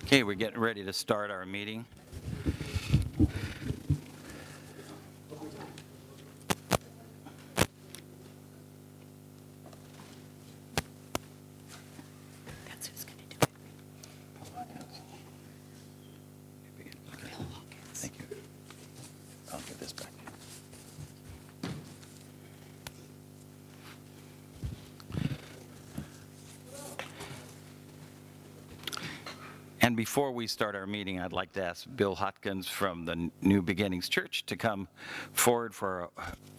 Okay, we're getting ready to start our meeting. That's who's going to do it. Bill Hawkins. Thank you. I'll give this back. And before we start our meeting, I'd like to ask Bill Hopkins from the New Beginnings Church to come forward for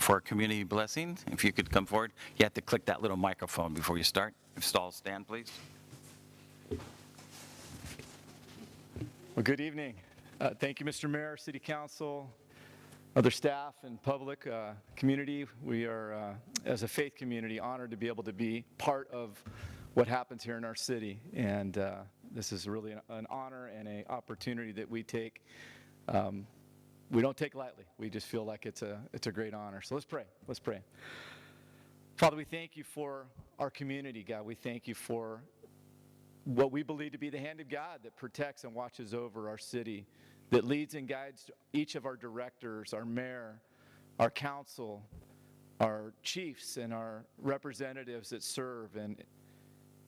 a community blessing. If you could come forward, you have to click that little microphone before you start. If you all stand, please. Well, good evening. Thank you, Mr. Mayor, City Council, other staff, and public community. We are, as a faith community, honored to be able to be part of what happens here in our city. And this is really an honor and an opportunity that we take. We don't take lightly. We just feel like it's a great honor. So let's pray. Let's pray. Father, we thank you for our community, God. We thank you for what we believe to be the hand of God that protects and watches over our city, that leads and guides each of our directors, our mayor, our council, our chiefs, and our representatives that serve, and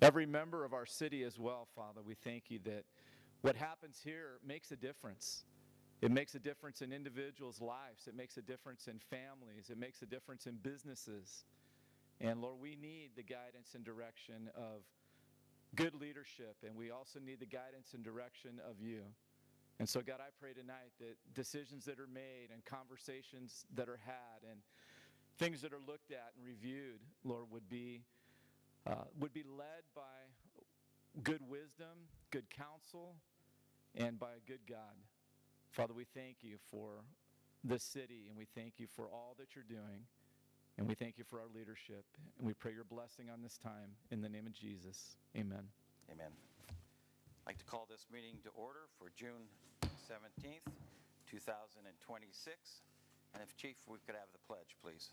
every member of our city as well, Father. We thank you that what happens here makes a difference. It makes a difference in individuals' lives. It makes a difference in families. It makes a difference in businesses. And Lord, we need the guidance and direction of good leadership, and we also need the guidance and direction of you. And so, God, I pray tonight that decisions that are made and conversations that are had and things that are looked at and reviewed, Lord, would be led by good wisdom, good counsel, and by a good God. Father, we thank you for this city, and we thank you for all that you're doing, and we thank you for our leadership, and we pray your blessing on this time in the name of Jesus. Amen. Amen. I'd like to call this meeting to order for June 17th, 2026. And if Chief, we could have the pledge, please.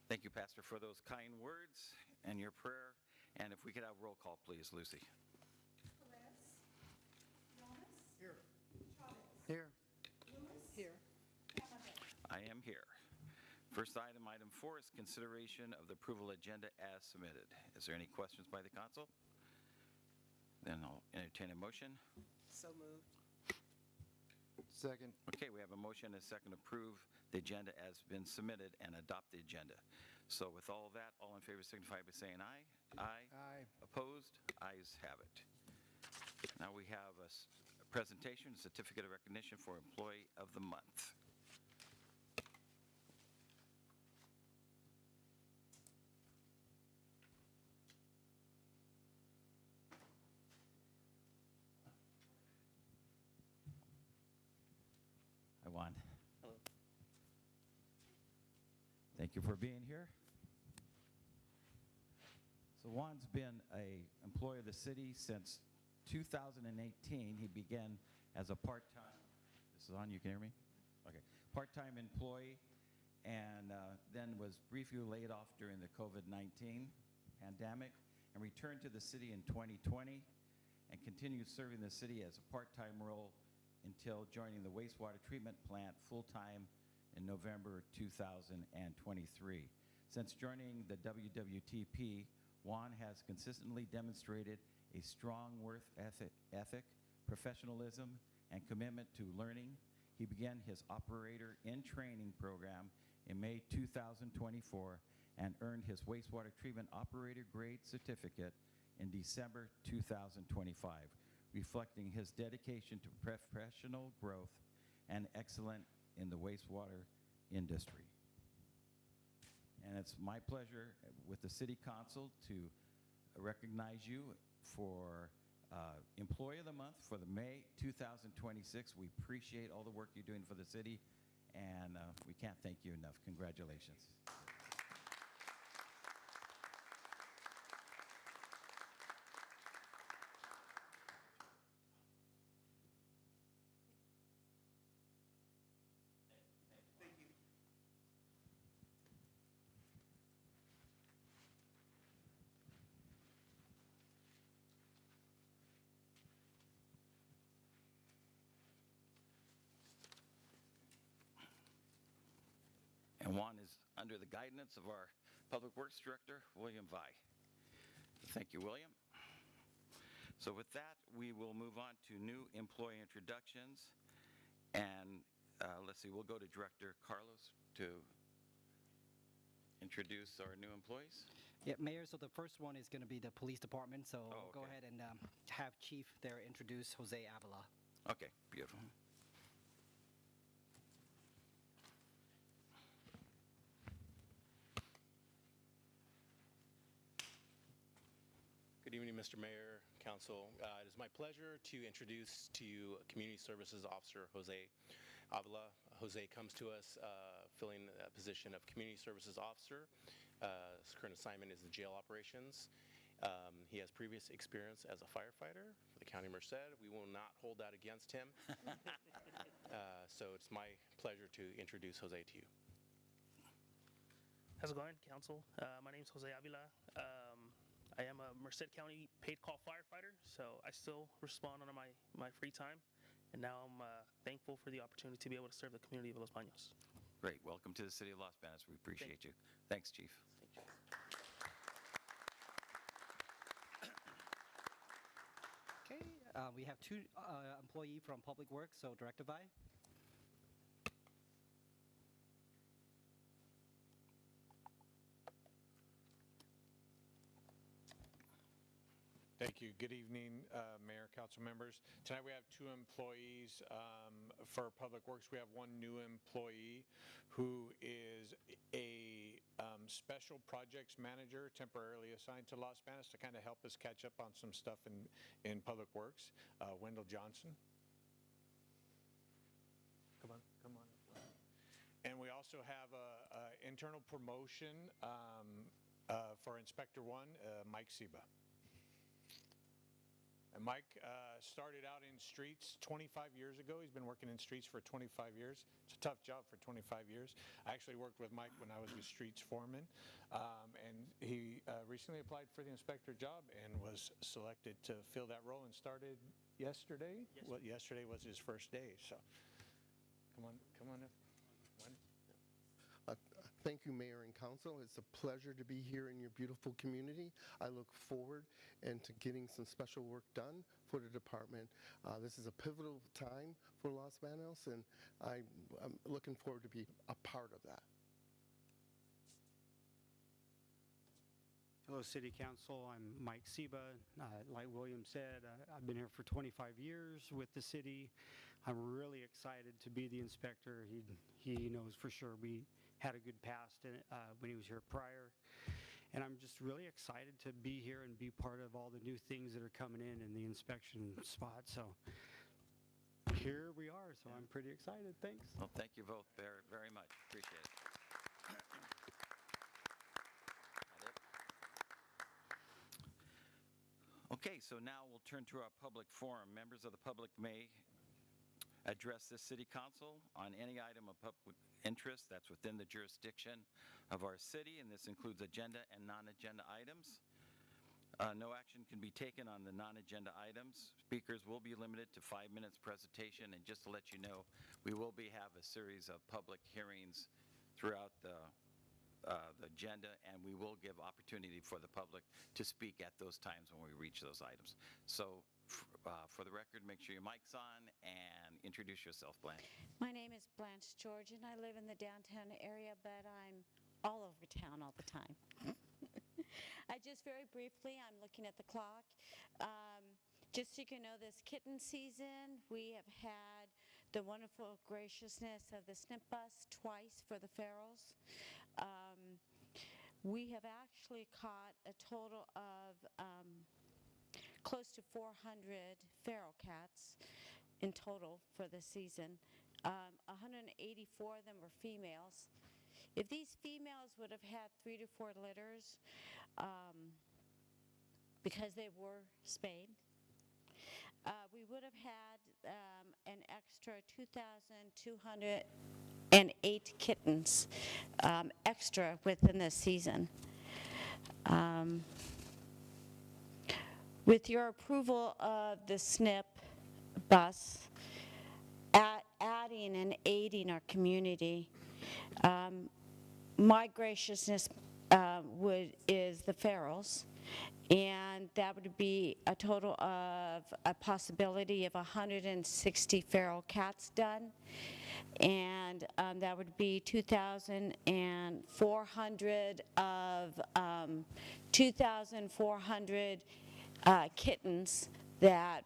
Thank you, Pastor, for those kind words and your prayer. And if we could have roll call, please, Lucy. Here. Here. Here. I am here. First item 4 is consideration of the approval agenda as submitted. Is there any questions by the council? Then I'll entertain a motion. So moved. Second. Okay, we have a motion and a second to approve the agenda as been submitted and adopt the agenda. So with all of that, all in favor signify by saying aye. Aye. Aye. Opposed? Ayes have it. Now we have a presentation, certificate of recognition for Employee of the Month. Hi, Juan. Hello. Thank you for being here. So Juan's been an employee of the city since 2018. He began as a part-time, this is on, you can hear me? Okay. Part-time employee, and then was briefly laid off during the COVID-19 pandemic and returned to the city in 2020 and continued serving the city as a part-time role until joining the wastewater treatment plant full-time in November 2023. Since joining the WWTP, Juan has consistently demonstrated a strong work ethic, professionalism, and commitment to learning. He began his operator in training program in May 2024 and earned his wastewater treatment operator grade certificate in December 2025, reflecting his dedication to professional growth and excellence in the wastewater industry. And it's my pleasure with the City Council to recognize you for Employee of the Month for the May 2026. We appreciate all the work you're doing for the city, and we can't thank you enough. Congratulations. And Juan is under the guidance of our Public Works Director, William Vi. Thank you, William. So with that, we will move on to new employee introductions. And let's see, we'll go to Director Carlos to introduce our new employees. Yeah, Mayor, so the first one is going to be the police department, so Oh, go okay. ahead and have Chief there introduce Jose Avila. Okay, beautiful. Good evening, Mr. Mayor, Council. It is my pleasure to introduce to you Community Services Officer Jose Avila. Jose comes to us filling a position of Community Services Officer. His current assignment is the jail operations. He has previous experience as a firefighter for the County of Merced. We will not hold that against him. So it's my pleasure to introduce Jose to you. How's it going, Council? My name is Jose Avila. I am a Merced County paid call firefighter, so I still respond on my free time. And now I'm thankful for the opportunity to be able to serve the community of Los Banos. Great. Welcome to the city of Los Banos. We appreciate you. Thanks, Chief. Thank you. Okay, we have two employee from Public Works, so Director Vi. Thank you. Good evening, Mayor, council members. Tonight we have two employees for Public Works. We have one new employee who is a special projects manager temporarily assigned to Los Banos to kind of help us catch up on some stuff in Public Works. Wendell Johnson. Come on. And we also have a internal promotion for Inspector 1, Mike Seba. And Mike started out in streets 25 years ago. He's been working in streets for 25 years. It's a tough job for 25 years. I actually worked with Mike when I was the streets foreman. And he recently applied for the inspector job and was selected to fill that role and started yesterday. Yes. Well, yesterday was his first day, so come on up. When? Thank you, Mayor and Council. It's a pleasure to be here in your beautiful community. I look forward to getting some special work done for the department. This is a pivotal time for Los Banos, and I'm looking forward to be a part of that. Hello, City Council. I'm Mike Seba. Like William said, I've been here for 25 years with the city. I'm really excited to be the inspector. He knows for sure we had a good past when he was here prior. And I'm just really excited to be here and be part of all the new things that are coming in the inspection spot. So here we are. So I'm pretty excited. Thanks. Well, thank you both very, very much. Appreciate it. Okay, so now we'll turn to our public forum. Members of the public may address the city council on any item of public interest that's within the jurisdiction of our city, and this includes agenda and non-agenda items. No action can be taken on the non-agenda items. Speakers will be limited to 5 minutes presentation, and just to let you know, we will have a series of public hearings throughout the agenda, and we will give opportunity for the public to speak at those times when we reach those items. So for the record, make sure your mic's on and introduce yourself, Blanche. My name is Blanche George, and I live in the downtown area, but I'm all over town all the time. I just very briefly, I'm looking at the clock. Just so you can know, this kitten season, we have had the wonderful graciousness of the snip bus twice for the ferals. We have actually caught a total of close to 400 feral cats in total for the season. 180 4 of them were females. If these females would have had 3 to 4 litters, because they were spayed, we would have had an extra 2,208 kittens extra within this season. With your approval of the SNP bus, adding and aiding our community, my graciousness is the ferals, and that would be a total of a possibility of 160 feral cats done, and that would be 2,400 of 2,400 kittens that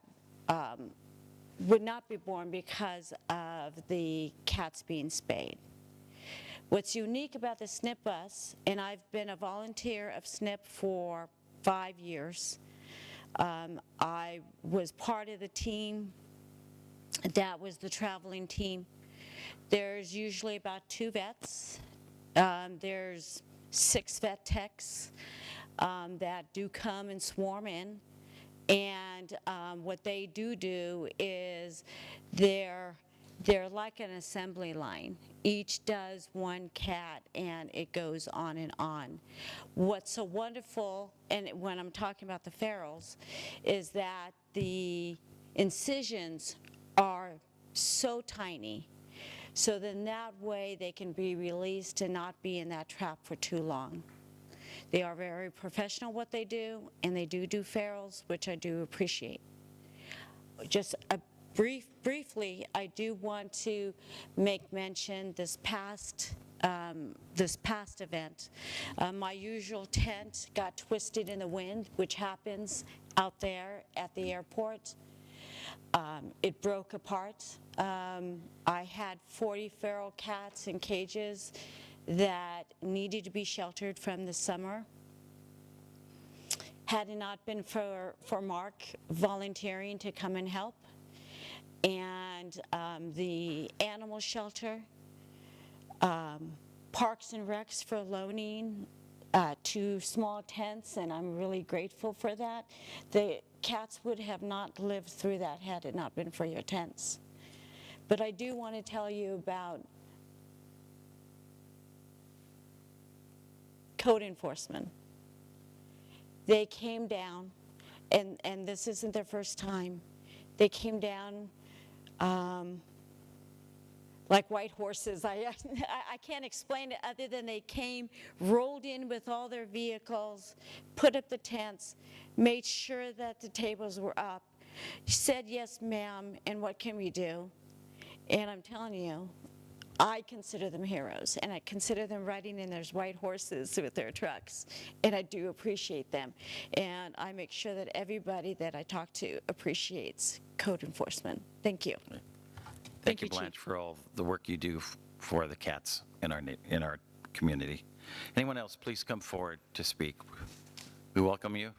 would not be born because of the cats being spayed. What's unique about the SNP bus, and I've been a volunteer of SNP for 5 years. I was part of the team that was the traveling team. There's usually about 2 vets. There's 6 vet techs that do come and swarm in. And what they do is they're like an assembly line. Each does 1 cat, and it goes on and on. What's so wonderful, and when I'm talking about the ferals, is that the incisions are so tiny, so then that way they can be released and not be in that trap for too long. They are very professional what they do, and they do ferals, which I do appreciate. Just briefly, I do want to make mention this past event. My usual tent got twisted in the wind, which happens out there at the airport. It broke apart. I had 40 feral cats in cages that needed to be sheltered from the summer. Had it not been for Mark volunteering to come and help, and the animal shelter, Parks and Recs for loaning 2 small tents, and I'm really grateful for that. The cats would have not lived through that had it not been for your tents. But I do want to tell you about code enforcement. They came down, and this isn't their first time. They came down like white horses. I can't explain it other than they came, rolled in with all their vehicles, put up the tents, made sure that the tables were up, said, "Yes, ma'am, and what can we do?" And I'm telling you, I consider them heroes, and I consider them riding in those white horses with their trucks, and I do appreciate them. And I make sure that everybody that I talk to appreciates code enforcement. Thank you. Thank you, Blanche, for all the work you do for the cats in our community. Anyone else, please come forward to speak. We welcome you.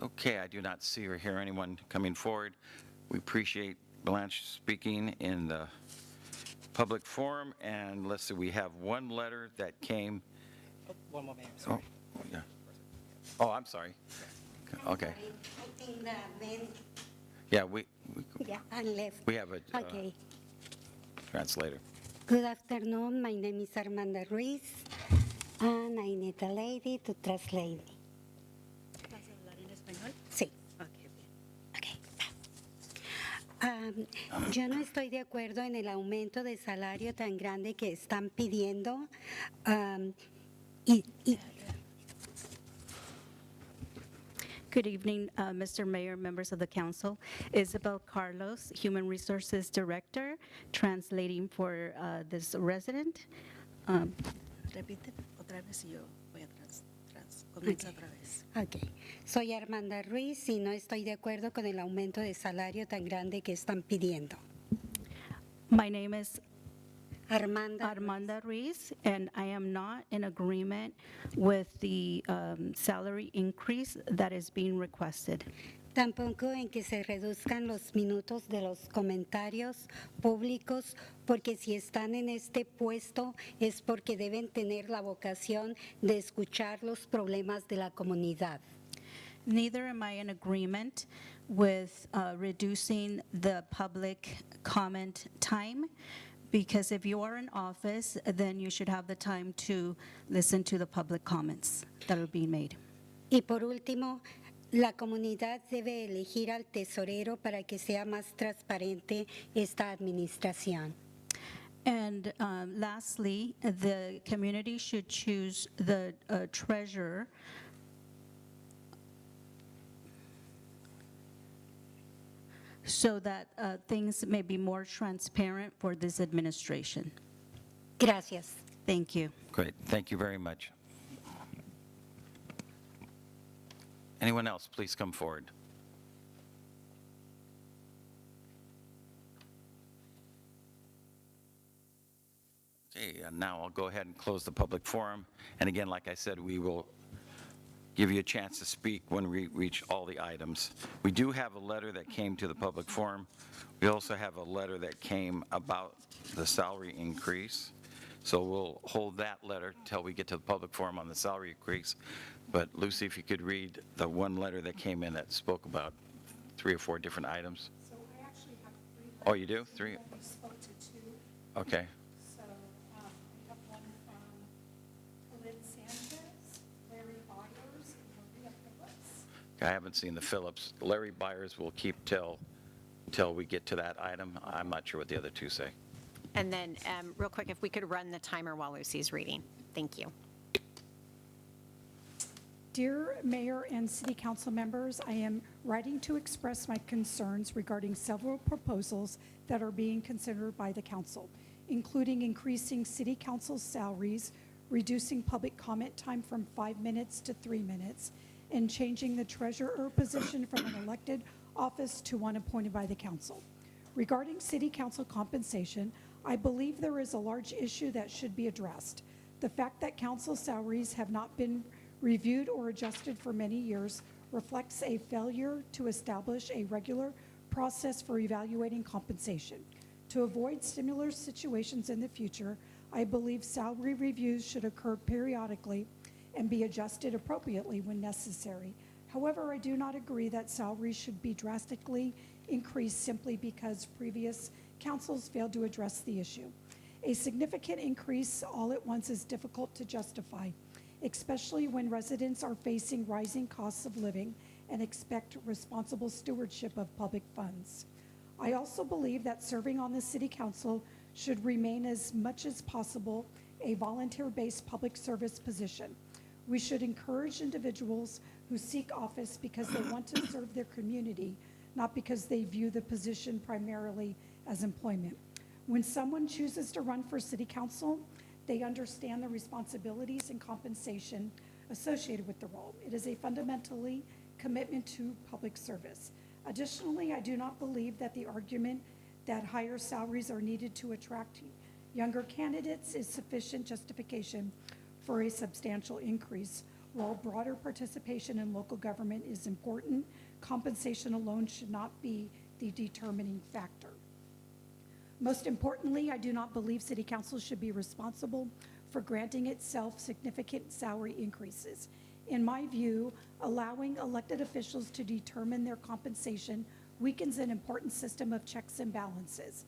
Okay, I do not see or hear anyone coming forward. We appreciate Blanche speaking in the public forum, and let's see, we have one letter that came. One moment, sorry. Oh, yeah. Oh, I'm sorry. Okay. I think the man, Yeah, we I left. we have a Okay. translator. Good afternoon. My name is Armanda Ruiz, and I need a lady to translate me. ¿Vas a hablar en español? Sí. Ok, bien. Okay. Yo no estoy de acuerdo en el aumento de salario tan grande que están pidiendo. Y Good evening, Mr. Mayor, members of the council. Isabel Carlos, Human Resources Director, translating for this resident. Repite otra vez y yo voy a comienza otra vez. Ok. Soy Armanda Ruiz y no estoy de acuerdo con el aumento de salario tan grande que están pidiendo. My name is Armanda Ruiz, and I am not in agreement with the salary increase that is being requested. Tampoco en que se reduzcan los minutos de los comentarios públicos, porque si están en este puesto es porque deben tener la vocación de escuchar los problemas de la comunidad. Neither am I in agreement with reducing the public comment time, because if you are in office, then you should have the time to listen to the public comments that are being made. Y por último, la comunidad debe elegir al tesorero para que sea más transparente esta administración. And lastly, the community should choose the treasurer so that things may be more transparent for this administration. Gracias. Thank you. Great, thank you very much. Anyone else, please come forward. Okay, and now I'll go ahead and close the public forum. And again, like I said, we will give you a chance to speak when we reach all the items. We do have a letter that came to the public forum. We also have a letter that came about the salary increase. So we'll hold that letter till we get to the public forum on the salary increase. But Lucy, if you could read the one letter that came in that spoke about 3 or 4 different items. So I actually have 3 letters. Oh, you do? 3? We spoke to 2. Okay. So we have one from Lynn Sanchez, Larry Byers, and Maria Phillips. I haven't seen the Phillips. Larry Byers will keep till we get to that item. I'm not sure what the other 2 say. And then, real quick, if we could run the timer while Lucy's reading. Thank you. Dear Mayor and City Council members, I am writing to express my concerns regarding several proposals that are being considered by the council, including increasing City Council salaries, reducing public comment time from 5 minutes to 3 minutes, and changing the treasurer position from an elected office to one appointed by the council. Regarding City Council compensation, I believe there is a large issue that should be addressed. The fact that council salaries have not been reviewed or adjusted for many years reflects a failure to establish a regular process for evaluating compensation. To avoid similar situations in the future, I believe salary reviews should occur periodically and be adjusted appropriately when necessary. However, I do not agree that salaries should be drastically increased simply because previous councils failed to address the issue. A significant increase all at once is difficult to justify, especially when residents are facing rising costs of living and expect responsible stewardship of public funds. I also believe that serving on the City Council should remain as much as possible a volunteer-based public service position. We should encourage individuals who seek office because they want to serve their community, not because they view the position primarily as employment. When someone chooses to run for City Council, they understand the responsibilities and compensation associated with the role. It is a fundamentally commitment to public service. Additionally, I do not believe that the argument that higher salaries are needed to attract younger candidates is sufficient justification for a substantial increase. While broader participation in local government is important, compensation alone should not be the determining factor. Most importantly, I do not believe City Council should be responsible for granting itself significant salary increases. In my view, allowing elected officials to determine their compensation weakens an important system of checks and balances.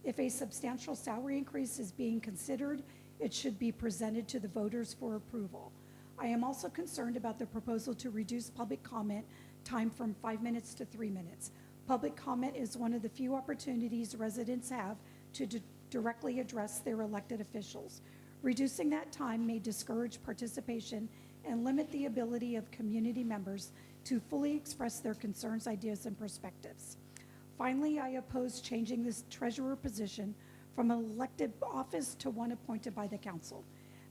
If a substantial salary increase is being considered, it should be presented to the voters for approval. I am also concerned about the proposal to reduce public comment time from 5 minutes to 3 minutes. Public comment is one of the few opportunities residents have to directly address their elected officials. Reducing that time may discourage participation and limit the ability of community members to fully express their concerns, ideas, and perspectives. Finally, I oppose changing this treasurer position from an elected office to one appointed by the council.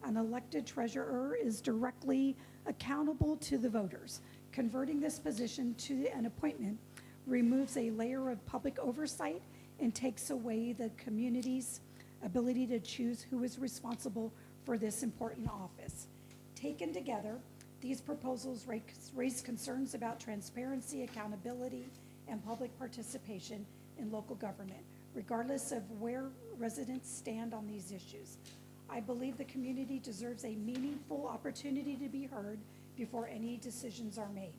An elected treasurer is directly accountable to the voters. Converting this position to an appointment removes a layer of public oversight and takes away the community's ability to choose who is responsible for this important office. Taken together, these proposals raise concerns about transparency, accountability, and public participation in local government, regardless of where residents stand on these issues. I believe the community deserves a meaningful opportunity to be heard before any decisions are made.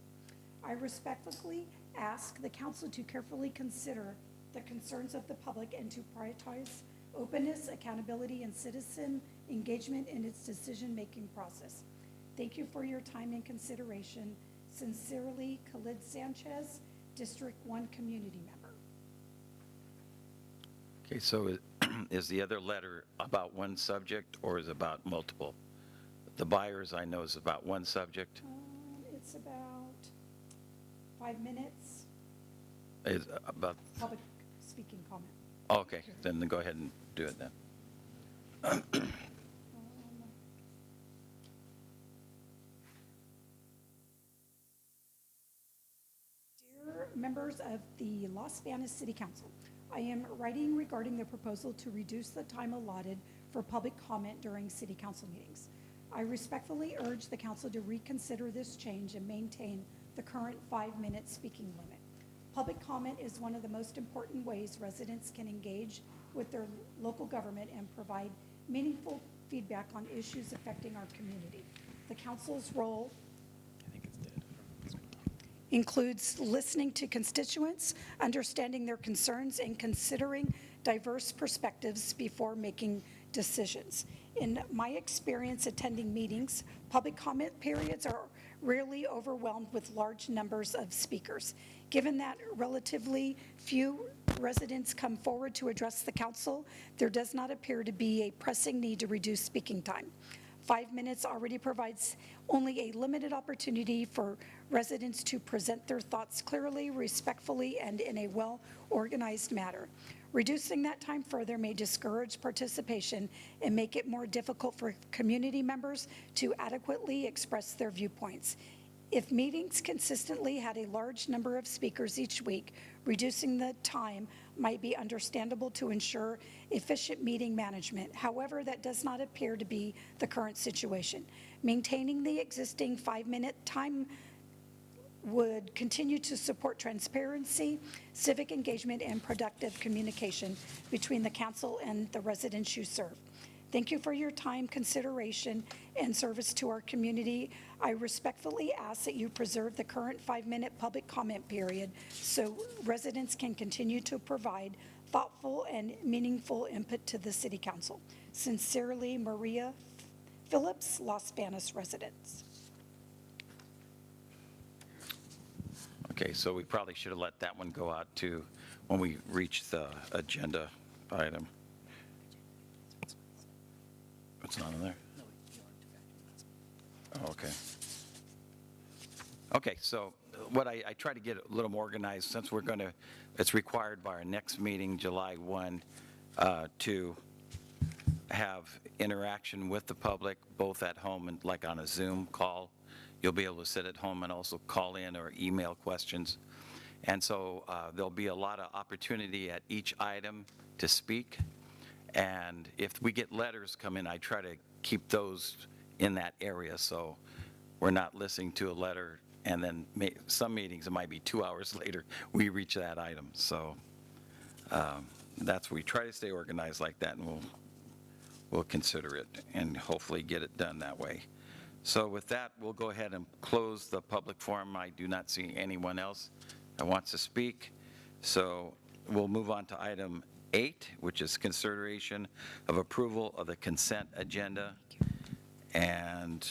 I respectfully ask the council to carefully consider the concerns of the public and to prioritize openness, accountability, and citizen engagement in its decision-making process. Thank you for your time and consideration. Sincerely, Khalid Sanchez, District 1 Community Member. Okay, so is the other letter about one subject or is it about multiple? The buyers, I know, is about one subject. It's about 5 minutes, Is about, public speaking comment. okay, then go ahead and do it then. Dear members of the Los Banos City Council, I am writing regarding the proposal to reduce the time allotted for public comment during city council meetings. I respectfully urge the council to reconsider this change and maintain the current 5-minute speaking limit. Public comment is one of the most important ways residents can engage with their local government and provide meaningful feedback on issues affecting our community. The council's role includes listening to constituents, understanding their concerns, and considering diverse perspectives before making decisions. In my experience attending meetings, public comment periods are rarely overwhelmed with large numbers of speakers. Given that relatively few residents come forward to address the council, there does not appear to be a pressing need to reduce speaking time. 5 minutes already provides only a limited opportunity for residents to present their thoughts clearly, respectfully, and in a well-organized manner. Reducing that time further may discourage participation and make it more difficult for community members to adequately express their viewpoints. If meetings consistently had a large number of speakers each week, reducing the time might be understandable to ensure efficient meeting management. However, that does not appear to be the current situation. Maintaining the existing 5-minute time would continue to support transparency, civic engagement, and productive communication between the council and the residents you serve. Thank you for your time, consideration, and service to our community. I respectfully ask that you preserve the current 5-minute public comment period so residents can continue to provide thoughtful and meaningful input to the City Council. Sincerely, Maria Phillips, Los Banos residents. Okay, so we probably should have let that one go out to when we reach the agenda item. It's not in there? Oh, okay. Okay, so what I try to get a little more organized since we're going to, it's required by our next meeting, July 1, to have interaction with the public, both at home and like on a Zoom call. You'll be able to sit at home and also call in or email questions. And so there'll be a lot of opportunity at each item to speak. And if we get letters come in, I try to keep those in that area so we're not listening to a letter and then some meetings, it might be 2 hours later, we reach that item. So that's, we try to stay organized like that, and we'll consider it and hopefully get it done that way. So with that, we'll go ahead and close the public forum. I do not see anyone else that wants to speak. So we'll move on to item 8, which is consideration of approval of the consent agenda. And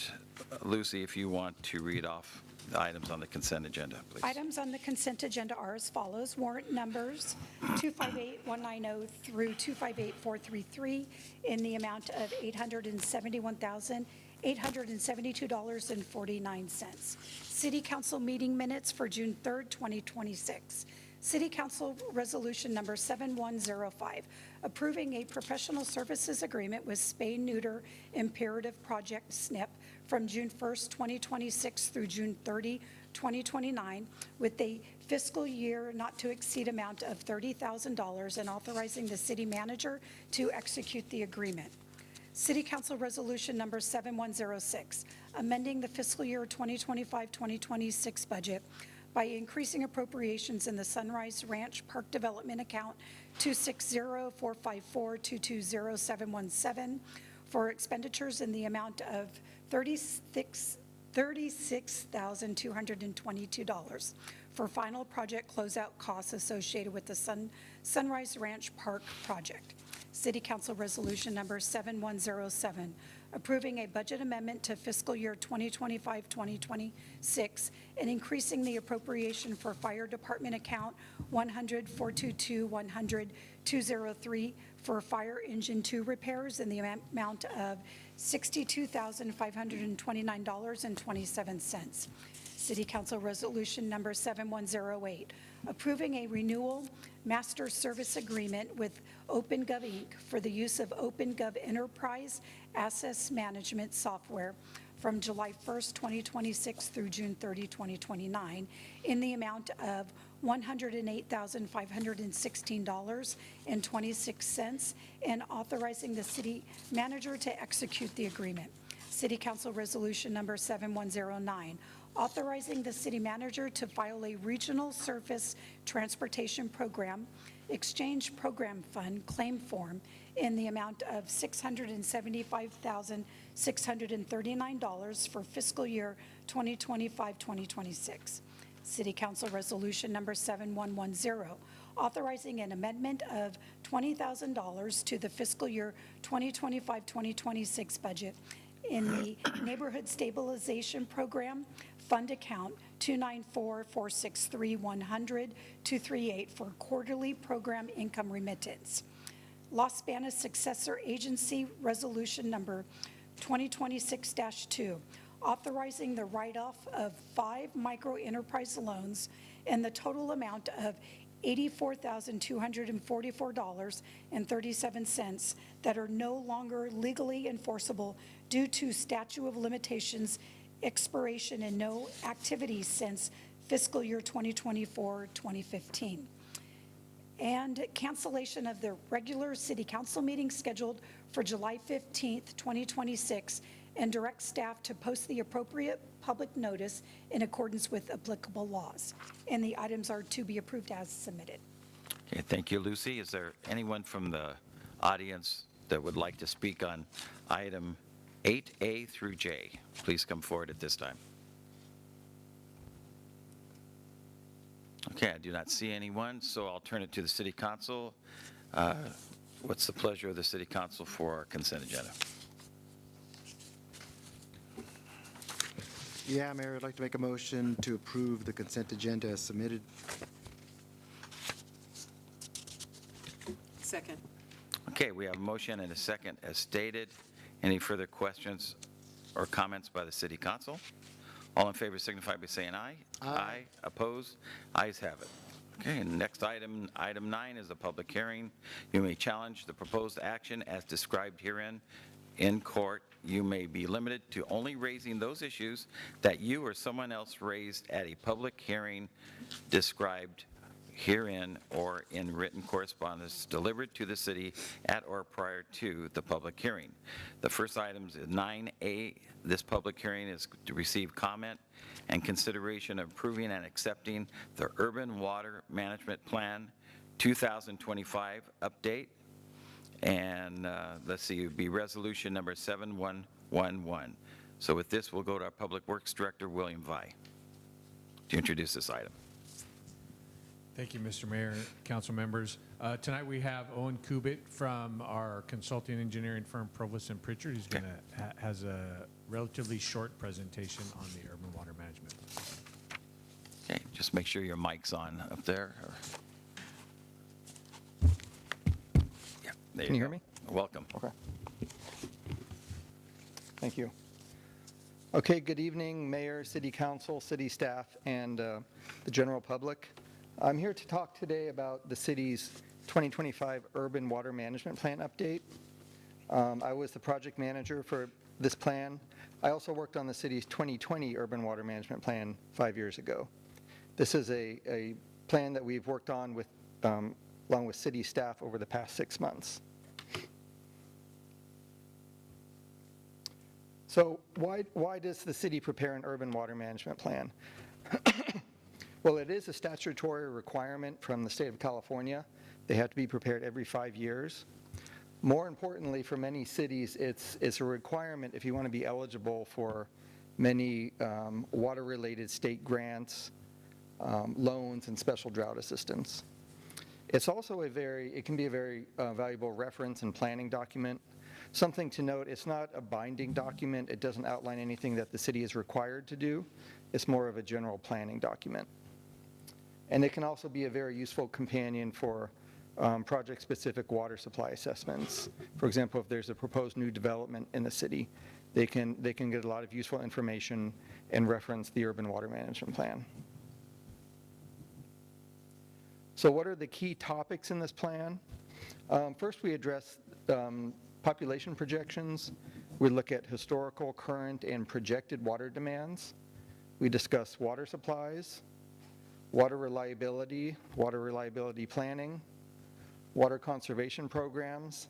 Lucy, if you want to read off the items on the consent agenda, please. Items on the consent agenda are as follows. Warrant numbers 258190 through 258433 in the amount of $871,872.49. City Council meeting minutes for June 3rd, 2026. City Council Resolution Number 7105, approving a professional services agreement with Spay Neuter Imperative Project SNP from June 1st, 2026 through June 30, 2029, with a fiscal year not to exceed amount of $30,000, and authorizing the city manager to execute the agreement. City Council Resolution Number 7106, amending the fiscal year 2025-2026 budget by increasing appropriations in the Sunrise Ranch Park Development Account 260-454-220717 for expenditures in the amount of $36,222 for final project closeout costs associated with the Sunrise Ranch Park project. City Council Resolution Number 7107, approving a budget amendment to fiscal year 2025-2026 and increasing the appropriation for Fire Department Account 100-422-100-203 for Fire Engine 2 repairs in the amount of $62,529.27. City Council Resolution Number 7108, approving a renewal master service agreement with OpenGov Inc. for the use of OpenGov Enterprise Access Management Software from July 1st, 2026 through June 30, 2029, in the amount of $108,516.26, and authorizing the city manager to execute the agreement. City Council Resolution Number 7109, authorizing the city manager to file a regional surface transportation program exchange program fund claim form in the amount of $675,639 for fiscal year 2025-2026. City Council Resolution Number 7110, authorizing an amendment of $20,000 to the fiscal year 2025-2026 budget in the Neighborhood Stabilization Program Fund Account 294-463-100-238 for quarterly program income remittance. Los Banos Successor Agency Resolution Number 2026-2, authorizing the write-off of 5 micro-enterprise loans in the total amount of $84,244.37 that are no longer legally enforceable due to statute of limitations expiration and no activity since fiscal year 2024-2015. And cancellation of the regular city council meeting scheduled for July 15th, 2026, and direct staff to post the appropriate public notice in accordance with applicable laws. And the items are to be approved as submitted. Okay, thank you, Lucy. Is there anyone from the audience that would like to speak on item 8A through J? Please come forward at this time. Okay, I do not see anyone, so I'll turn it to the City Council. What's the pleasure of the City Council for our consent agenda? Yeah, Mayor, I'd like to make a motion to approve the consent agenda as submitted. Second. Okay, we have a motion and a second as stated. Any further questions or comments by the City Council? All in favor signify by saying aye. Aye. Opposed? Ayes have it. Okay, and next item, item 9, is a public hearing. You may challenge the proposed action as described herein in court. You may be limited to only raising those issues that you or someone else raised at a public hearing described herein or in written correspondence delivered to the city at or prior to the public hearing. The first item is 9A. This public hearing is to receive comment and consideration of approving and accepting the Urban Water Management Plan 2025 update. And let's see, it would be resolution number 7111. So with this, we'll go to our Public Works Director, William Vai, to introduce this item. Thank you, Mr. Mayor, council members. Tonight we have Owen Kubit from our consulting engineering firm, Provost and Pritchard. He's going to has a relatively short presentation on the urban water management. Okay, just make sure your mic's on up there. Yeah, there Can you go. hear me? Welcome. Okay. Thank you. Okay, good evening, Mayor, City Council, city staff, and the general public. I'm here to talk today about the city's 2025 Urban Water Management Plan update. I was the project manager for this plan I also worked on the city's 2020 Urban Water Management Plan 5 years ago. This is a plan that we've worked on with, along with city staff over the past 6 months. So why does the city prepare an urban water management plan? Well, it is a statutory requirement from the state of California. They have to be prepared every 5 years. More importantly, for many cities, it's a requirement if you want to be eligible for many water-related state grants, loans, and special drought assistance. It's also it can be a very valuable reference and planning document. Something to note, it's not a binding document. It doesn't outline anything that the city is required to do. It's more of a general planning document. And it can also be a very useful companion for project-specific water supply assessments. For example, if there's a proposed new development in the city, they can get a lot of useful information and reference the urban water management plan. So what are the key topics in this plan? First, we address population projections. We look at historical, current, and projected water demands. We discuss water supplies, water reliability planning, water conservation programs,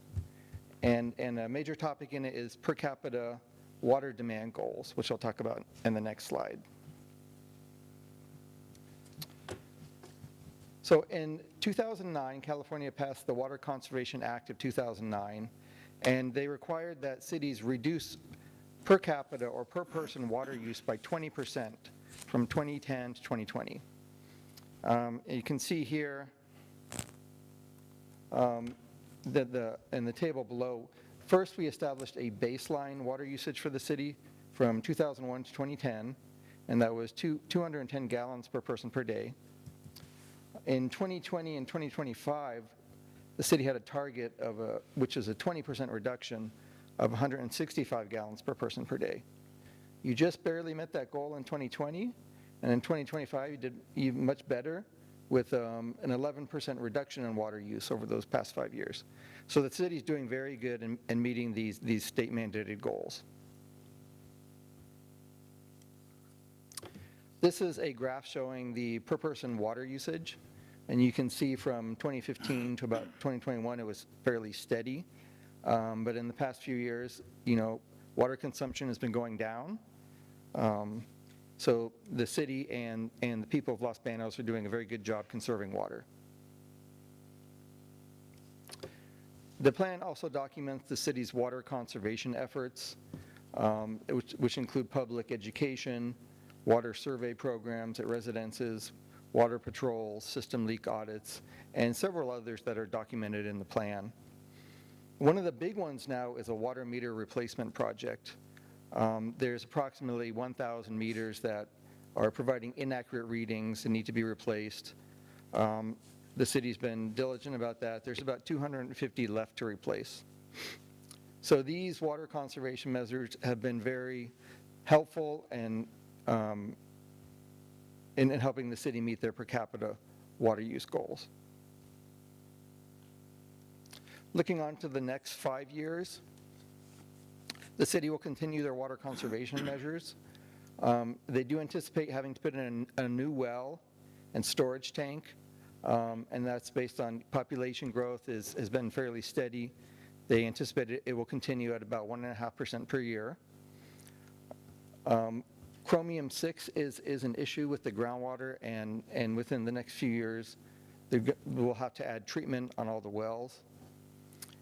and a major topic in it is per capita water demand goals, which I'll talk about in the next slide. So in 2009, California passed the Water Conservation Act of 2009, and they required that cities reduce per capita or per person water use by 20% from 2010 to 2020. You can see here that in the table below, first we established a baseline water usage for the city from 2001 to 2010, and that was 210 gallons per person per day. In 2020 and 2025, the city had a target of which is a 20% reduction of 165 gallons per person per day. You just barely met that goal in 2020, and in 2025 you did even much better with an 11% reduction in water use over those past 5 years. So the city is doing very good in meeting these state mandated goals. This is a graph showing the per person water usage, and you can see from 2015 to about 2021 it was fairly steady, but in the past few years, water consumption has been going down. So the city and the people of Los Banos are doing a very good job conserving water. The plan also documents the city's water conservation efforts, which include public education, water survey programs at residences, water patrols, system leak audits, and several others that are documented in the plan. One of the big ones now is a water meter replacement project. There's approximately 1,000 meters that are providing inaccurate readings and need to be replaced. The city's been diligent about that. There's about 250 left to replace. So these water conservation measures have been very helpful in helping the city meet their per capita water use goals. Looking on to the next 5 years, the city will continue their water conservation measures. They do anticipate having to put in a new well and storage tank, and that's based on population growth has been fairly steady. They anticipate it will continue at about 1.5% per year. Chromium-6 is an issue with the groundwater, and within the next few years, we'll have to add treatment on all the wells.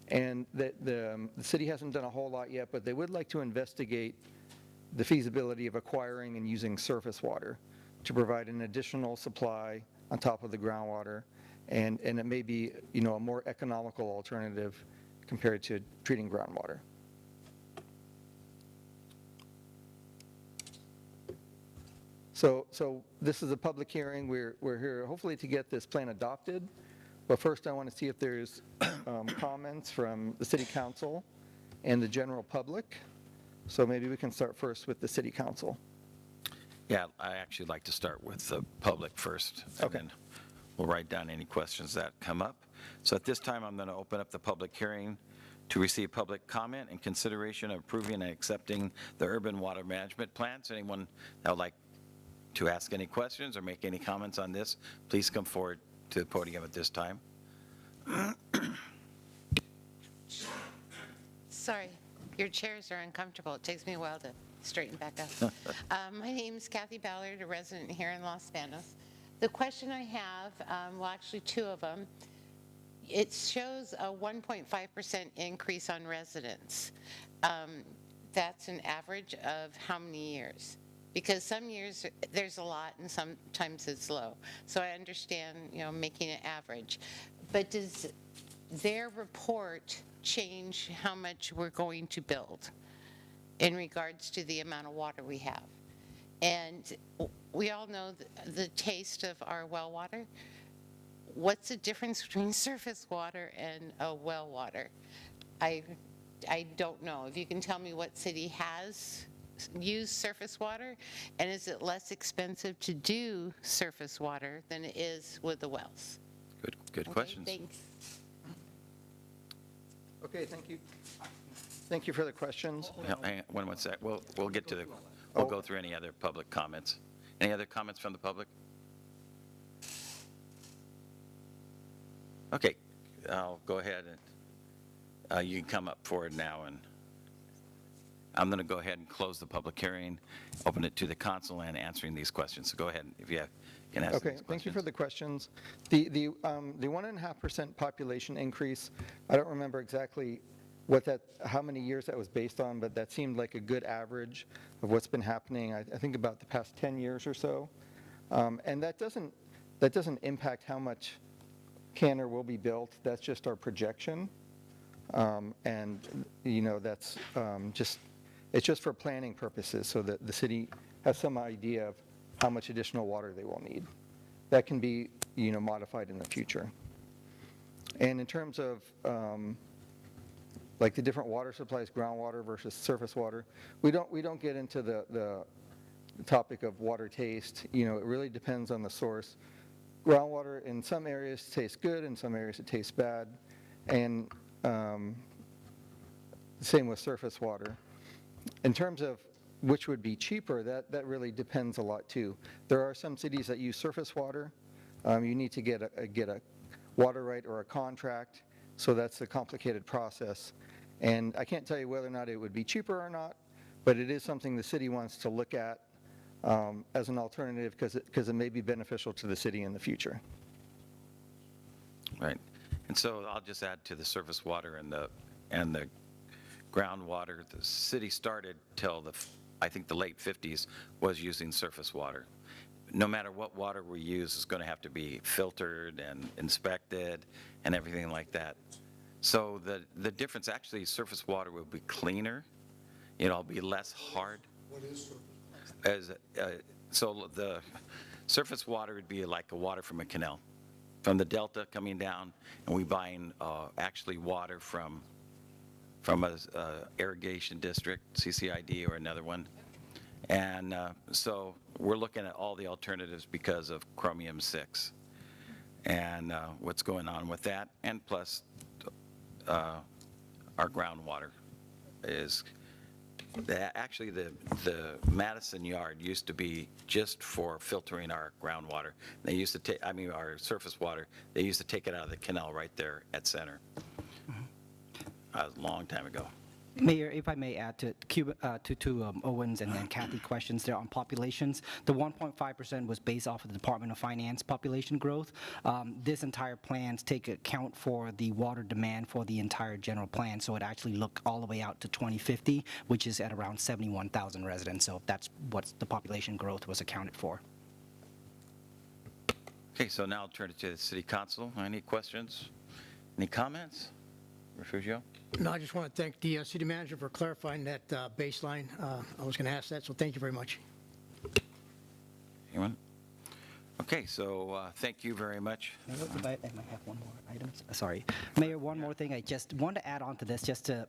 And the city hasn't done a whole lot yet, but they would like to investigate the feasibility of acquiring and using surface water to provide an additional supply on top of the groundwater, and it may be a more economical alternative compared to treating groundwater. So this is a public hearing. We're here hopefully to get this plan adopted. But first I want to see if there's comments from the city council and the general public. So maybe we can start first with the city council. Yeah, I actually like to start with the public first. Okay. And then we'll write down any questions that come up. So at this time, I'm going to open up the public hearing to receive public comment and consideration of approving and accepting the urban water management plans. Anyone that would like to ask any questions or make any comments on this, please come forward to the podium at this time. Sorry, your chairs are uncomfortable. It takes me a while to straighten back up. My name is Kathy Ballard, a resident here in Los Banos. The question I have, well, actually two of them. It shows a 1.5% increase on residents. That's an average of how many years? Because some years there's a lot and sometimes it's low. So I understand, making it average. But does their report change how much we're going to build in regards to the amount of water we have? And we all know the taste of our well water. What's the difference between surface water and a well water? I don't know. If you can tell me what city has used surface water, and is it less expensive to do surface water than it is with the wells? Good questions. Thanks. Okay, thank you. Thank you for the questions. Hang on one sec. We'll get to the, we'll go through any other public comments. Any other comments from the public? Okay, I'll go ahead and you can come up forward now, and I'm going to go ahead and close the public hearing, open it to the council and answering these questions. So go ahead if you can ask these Okay, questions. thank you for the questions. The 1.5% population increase, I don't remember exactly how many years that was based on, but that seemed like a good average of what's been happening, I think about the past 10 years or so. And that doesn't impact how much can or will be built. That's just our projection. And, that's it's just for planning purposes so that the city has some idea of how much additional water they will need. That can be, modified in the future. And in terms of like the different water supplies, groundwater versus surface water, we don't get into the topic of water taste. It really depends on the source. Groundwater in some areas tastes good, in some areas it tastes bad, and same with surface water. In terms of which would be cheaper, that really depends a lot too. There are some cities that use surface water. You need to get a water right or a contract, so that's a complicated process. And I can't tell you whether or not it would be cheaper or not, but it is something the city wants to look at as an alternative because it may be beneficial to the city in the future. Right. And so I'll just add to the surface water and the groundwater. The city started till I think the late 50s was using surface water. No matter what water we use, it's going to have to be filtered and inspected and everything like that. So the difference, actually, surface water will be cleaner. It'll be less hard. What is surface? So the surface water would be like the water from a canal, from the delta coming down, and we buying actually water from a irrigation district, CCID or another one. And so we're looking at all the alternatives because of chromium-6 and what's going on with that. And plus, our groundwater is, actually the Madison Yard used to be just for filtering our groundwater. They used to take, our surface water, they used to take it out of the canal right there at Center. A long time ago. Mayor, if I may add to Owen's and then Kathy questions there on populations, the 1.5% was based off of the Department of Finance population growth. This entire plan take account for the water demand for the entire general plan, so it actually looked all the way out to 2050, which is at around 71,000 residents. So that's what the population growth was accounted for. Okay, so now I'll turn it to the City Council. Any questions? Any comments? Refugio? No, I just want to thank the city manager for clarifying that baseline. I was going to ask that, so thank you very much. Anyone? Okay, so thank you very much. I might have one more item. Sorry. Mayor, one more thing. I just want to add on to this just to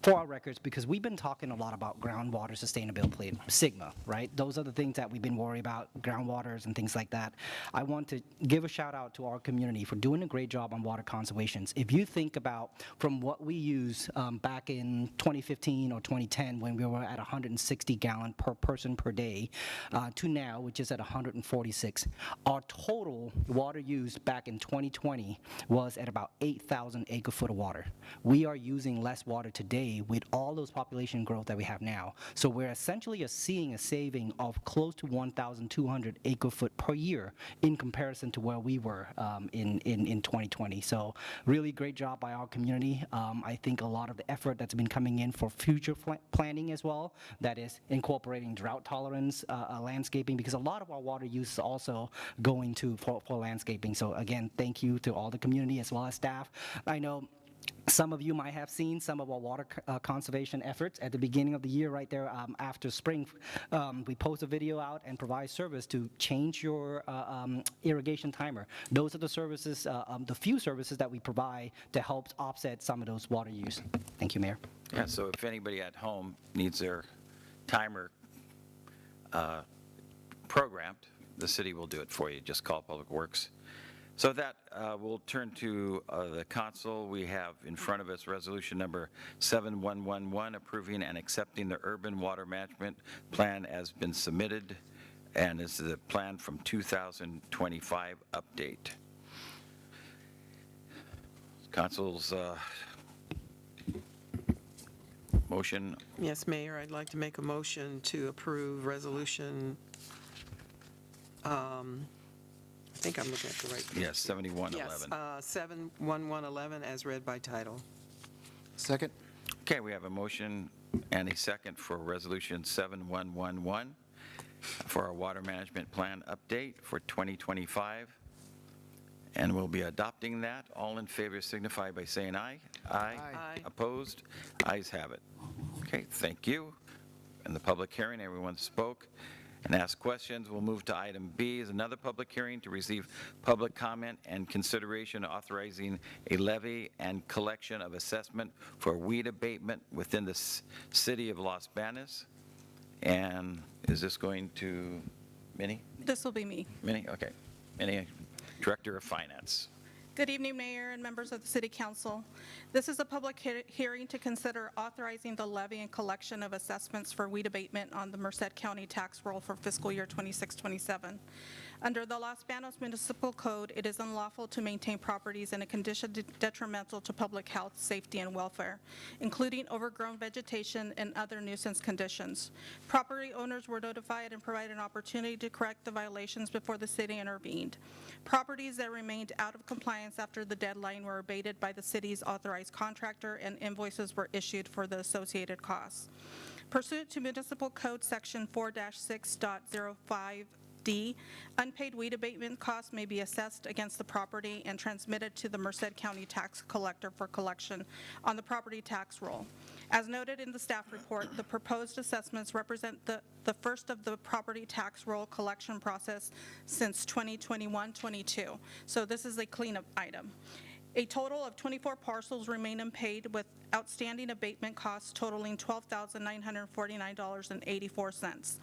for our records, because we've been talking a lot about groundwater sustainability, SIGMA, right? Those are the things that we've been worried about, groundwaters and things like that. I want to give a shout out to our community for doing a great job on water conservations. If you think about from what we use back in 2015 or 2010 when we were at 160 gallon per person per day to now, which is at 146, our total water used back in 2020 was at about 8,000 acre foot of water. We are using less water today with all those population growth that we have now. So we're essentially seeing a saving of close to 1,200 acre foot per year in comparison to where we were in 2020. So really great job by our community. I think a lot of the effort that's been coming in for future planning as well, that is incorporating drought tolerance, landscaping, because a lot of our water use is also going to for landscaping. So again, thank you to all the community as well as staff. I know some of you might have seen some of our water conservation efforts at the beginning of the year right there after spring. We post a video out and provide service to change your irrigation timer. Those are the services, the few services that we provide to help offset some of those water use. Thank you, Mayor. Yeah, so if anybody at home needs their timer programmed, the city will do it for you. Just call Public Works. So with that, we'll turn to the council. We have in front of us resolution number 7111, approving and accepting the urban water management plan as been submitted, and this is a plan from 2025 update. Council's motion. Yes, Mayor, I'd like to make a motion to approve resolution, I think I'm looking at the right page. Yes, 7111. Yes, 71111 as read by title. Second. Okay, we have a motion and a second for resolution 7111 for our water management plan update for 2025. And we'll be adopting that. All in favor signify by saying aye. Aye. Aye. Opposed? Ayes have it. Okay, thank you. In the public hearing, everyone spoke and asked questions. We'll move to item B, is another public hearing to receive public comment and consideration authorizing a levy and collection of assessment for weed abatement within the city of Los Banos. And is this going to Minnie? This will be me. Minnie, okay. Minnie, Director of Finance. Good evening, Mayor and members of the City Council. This is a public hearing to consider authorizing the levy and collection of assessments for weed abatement on the Merced County tax roll for fiscal year 26-27. Under the Los Banos Municipal Code, it is unlawful to maintain properties in a condition detrimental to public health, safety, and welfare, including overgrown vegetation and other nuisance conditions. Property owners were notified and provided an opportunity to correct the violations before the city intervened. Properties that remained out of compliance after the deadline were abated by the city's authorized contractor, and invoices were issued for the associated costs. Pursuant to Municipal Code Section 4-6.05, unpaid weed abatement costs may be assessed against the property and transmitted to the Merced County tax collector for collection on the property tax roll. As noted in the staff report, the proposed assessments represent the first of the property tax roll collection process since 2021-22. So this is a cleanup item. A total of 24 parcels remain unpaid, with outstanding abatement costs totaling $12,949.84.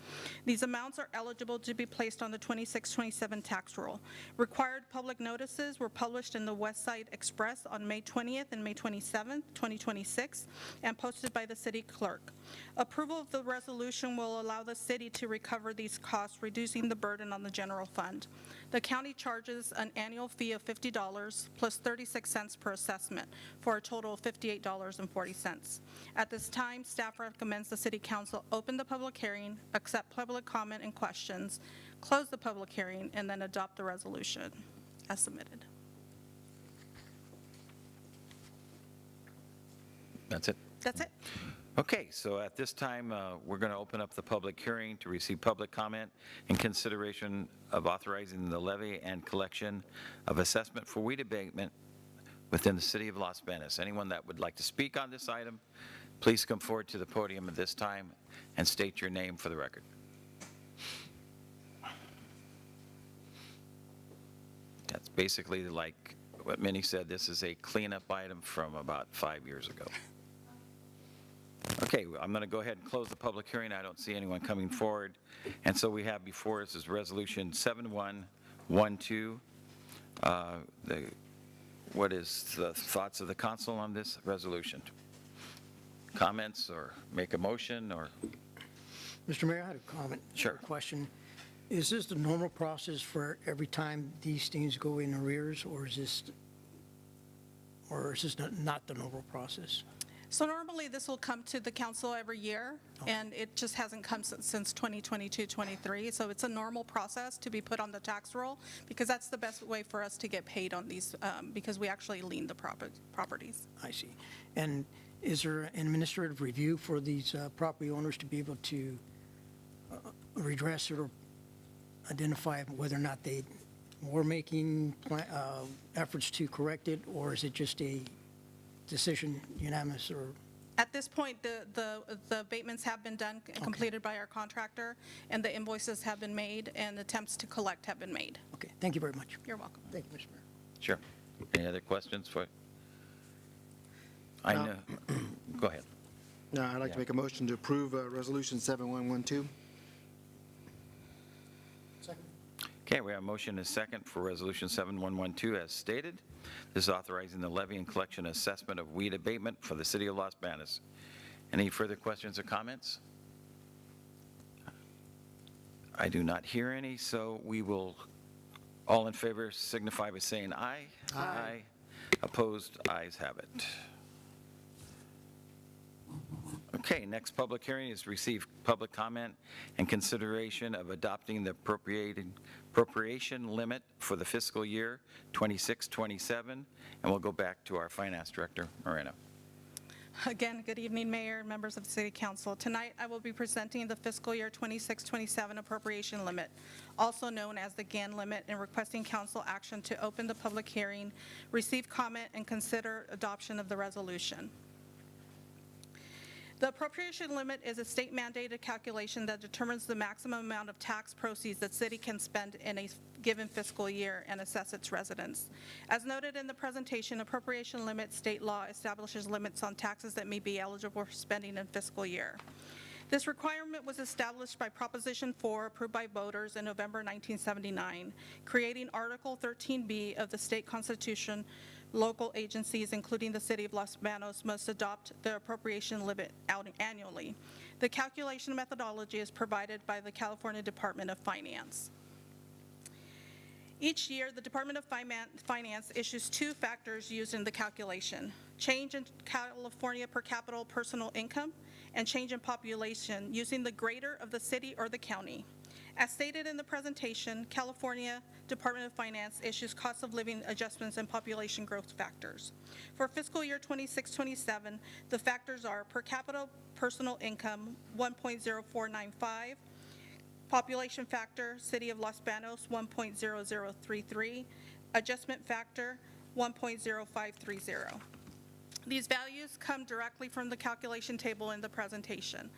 These amounts are eligible to be placed on the 26-27 tax roll. Required public notices were published in the West Side Express on May 20th and May 27th, 2026, and posted by the city clerk. Approval of the resolution will allow the city to recover these costs, reducing the burden on the general fund. The county charges an annual fee of $50 plus 36 cents per assessment for a total of $58.40. At this time, staff recommends the City Council open the public hearing, accept public comment and questions, close the public hearing, and then adopt the resolution as submitted. That's it? That's it. Okay, so at this time, we're going to open up the public hearing to receive public comment in consideration of authorizing the levy and collection of assessment for weed abatement within the city of Los Banos. Anyone that would like to speak on this item, please come forward to the podium at this time and state your name for the record. That's basically like what Minnie said. This is a cleanup item from about 5 years ago. Okay, I'm going to go ahead and close the public hearing. I don't see anyone coming forward. And so we have before us is Resolution 7112. What is the thoughts of the council on this resolution? Comments or make a motion or? Mr. Mayor, I had a comment. Sure. Or a question. Is this the normal process for every time these things go in arrears, or is this not the normal process? So normally, this will come to the council every year, and it just hasn't come since 2022-23. So it's a normal process to be put on the tax roll, because that's the best way for us to get paid on these, because we actually lien the properties. I see. And is there an administrative review for these property owners to be able to redress it or identify whether or not they were making efforts to correct it, or is it just a decision unanimous? Or At this point, the abatements have been done, completed by our contractor, and the invoices have been made, and attempts to collect have been made. Okay, thank you very much. You're welcome. Thank you, Mr. Mayor. Sure. Any other questions for? I know. Go ahead. No, I'd like to make a motion to approve Resolution 7112. Okay, we have a motion and a second for Resolution 7112 as stated. This is authorizing the levy and collection assessment of weed abatement for the city of Los Banos. Any further questions or comments? I do not hear any, so we will, all in favor signify by saying aye. Aye. Opposed, ayes have it. Okay, next public hearing is receive public comment and consideration of adopting the appropriation limit for the fiscal year 26-27, and we'll go back to our finance director, Moreno. Again, good evening, Mayor and members of the City Council. Tonight, I will be presenting the fiscal year 26-27 appropriation limit, also known as the GAN limit, and requesting council action to open the public hearing, receive comment, and consider adoption of the resolution. The appropriation limit is a state-mandated calculation that determines the maximum amount of tax proceeds that city can spend in a given fiscal year and assess its residents. As noted in the presentation, appropriation limit state law establishes limits on taxes that may be eligible for spending in fiscal year. This requirement was established by Proposition 4, approved by voters in November 1979, creating Article 13B of the state constitution. Local agencies, including the City of Los Banos, must adopt the appropriation limit annually. The calculation methodology is provided by the California Department of Finance. Each year, the Department of Finance issues two factors used in the calculation: change in California per capita personal income and change in population using the greater of the city or the county. As stated in the presentation, California Department of Finance issues cost of living adjustments and population growth factors. For fiscal year 26-27, the factors are per capita personal income 1.0495, population factor City of Los Banos 1.0033, adjustment factor 1.0530. These values come directly from the calculation table in the presentation.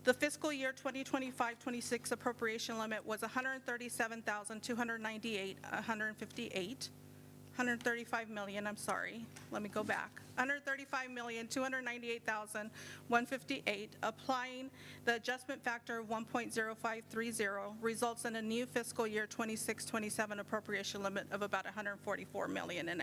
The fiscal year 2025-26 appropriation limit was $135 million, I'm sorry, let me go back. $135,298,158. Applying the adjustment factor of 1.0530 results in a new fiscal year 26-27 appropriation limit of about $144.5 million.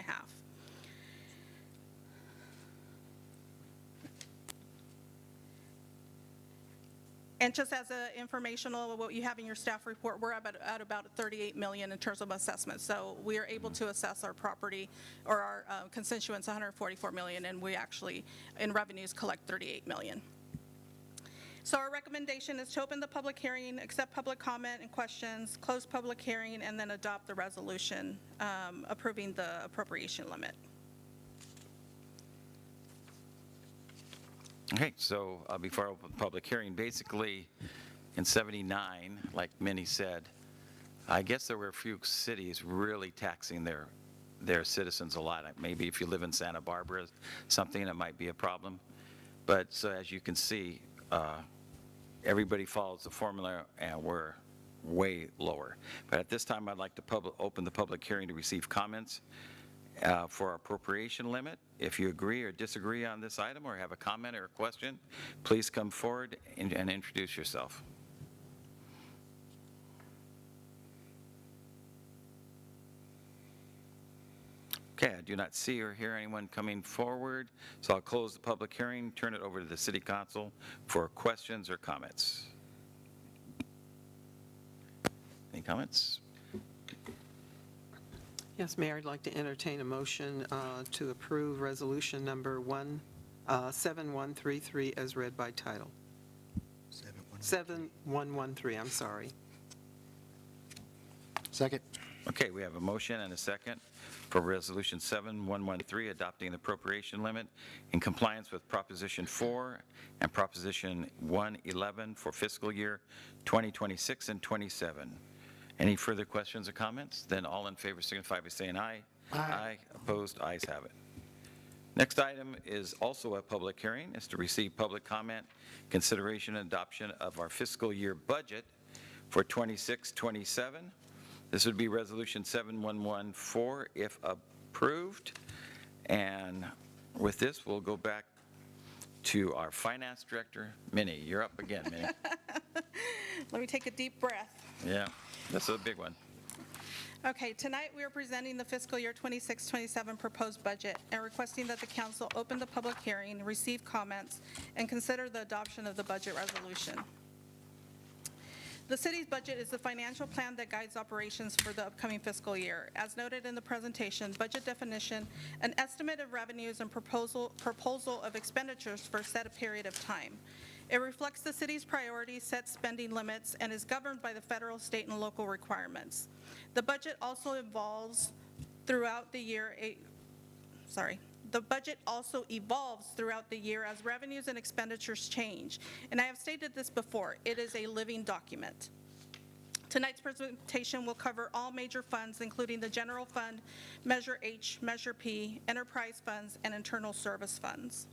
And just as an informational, what you have in your staff report, we're at about 38 million in terms of assessments. So we are able to assess our property or our constituents 144 million, and we actually, in revenues, collect 38 million. So our recommendation is to open the public hearing, accept public comment and questions, close public hearing, and then adopt the resolution approving the appropriation limit. Okay, so before I open the public hearing, basically in 79, like many said, I guess there were a few cities really taxing their citizens a lot. Maybe if you live in Santa Barbara, something that might be a problem. But so as you can see, everybody follows the formula and we're way lower. But at this time, I'd like to open the public hearing to receive comments for our appropriation limit. If you agree or disagree on this item or have a comment or a question, please come forward and introduce yourself. Okay, I do not see or hear anyone coming forward, so I'll close the public hearing, turn it over to the City Council for questions or comments. Any comments? Yes, Mayor, I'd like to entertain a motion to approve resolution number 7133 as read by title. 7113, I'm sorry. Second. Okay, we have a motion and a second for Resolution 7113, adopting the appropriation limit in compliance with Proposition 4 and Proposition 111 for fiscal year 2026 and 27. Any further questions or comments? Then all in favor signify by saying aye. Aye. Opposed? Ayes have it. Next item is also a public hearing, is to receive public comment, consideration, and adoption of our fiscal year budget for 26-27. This would be Resolution 7114 if approved. And with this, we'll go back to our Finance Director, Minnie. You're up again, Minnie. Let me take a deep breath. Yeah, this is a big one. Okay, tonight we are presenting the fiscal year 26-27 proposed budget and requesting that the council open the public hearing, receive comments, and consider the adoption of the budget resolution. The city's budget is the financial plan that guides operations for the upcoming fiscal year. As noted in the presentation, budget definition, an estimate of revenues and proposal of expenditures for a set period of time. It reflects the city's priorities, sets spending limits, and is governed by the federal, state, and local requirements. The budget also evolves throughout the year. The budget also evolves throughout the year as revenues and expenditures change. And I have stated this before, it is a living document. Tonight's presentation will cover all major funds, including the General Fund, Measure H, Measure P, Enterprise Funds, and Internal Service Funds.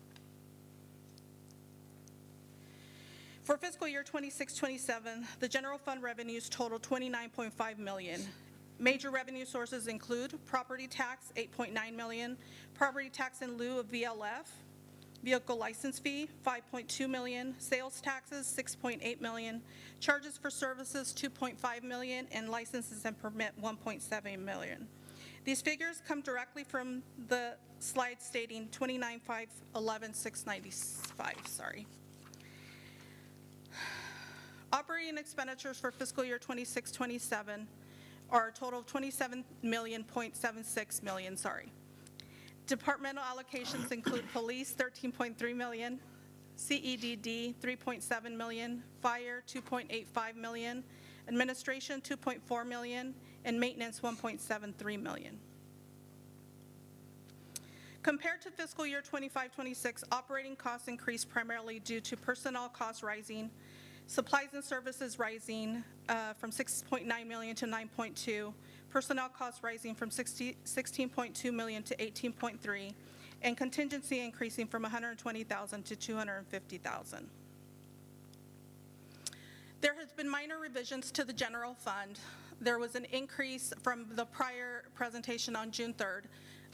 For fiscal year 26-27, the General Fund revenues total $29.5 million. Major revenue sources include property tax, $8.9 million, property tax in lieu of VLF, vehicle license fee, $5.2 million, sales taxes, $6.8 million, charges for services, $2.5 million, and licenses and permit, $1.7 million. These figures come directly from the slide stating 29,511,695, sorry. Operating expenditures for fiscal year 26-27 are a total of $27.76 million, sorry. Departmental allocations include police, $13.3 million, CEDD, $3.7 million, fire, $2.85 million, administration, $2.4 million, and maintenance, $1.73 million. Compared to fiscal year 25-26, operating costs increased primarily due to personnel costs rising, supplies and services rising from $6.9 million to $9.2, personnel costs rising from $16.2 million to $18.3, and contingency increasing from $120,000 to $250,000. There has been minor revisions to the general fund. There was an increase from the prior presentation on June 3rd,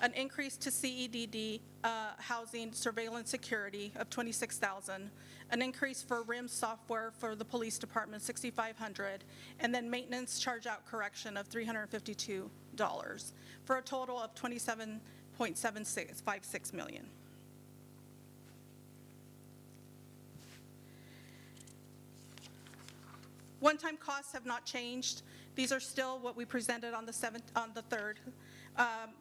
an increase to CEDD housing surveillance security of $26,000, an increase for RIM software for the police department, $6,500, and then maintenance charge out correction of $352 for a total of $27.56 million. One-time costs have not changed. These are still what we presented on the 3rd.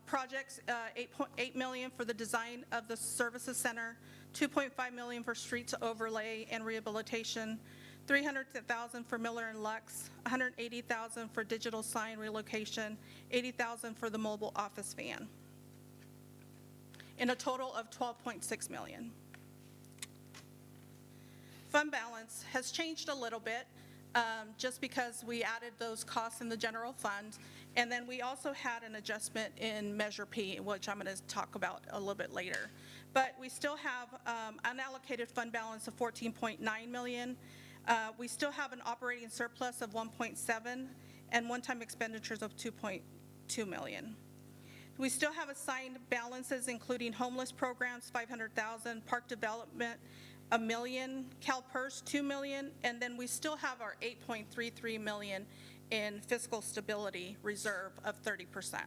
Projects, $8.8 million for the design of the services center, $2.5 million for streets overlay and rehabilitation, $300,000 for Miller and Lux, $180,000 for digital sign relocation, $80,000 for the mobile office van, in a total of $12.6 million. Fund balance has changed a little bit. Just because we added those costs in the general fund. And then we also had an adjustment in Measure P, which I'm going to talk about a little bit later. But we still have unallocated fund balance of $14.9 million. We still have an operating surplus of $1.7 and one-time expenditures of $2.2 million. We still have assigned balances, including homeless programs, 500,000, park development, $1 million, CalPERS, $2 million, and then we still have our $8.33 million in fiscal stability reserve of 30%.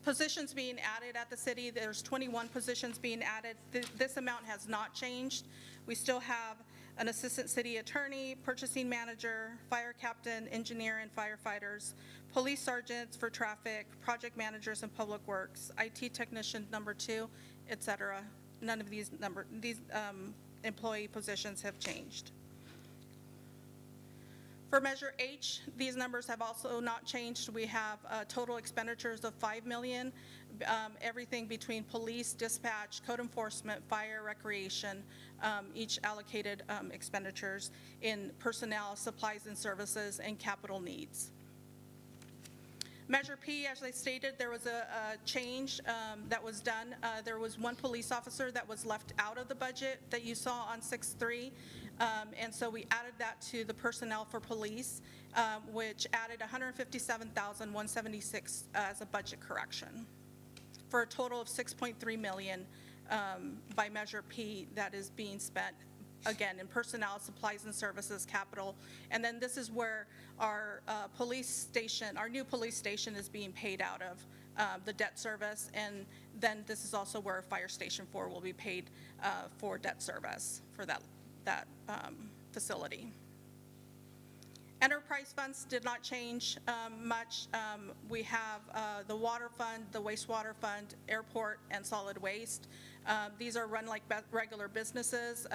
Positions being added at the city, there's 21 positions being added. This amount has not changed. We still have an assistant city attorney, purchasing manager, fire captain, engineer and firefighters, police sergeants for traffic, project managers and public works, IT technician number 2, et cetera. None of these employee positions have changed. For Measure H, these numbers have also not changed. We have total expenditures of $5 million, everything between police, dispatch, code enforcement, fire, recreation, each allocated expenditures in personnel, supplies and services, and capital needs. Measure P, as I stated, there was a change that was done. There was one police officer that was left out of the budget that you saw on 6.3, and so we added that to the personnel for police, which added $157,176 as a budget correction, for a total of $6.3 million by Measure P that is being spent, again, in personnel, supplies and services, capital. And then this is where our police station, our new police station, is being paid out of the debt service. And then this is also where Fire Station 4 will be paid for debt service for that facility. Enterprise funds did not change much. We have the water fund, the wastewater fund, airport, and solid waste. These are run like regular businesses,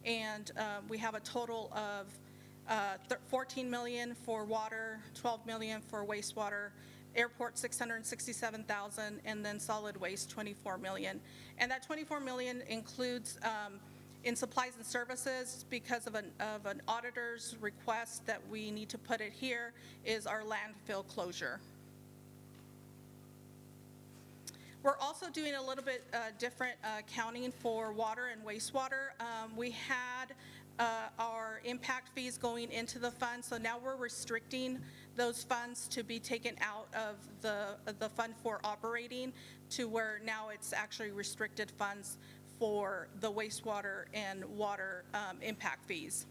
and we have a total of $14 million for water, $12 million for wastewater, airport $667,000, and then solid waste $24 million. And that $24 million includes in supplies and services, because of an auditor's request that we need to put it here, is our landfill closure. We're also doing a little bit different accounting for water and wastewater. We had our impact fees going into the fund, so now we're restricting those funds to be taken out of the fund for operating, to where now it's actually restricted funds for the wastewater and water impact fees.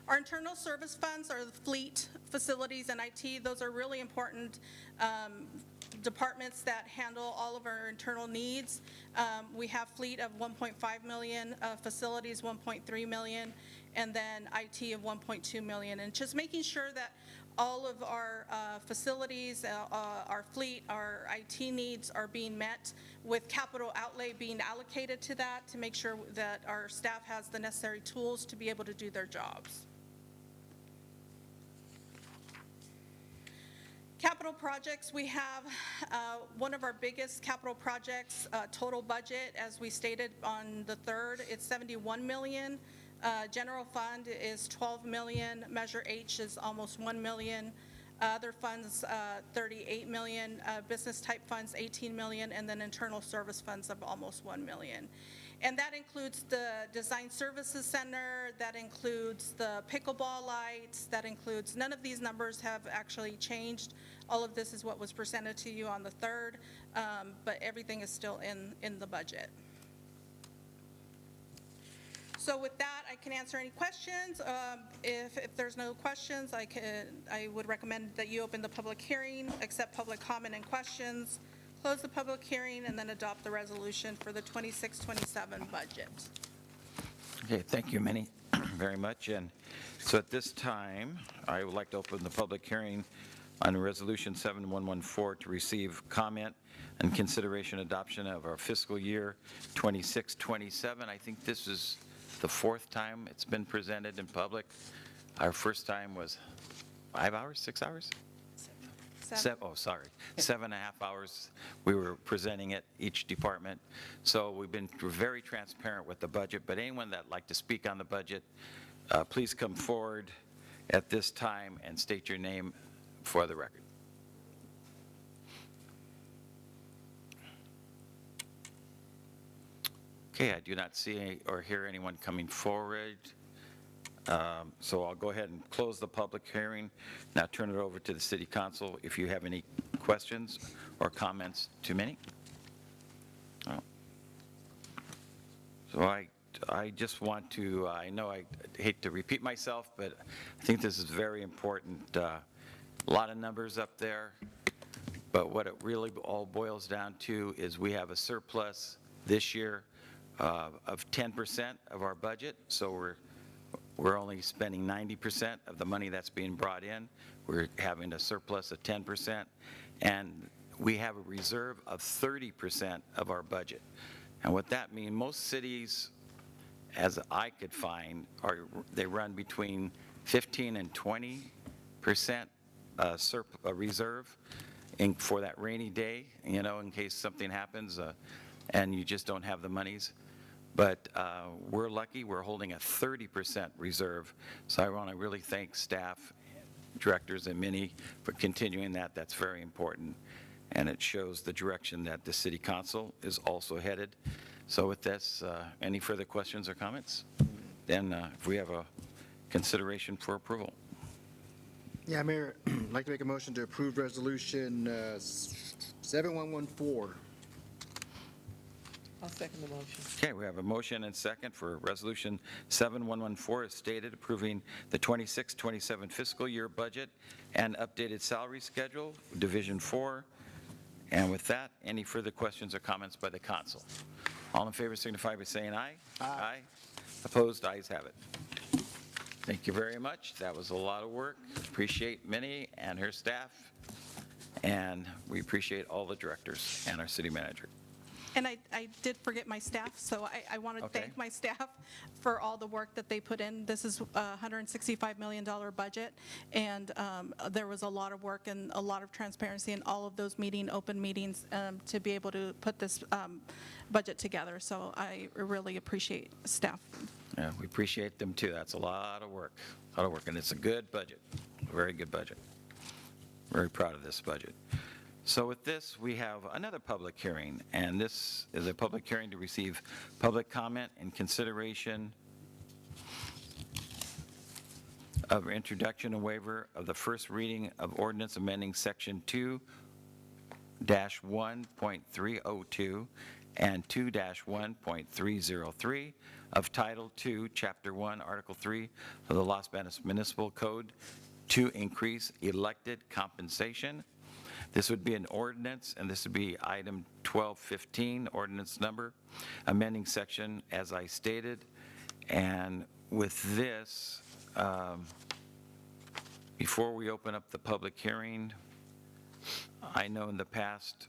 Our internal service funds are the fleet, facilities, and IT. Those are really important departments that handle all of our internal needs. We have fleet of $1.5 million, facilities $1.3 million, and then IT of $1.2 million. And just making sure that all of our facilities, our fleet, our IT needs are being met, with capital outlay being allocated to that, to make sure that our staff has the necessary tools to be able to do their jobs. Capital projects, we have one of our biggest capital projects, total budget, as we stated on the 3rd, it's $71 million. General fund is $12 million. Measure H is almost $1 million. Other funds, $38 million. Business type funds, $18 million. And then internal service funds of almost $1 million. And that includes the Design Services Center, that includes the pickleball lights, that includes, none of these numbers have actually changed. All of this is what was presented to you on the 3rd, but everything is still in the budget. So with that, I can answer any questions. If there's no questions, I would recommend that you open the public hearing, accept public comment and questions, close the public hearing, and then adopt the resolution for the 26-27 budget. Okay, thank you very much. And so at this time, I would like to open the public hearing on Resolution 7114 to receive comment and consideration adoption of our fiscal year 26-27. I think this is the 4th time it's been presented in public. Our first time was 5 hours, 6 hours? 7. Oh, sorry, 7.5 hours. We were presenting it, each department. So we've been very transparent with the budget, but anyone that'd like to speak on the budget, please come forward at this time and state your name for the record. Okay, I do not see or hear anyone coming forward. So I'll go ahead and close the public hearing. Now turn it over to the City Council if you have any questions or comments to Minnie. Oh. So I just want to, I know I hate to repeat myself, but I think this is very important. A lot of numbers up there, but what it really all boils down to is we have a surplus this year of 10% of our budget, so we're only spending 90% of the money that's being brought in. We're having a surplus of 10%, and we have a reserve of 30% of our budget. And what that means, most cities, as I could find, they run between 15 and 20% reserve for that rainy day, you know, in case something happens and you just don't have the monies. But we're lucky, we're holding a 30% reserve. So I want to really thank staff, directors, and Minnie for continuing that. That's very important. And it shows the direction that the City Council is also headed. So with this, any further questions or comments? Then if we have a consideration for approval. Yeah, Mayor, I'd like to make a motion to approve Resolution 7114. I'll second the motion. Okay, we have a motion and second for Resolution 7114 as stated, approving the 26-27 fiscal year budget and updated salary schedule, Division 4. And with that, any further questions or comments by the council? All in favor signify by saying aye. Aye. Opposed, ayes have it. Thank you very much. That was a lot of work. Appreciate Minnie and her staff, and we appreciate all the directors and our city manager. And I did forget my staff, so I want to Okay. thank my staff for all the work that they put in. This is a $165 million budget, and there was a lot of work and a lot of transparency in all of those open meetings to be able to put this budget together. So I really appreciate staff. Yeah, we appreciate them too. That's a lot of work, and it's a good budget, a very good budget. Very proud of this budget. So with this, we have another public hearing, and this is a public hearing to receive public comment and consideration of introduction and waiver of the first reading of ordinance amending Section 2-1.302 and 2-1.303 of Title II, Chapter 1, Article 3 of the Los Banos Municipal Code to increase elected compensation. This would be an ordinance, and this would be item 1215, ordinance number, amending section as I stated. And with this, before we open up the public hearing, I know in the past,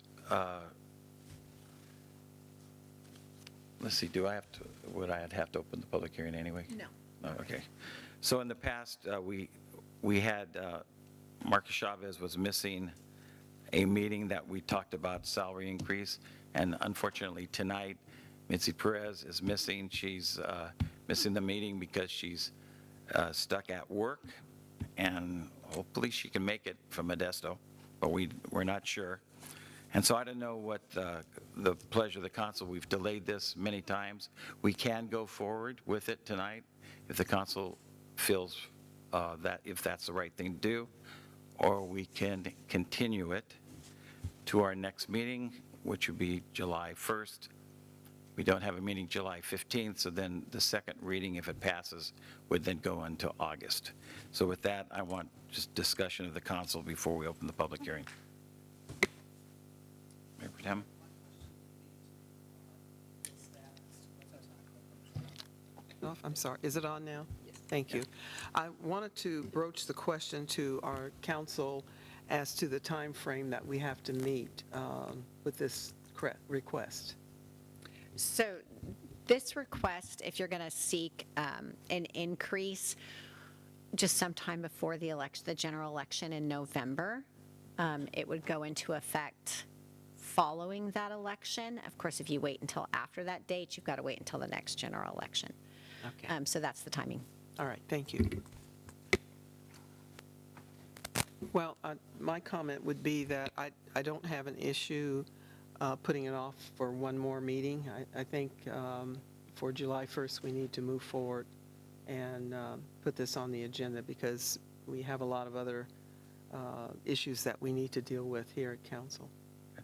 let's see, would I have to open the public hearing anyway? No. Oh, okay. So in the past, we had, Marcus Chavez was missing a meeting that we talked about salary increase, and unfortunately tonight, Mitzi Perez is missing. She's missing the meeting because she's stuck at work, and hopefully she can make it from Modesto, but we're not sure. And so I don't know what the pleasure of the council. We've delayed this many times. We can go forward with it tonight if the council feels that if that's the right thing to do, or we can continue it to our next meeting, which would be July 1st. We don't have a meeting July 15th, so then the second reading, if it passes, would then go into August. So with that, I want just discussion of the council before we open the public hearing. Mayor Pro Tem? Oh, I'm sorry, is it on now? Yes. Thank you. I wanted to broach the question to our council as to the time frame that we have to meet with this request. So this request, if you're going to seek an increase just sometime before the election, the general election in November, it would go into effect following that election. Of course, if you wait until after that date, you've got to wait until the next general election. Okay. So that's the timing. All right, thank you. Well, my comment would be that I don't have an issue putting it off for one more meeting. I think for July 1st, we need to move forward and put this on the agenda because we have a lot of other issues that we need to deal with here at council.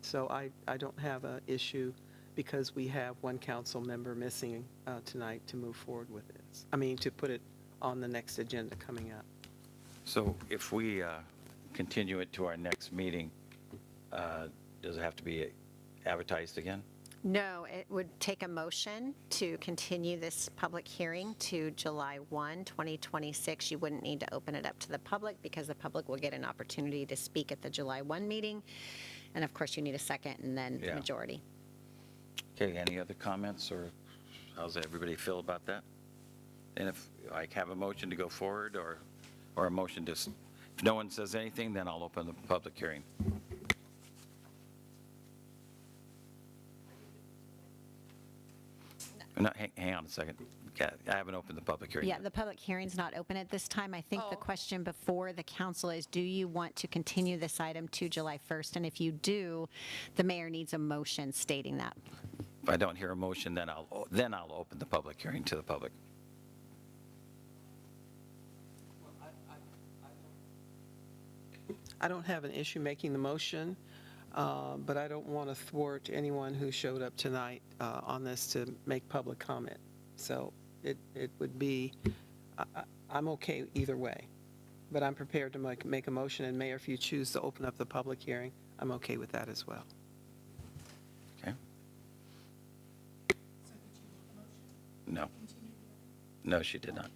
So I don't have an issue because we have one council member missing tonight to move forward with this. I mean, to put it on the next agenda coming up. So if we continue it to our next meeting, does it have to be advertised again? No, it would take a motion to continue this public hearing to July 1, 2026. You wouldn't need to open it up to the public because the public will get an opportunity to speak at the July 1 meeting. And of course, you need a second and then Yeah. majority. Okay, any other comments, or how's everybody feel about that? And if I have a motion to go forward, or a motion to, if no one says anything, then I'll open the public hearing. No, hang on a second. Okay, I haven't opened the public hearing Yeah, yet. the public hearing's not open at this time. I think the question before the council is, do you want to continue this item to July 1st? And if you do, the mayor needs a motion stating that. If I don't hear a motion, then I'll open the public hearing to the public. I don't have an issue making the motion, but I don't want to thwart anyone who showed up tonight on this to make public comment. So it would be, I'm okay either way, but I'm prepared to make a motion, and Mayor, if you choose to open up the public hearing, I'm okay with that as well. Okay? No. No, she did not.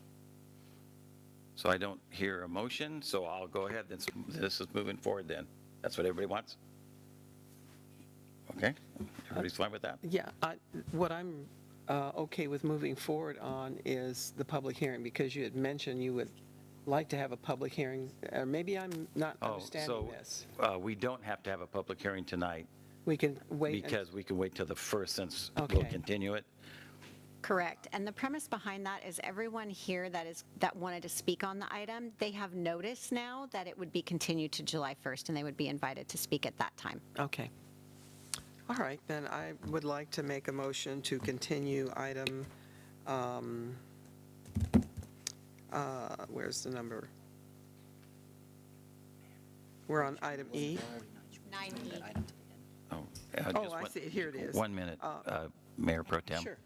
So I don't hear a motion, so I'll go ahead. This is moving forward then. That's what everybody wants? Okay? Everybody's fine with that? Yeah, what I'm okay with moving forward on is the public hearing, because you had mentioned you would like to have a public hearing, or maybe I'm not understanding this. We don't have to have a public hearing tonight. We can wait. Because we can wait till the 1st since Okay. we'll continue it. Correct. And the premise behind that is everyone here that wanted to speak on the item, they have notice now that it would be continued to July 1st, and they would be invited to speak at that time. Okay. All right, then I would like to make a motion to continue item, where's the number? We're on item E. 9E. Oh, I see it. Here it is. 1 minute, Mayor Pro Tem. Sure.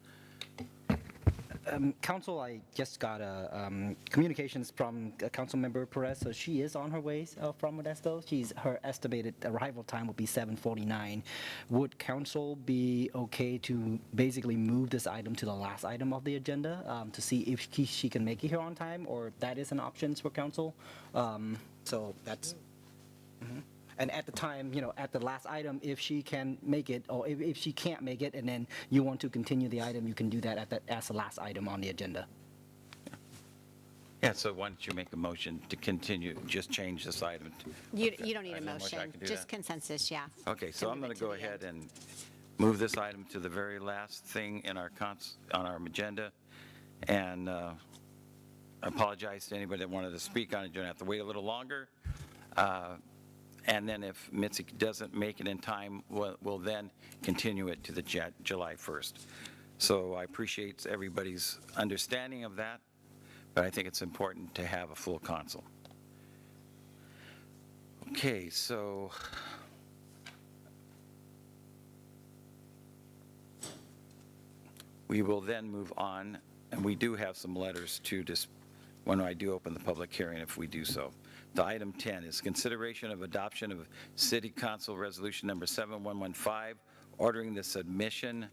Council, I just got communications from Councilmember Perez, so she is on her way from Modesto. Her estimated arrival time will be 7:49. Would council be okay to basically move this item to the last item of the agenda to see if she can make it here on time, or that is an option for council? So that's. And at the time, at the last item, if she can make it, or if she can't make it, and then you want to continue the item, you can do that as the last item on the agenda. Yeah, so why don't you make a motion to continue, just change this item? You don't need a Is there motion, I can do just that? consensus, yeah. Okay, so I'm move going it to to go the ahead end. and move this item to the very last thing in our on our agenda. And I apologize to anybody that wanted to speak on it. You're going to have to wait a little longer. And then if Mitzi doesn't make it in time, we'll then continue it to the July 1st. So I appreciate everybody's understanding of that, but I think it's important to have a full council. Okay, so we will then move on, and we do have some letters to just, when I do open the public hearing, if we do so. The item 10 is consideration of adoption of City Council Resolution Number 7115, ordering the submission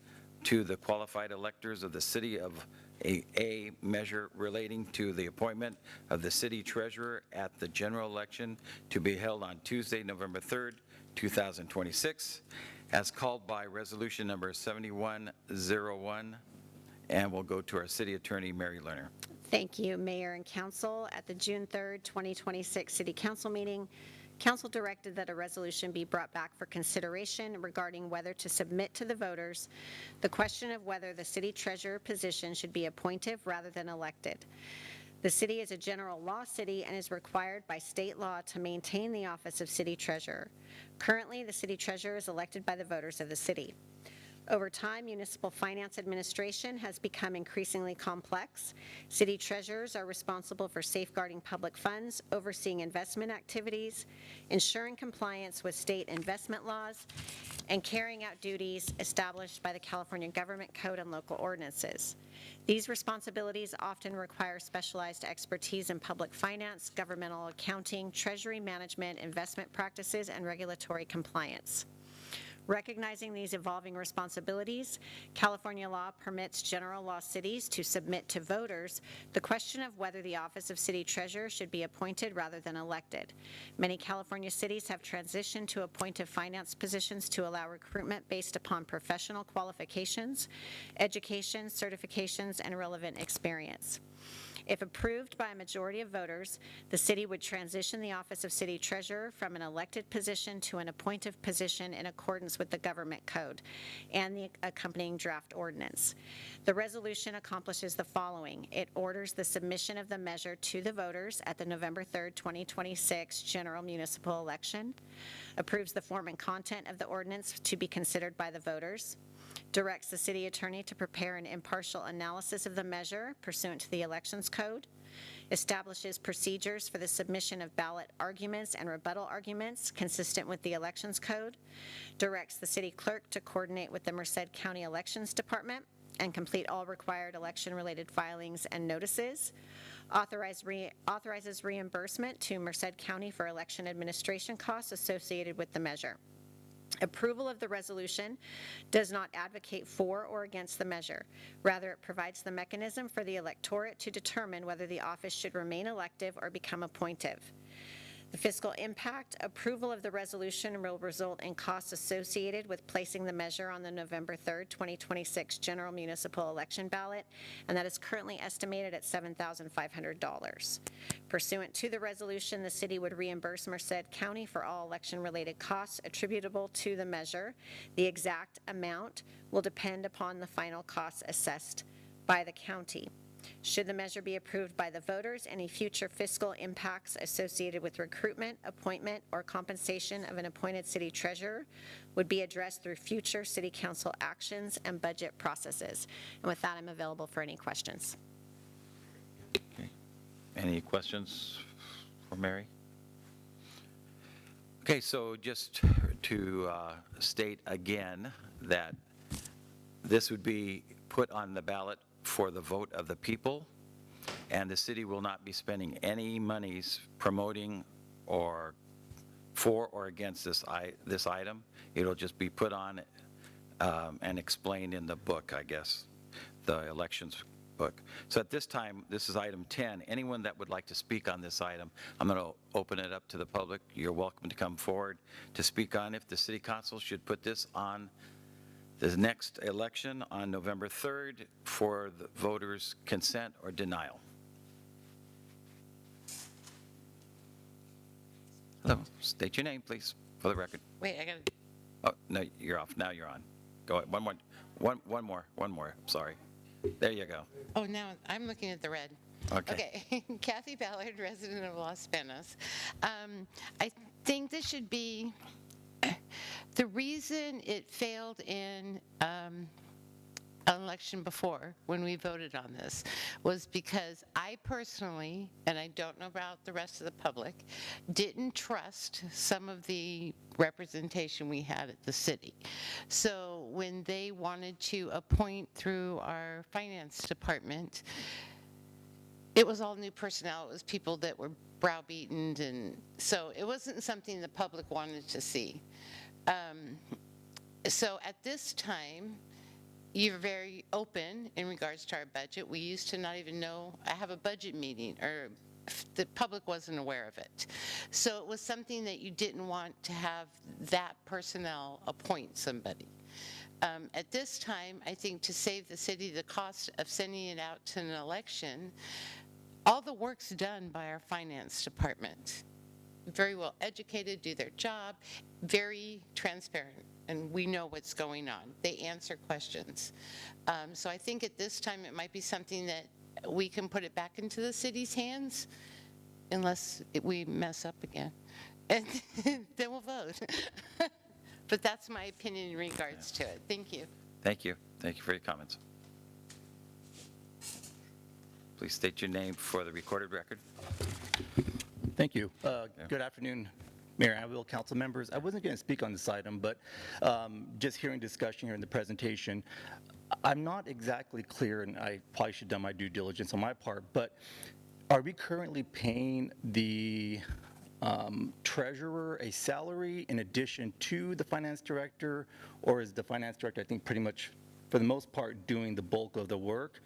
to the qualified electors of the city of a measure relating to the appointment of the city treasurer at the general election to be held on Tuesday, November 3rd, 2026, as called by Resolution Number 7101. And we'll go to our city attorney, Mary Lerner. Thank you, Mayor and Council. At the June 3rd, 2026 City Council meeting, Council directed that a resolution be brought back for consideration regarding whether to submit to the voters the question of whether the city treasurer position should be appointive rather than elected. The city is a general law city and is required by state law to maintain the office of city treasurer. Currently, the city treasurer is elected by the voters of the city. Over time, municipal finance administration has become increasingly complex. City treasurers are responsible for safeguarding public funds, overseeing investment activities, ensuring compliance with state investment laws, and carrying out duties established by the California Government Code and local ordinances. These responsibilities often require specialized expertise in public finance, governmental accounting, treasury management, investment practices, and regulatory compliance. Recognizing these evolving responsibilities, California law permits general law cities to submit to voters the question of whether the office of city treasurer should be appointed rather than elected. Many California cities have transitioned to appointive finance positions to allow recruitment based upon professional qualifications, education, certifications, and relevant experience. If approved by a majority of voters, the city would transition the office of city treasurer from an elected position to an appointive position in accordance with the government code and the accompanying draft ordinance. The resolution accomplishes the following. It orders the submission of the measure to the voters at the November 3rd, 2026 general municipal election, approves the form and content of the ordinance to be considered by the voters, directs the city attorney to prepare an impartial analysis of the measure pursuant to the Elections Code, establishes procedures for the submission of ballot arguments and rebuttal arguments consistent with the Elections Code, directs the city clerk to coordinate with the Merced County Elections Department and complete all required election-related filings and notices, authorizes reimbursement to Merced County for election administration costs associated with the measure. Approval of the resolution does not advocate for or against the measure. Rather, it provides the mechanism for the electorate to determine whether the office should remain elective or become appointive. The fiscal impact approval of the resolution will result in costs associated with placing the measure on the November 3rd, 2026 general municipal election ballot, and that is currently estimated at $7,500. Pursuant to the resolution, the city would reimburse Merced County for all election-related costs attributable to the measure. The exact amount will depend upon the final costs assessed by the county. Should the measure be approved by the voters, any future fiscal impacts associated with recruitment, appointment, or compensation of an appointed city treasurer would be addressed through future city council actions and budget processes. And with that, I'm available for any questions. Okay. Any questions for Mary? Okay, so just to state again that this would be put on the ballot for the vote of the people, and the city will not be spending any monies promoting or for or against this item. It'll just be put on and explained in the book, I guess, the elections book. So at this time, this is item 10. Anyone that would like to speak on this item, I'm going to open it up to the public. You're welcome to come forward to speak on if the city council should put this on the next election on November 3rd for the voters' consent or denial. Hello, state your name, please, for the record. Wait, I got to. Oh, no, you're off. Now you're on. Go ahead. One more. Sorry. There you go. Oh, now I'm looking at the red. Okay. Kathy Ballard, resident of Los Banos. I think this should be. The reason it failed in an election before, when we voted on this, was because I personally, and I don't know about the rest of the public, didn't trust some of the representation we had at the city. So when they wanted to appoint through our finance department, it was all new personnel. It was people that were browbeaten, and so it wasn't something the public wanted to see. So at this time, you're very open in regards to our budget. We used to not even know, I have a budget meeting, or the public wasn't aware of it. So it was something that you didn't want to have that personnel appoint somebody. At this time, I think to save the city the cost of sending it out to an election, all the work's done by our finance department. Very well educated, do their job, very transparent, and we know what's going on. They answer questions. So I think at this time it might be something that we can put it back into the city's hands unless we mess up again. And then we'll vote. But that's my opinion in regards to it. Thank you. Thank you. Thank you for your comments. Please state your name for the recorded record. Thank you. Good afternoon, Mayor Avila, council members. I wasn't going to speak on this item, but just hearing discussion here in the presentation, I'm not exactly clear, and I probably should have done my due diligence on my part, but are we currently paying the treasurer a salary in addition to the finance director, or is the finance director, I think, pretty much, for the most part, doing the bulk of the work?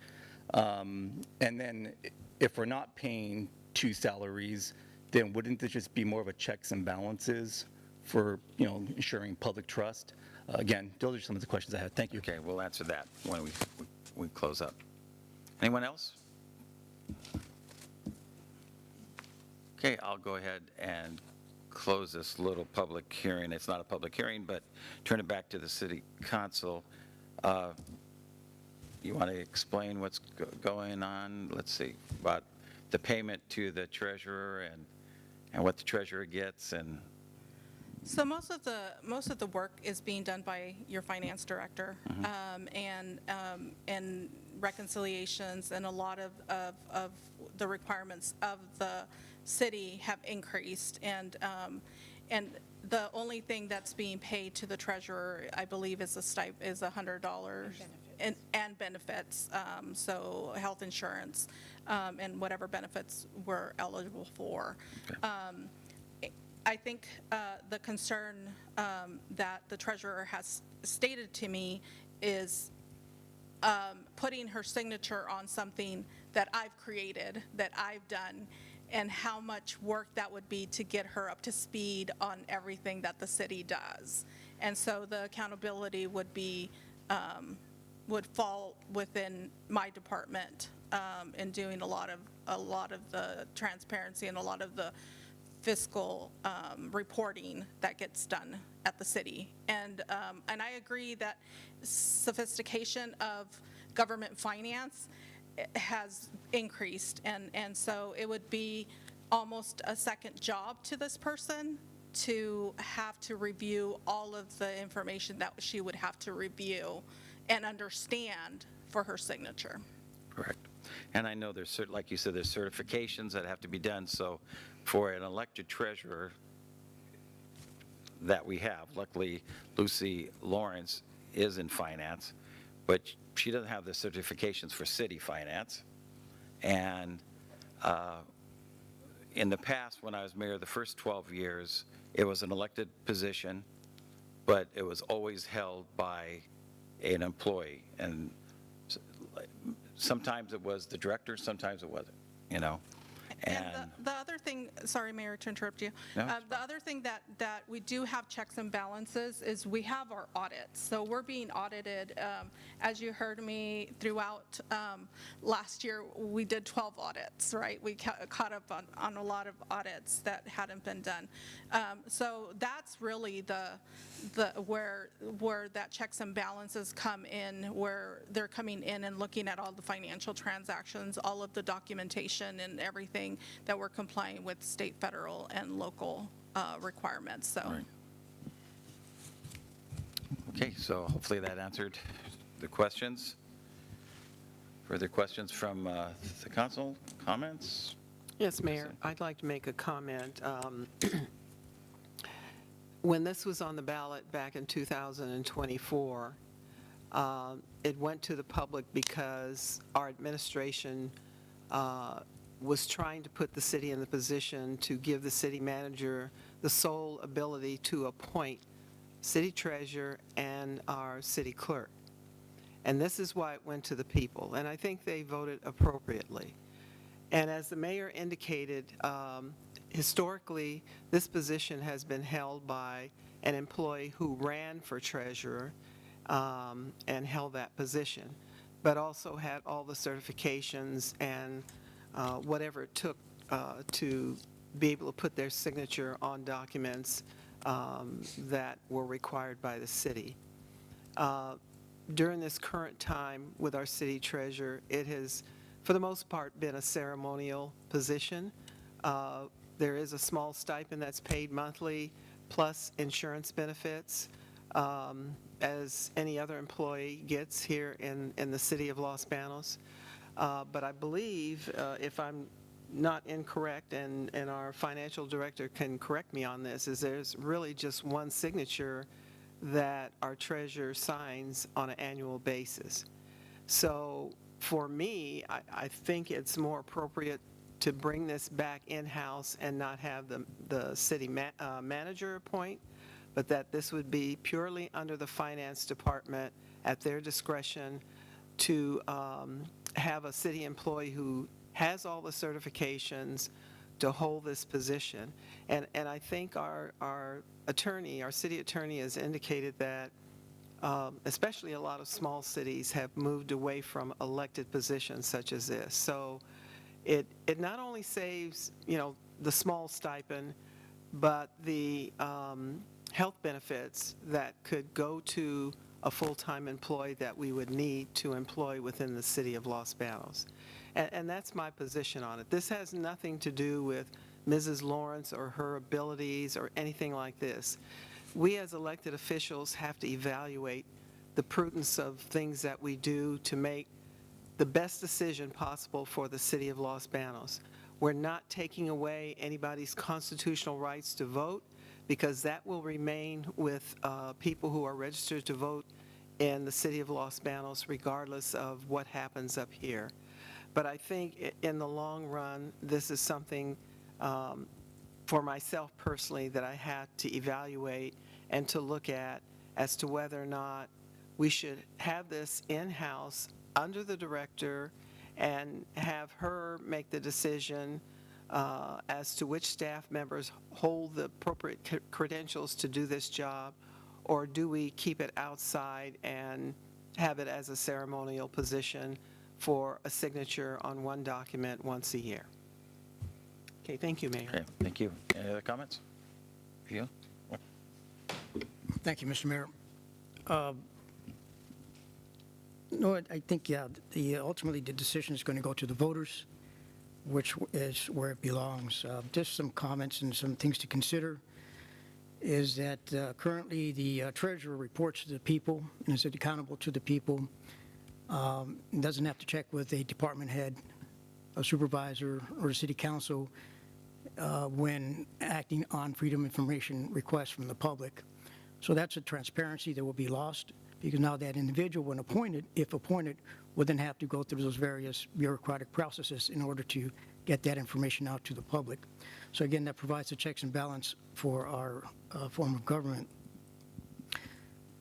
And then if we're not paying two salaries, then wouldn't this just be more of a checks and balances for, ensuring public trust? Again, those are some of the questions I had. Thank you. Okay, we'll answer that when we close up. Anyone else? Okay, I'll go ahead and close this little public hearing. It's not a public hearing, but turn it back to the city council. You want to explain what's going on? Let's see, about the payment to the treasurer and what the treasurer gets. And So most of the work is being done by your finance director, and reconciliations, and a lot of the requirements of the city have increased, and the only thing that's being paid to the treasurer, I believe, is $100 and benefits, so health insurance, and whatever benefits we're eligible for. I think the concern that the treasurer has stated to me is putting her signature on something that I've created, that I've done, and how much work that would be to get her up to speed on everything that the city does. And so the accountability would be, would fall within my department in doing a lot of the transparency and a lot of the fiscal reporting that gets done at the city. And I agree that sophistication of government finance has increased, and so it would be almost a second job to this person to have to review all of the information that she would have to review and understand for her signature. correct. And I know there's, like you said, there's certifications that have to be done. So for an elected treasurer that we have, luckily Lucy Lawrence is in finance, but she doesn't have the certifications for city finance. And in the past, when I was mayor, the first 12 years, it was an elected position, but it was always held by an employee. And sometimes it was the director, sometimes it wasn't, And the other thing, sorry, Mayor, to interrupt you. No, the other thing that we do have checks and balances is we have our audits. So we're being audited. As you heard me throughout last year, we did 12 audits, right? We caught up on a lot of audits that hadn't been done. So that's really where that checks and balances come in, where they're coming in and looking at all the financial transactions, all of the documentation and everything that we're complying with state, federal, and local requirements. So. Right. Okay, so hopefully that answered the questions. Further questions from the council? Comments? Yes, Mayor, I'd like to make a comment. When this was on the ballot back in 2024, it went to the public because our administration was trying to put the city in the position to give the city manager the sole ability to appoint city treasurer and our city clerk. And this is why it went to the people, and I think they voted appropriately. And as the mayor indicated, historically, this position has been held by an employee who ran for treasurer and held that position, but also had all the certifications and whatever it took to be able to put their signature on documents that were required by the city. During this current time with our city treasurer, it has for the most part, been a ceremonial position. There is a small stipend that's paid monthly, plus insurance benefits, as any other employee gets here in the city of Los Banos. But I believe, if I'm not incorrect, and our financial director can correct me on this, is there's really just one signature that our treasurer signs on an annual basis. So for me, I think it's more appropriate to bring this back in-house and not have the city manager appoint, but that this would be purely under the finance department at their discretion to have a city employee who has all the certifications to hold this position. And I think our attorney, our city attorney, has indicated that especially a lot of small cities have moved away from elected positions such as this. So it not only saves, the small stipend, but the health benefits that could go to a full-time employee that we would need to employ within the city of Los Banos. And that's my position on it. This has nothing to do with Mrs. Lawrence or her abilities or anything like this. We as elected officials have to evaluate the prudence of things that we do to make the best decision possible for the city of Los Banos. We're not taking away anybody's constitutional rights to vote, because that will remain with people who are registered to vote in the city of Los Banos, regardless of what happens up here. But I think in the long run, this is something for myself personally that I had to evaluate and to look at as to whether or not we should have this in-house under the director and have her make the decision as to which staff members hold the appropriate credentials to do this job, or do we keep it outside and have it as a ceremonial position for a signature on one document once a year? Okay, thank you, Mayor. Okay, thank you. Any other comments? You? Thank you, Mr. Mayor. No, I think, ultimately the decision is going to go to the voters, which is where it belongs. Just some comments and some things to consider is that currently the treasurer reports to the people and is accountable to the people. Doesn't have to check with a department head, a supervisor, or a city council when acting on freedom of information requests from the public. So that's a transparency that will be lost, because now that individual, when appointed, if appointed, would then have to go through those various bureaucratic processes in order to get that information out to the public. So again, that provides a checks and balance for our form of government.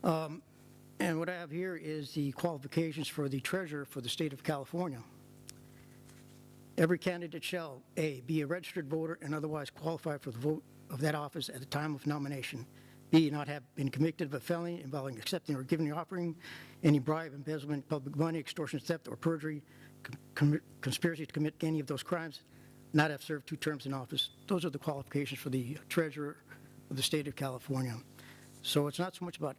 And what I have here is the qualifications for the treasurer for the state of California. Every candidate shall, A, be a registered voter and otherwise qualified for the vote of that office at the time of nomination. B, not have been convicted of a felony involving accepting or giving or offering any bribe, embezzlement, public money, extortion, theft, or perjury, conspiracy to commit any of those crimes, not have served 2 terms in office. Those are the qualifications for the treasurer of the state of California. So it's not so much about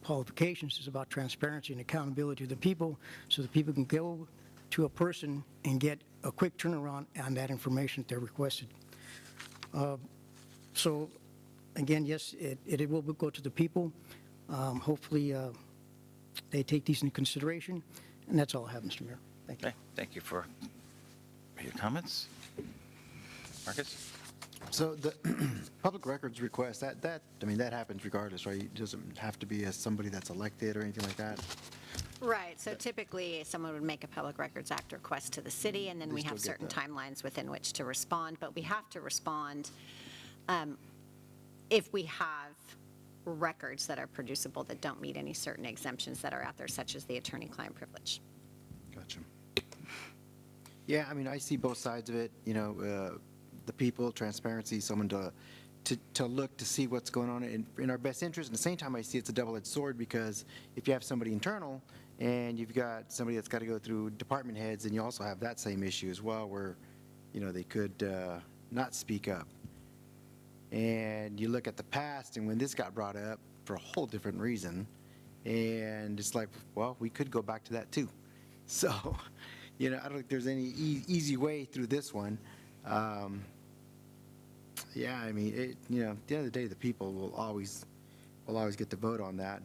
qualifications, it's about transparency and accountability to the people, so that people can go to a person and get a quick turnaround on that information that they're requested. So again, yes, it will go to the people. Hopefully, they take these into consideration, and that's all I have, Mr. Mayor. Thank you. Okay, thank you for your comments. Marcus? So the public records request, that happens regardless, right? It doesn't have to be as somebody that's elected or anything like that. Right, so typically, someone would make a Public Records Act request to the city, and then we still have get certain that. timelines within which to respond, but we have to respond if we have records that are producible that don't meet any certain exemptions that are out there, such as the attorney-client privilege. Gotcha. Yeah, I see both sides of it, the people, transparency, someone to look to see what's going on in our best interest. At the same time, I see it's a double-edged sword, because if you have somebody internal and you've got somebody that's got to go through department heads, and you also have that same issue as well, where, they could not speak up. And you look at the past, and when this got brought up for a whole different reason, and it's like, well, we could go back to that too. So, I don't think there's any easy way through this one. Yeah, I mean, at the end of the day, the people will always get to vote on that.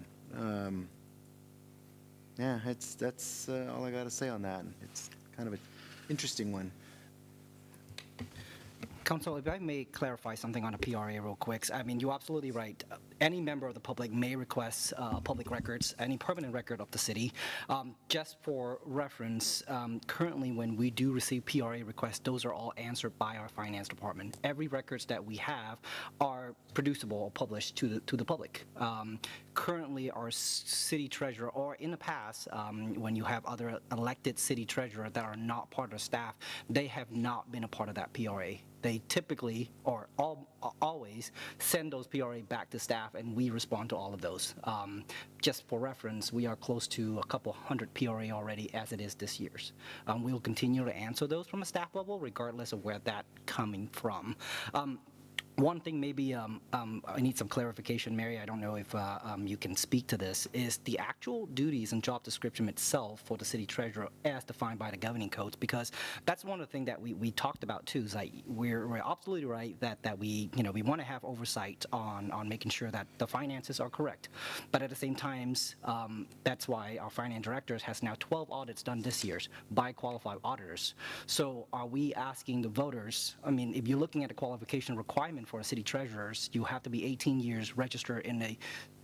Yeah, that's all I got to say on that. It's kind of an interesting one. Council, if I may clarify something on a PRA real quick. I mean, you're absolutely right. Any member of the public may request public records, any permanent record of the city. Just for reference, currently when we do receive PRA requests, those are all answered by our finance department. Every records that we have are producible or published to the public. Currently, our city treasurer, or in the past, when you have other elected city treasurer that are not part of staff, they have not been a part of that PRA. They typically, or always, send those PRA back to staff, and we respond to all of those. Just for reference, we are close to a couple hundred PRA already as it is this year's. We'll continue to answer those from a staff level, regardless of where that's coming from. One thing maybe I need some clarification, Mary, I don't know if you can speak to this, is the actual duties and job description itself for the city treasurer as defined by the governing codes, because that's one of the things that we talked about too, is like we're absolutely right that we want to have oversight on making sure that the finances are correct. But at the same time, that's why our finance director has now 12 audits done this year by qualified auditors. So are we asking the voters, I mean, if you're looking at the qualification requirement for city treasurers, you have to be 18 years registered in the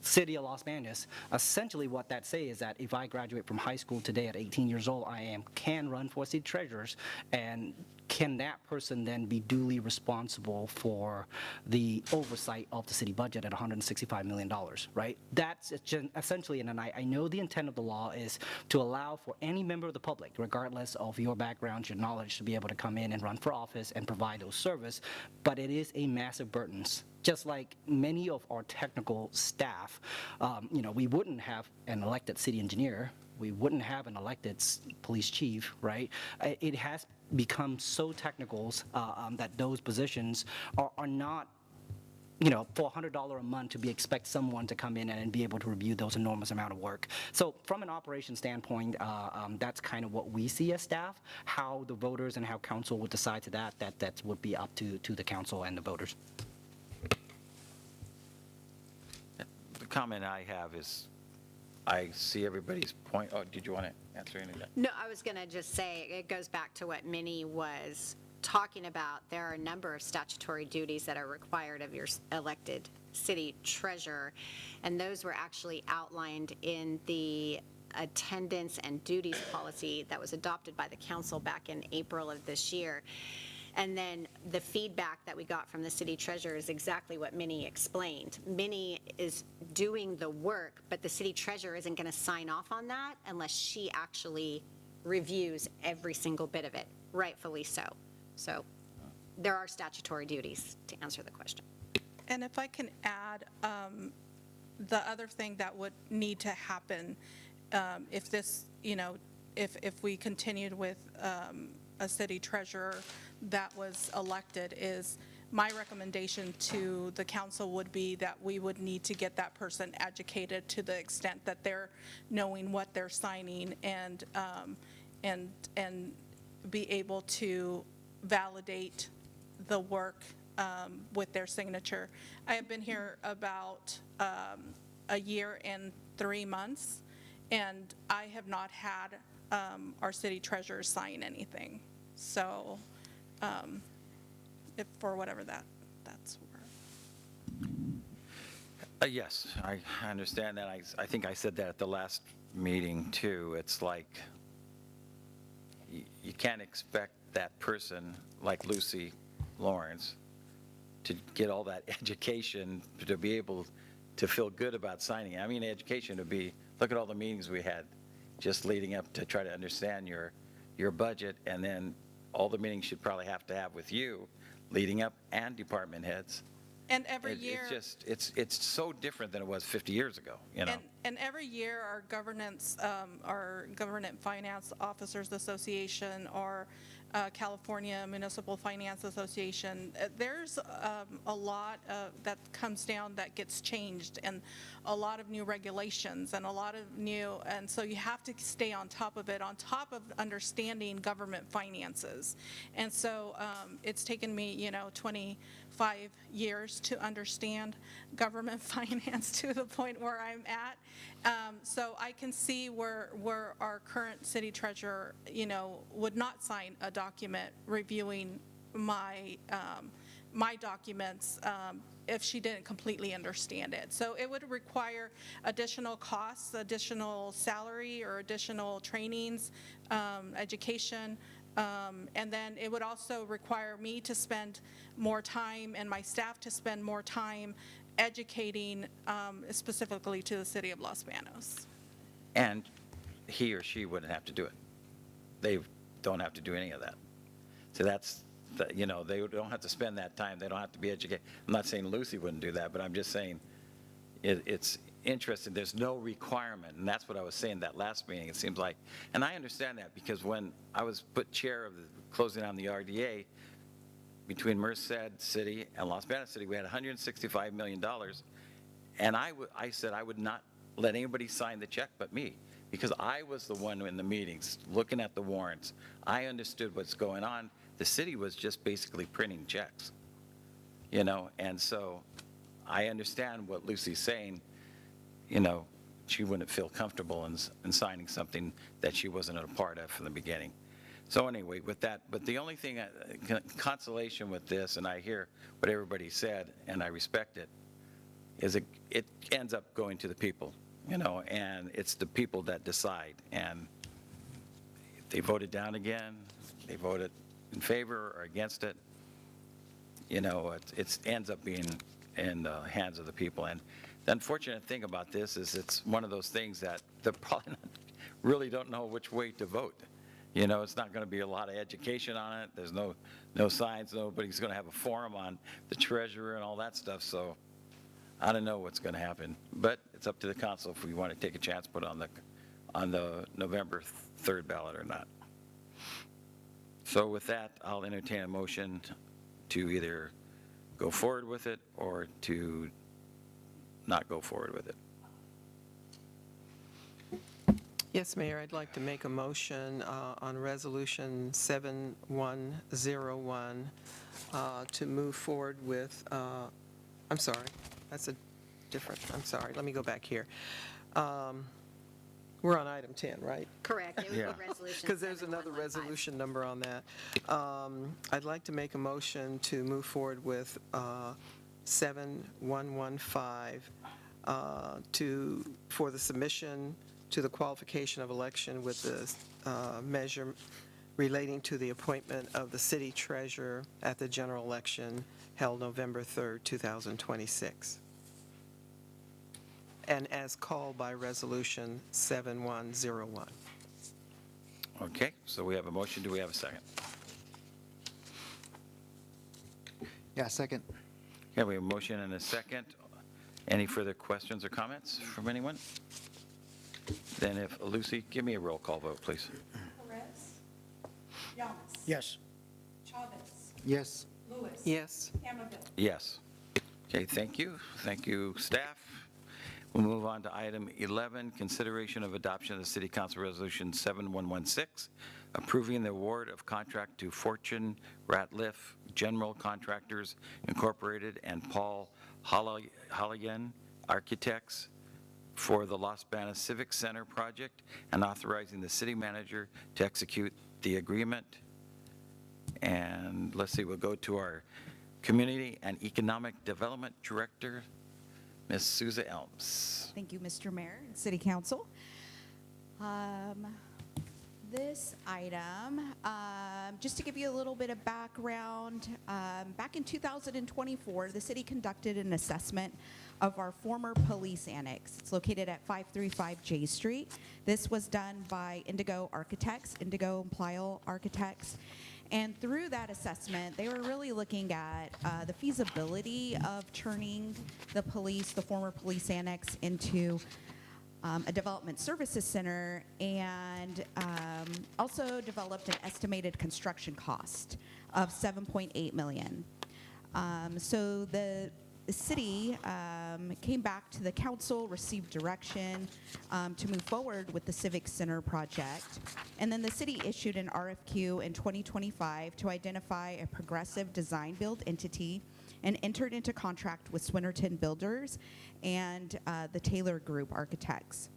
city of Los Banos. Essentially what that says is that if I graduate from high school today at 18 years old, can run for city treasurers, and can that person then be duly responsible for the oversight of the city budget at $165 million, right? That's essentially, and I know the intent of the law is to allow for any member of the public, regardless of your background, your knowledge, to be able to come in and run for office and provide those service, but it is a massive burden. Just like many of our technical staff, we wouldn't have an elected city engineer, we wouldn't have an elected police chief, right? It has become so technical that those positions are not, for $100 a month to expect someone to come in and be able to review those enormous amount of work. So from an operation standpoint, that's kind of what we see as staff. How the voters and how council would decide to that would be up to the council and the voters. The comment I have is, I see everybody's point. Oh, did you want to answer any of that? No, I was going to just say, it goes back to what Minnie was talking about. There are a number of statutory duties that are required of your elected city treasurer, and those were actually outlined in the attendance and duties policy that was adopted by the council back in April of this year. And then the feedback that we got from the city treasurer is exactly what Minnie explained. Minnie is doing the work, but the city treasurer isn't going to sign off on that unless she actually reviews every single bit of it, rightfully so. So there are statutory duties, to answer the question. And if I can add, the other thing that would need to happen if this, if we continued with a city treasurer that was elected, is my recommendation to the council would be that we would need to get that person educated to the extent that they're knowing what they're signing and be able to validate the work with their signature. I have been here about a year and 3 months, and I have not had our city treasurer sign anything. So if for whatever that's where. Yes, I understand that. I think I said that at the last meeting too. It's like you can't expect that person like Lucy Lawrence to get all that education to be able to feel good about signing it. I mean, education to be, look at all the meetings we had just leading up to try to understand your budget, and then all the meetings should probably have to have with you leading up, and department heads. And every year, it's so different than it was 50 years ago, And every year, our government finance officers association or California Municipal Finance Association. There's a lot that comes down that gets changed, and a lot of new regulations and a lot of new, and so you have to stay on top of it, on top of understanding government finances. And so it's taken me, 25 years to understand government finance to the point where I'm at. So I can see where our current city treasurer, would not sign a document reviewing my documents if she didn't completely understand it. So it would require additional costs, additional salary, or additional trainings, education. And then it would also require me to spend more time and my staff to spend more time educating specifically to the city of Los Banos. And he or she wouldn't have to do it. They don't have to do any of that. So that's, they don't have to spend that time. They don't have to be educated. I'm not saying Lucy wouldn't do that, but I'm just saying it's interesting. There's no requirement, and that's what I was saying that last meeting. It seems like, and I understand that because when I was put chair of the closing on the RDA, between Merced City and Los Banos City, we had $165 million, and I said I would not let anybody sign the check but me, because I was the one in the meetings looking at the warrants. I understood what's going on. The city was just basically printing checks, and so I understand what Lucy's saying. She wouldn't feel comfortable in signing something that she wasn't a part of from the beginning. So anyway, with that, but the only thing, consolation with this, and I hear what everybody said, and I respect it, is it ends up going to the people, and it's the people that decide. And if they voted down again, they voted in favor or against it, it ends up being in the hands of the people. And the unfortunate thing about this is it's one of those things that they probably really don't know which way to vote. It's not going to be a lot of education on it. There's no signs. Nobody's going to have a forum on the treasurer and all that stuff. So I don't know what's going to happen. But it's up to the council if we want to take a chance, put on the November 3rd ballot or not. So with that, I'll entertain a motion to either go forward with it or to not go forward with it. Yes, Mayor, I'd like to make a motion on Resolution 7101 to move forward with, I'm sorry, that's a different, I'm sorry, let me go back here. We're on item 10, right? Correct. It would Yeah. be resolution. Because there's another resolution number on that. I'd like to make a motion to move forward with 7115 for the submission to the qualification of election with the measure relating to the appointment of the city treasurer at the general election held November 3rd, 2026. And as called by Resolution 7101. Okay, so we have a motion. Do we have a second? Yeah, second. Okay, we have a motion and a second. Any further questions or comments from anyone? Then if, Lucy, give me a roll call vote, please. Perez? Yamas? Yes. Chavez? Yes. Lewis? Yes. Hammerville? Yes. Okay, thank you. Thank you, staff. We'll move on to item 11, consideration of adoption of the City Council Resolution 7116, approving the award of contract to Fortune Ratliff General Contractors Incorporated and Paul Holligan Architects for the Los Banos Civic Center project, and authorizing the city manager to execute the agreement. And let's see, we'll go to our Community and Economic Development Director, Ms. Souza Elms. Thank you, Mr. Mayor and City Council. This item, just to give you a little bit of background, back in 2024, the city conducted an assessment of our former police annex. It's located at 535 J Street. This was done by Indigo Architects, Indigo and Plyle Architects. And through that assessment, they were really looking at the feasibility of turning the former police annex into a development services center, and also developed an estimated construction cost of $7.8 million. So the city came back to the council, received direction to move forward with the Civic Center project. And then the city issued an RFQ in 2025 to identify a progressive design build entity and entered into contract with Swinnerton Builders and the Taylor Group Architects.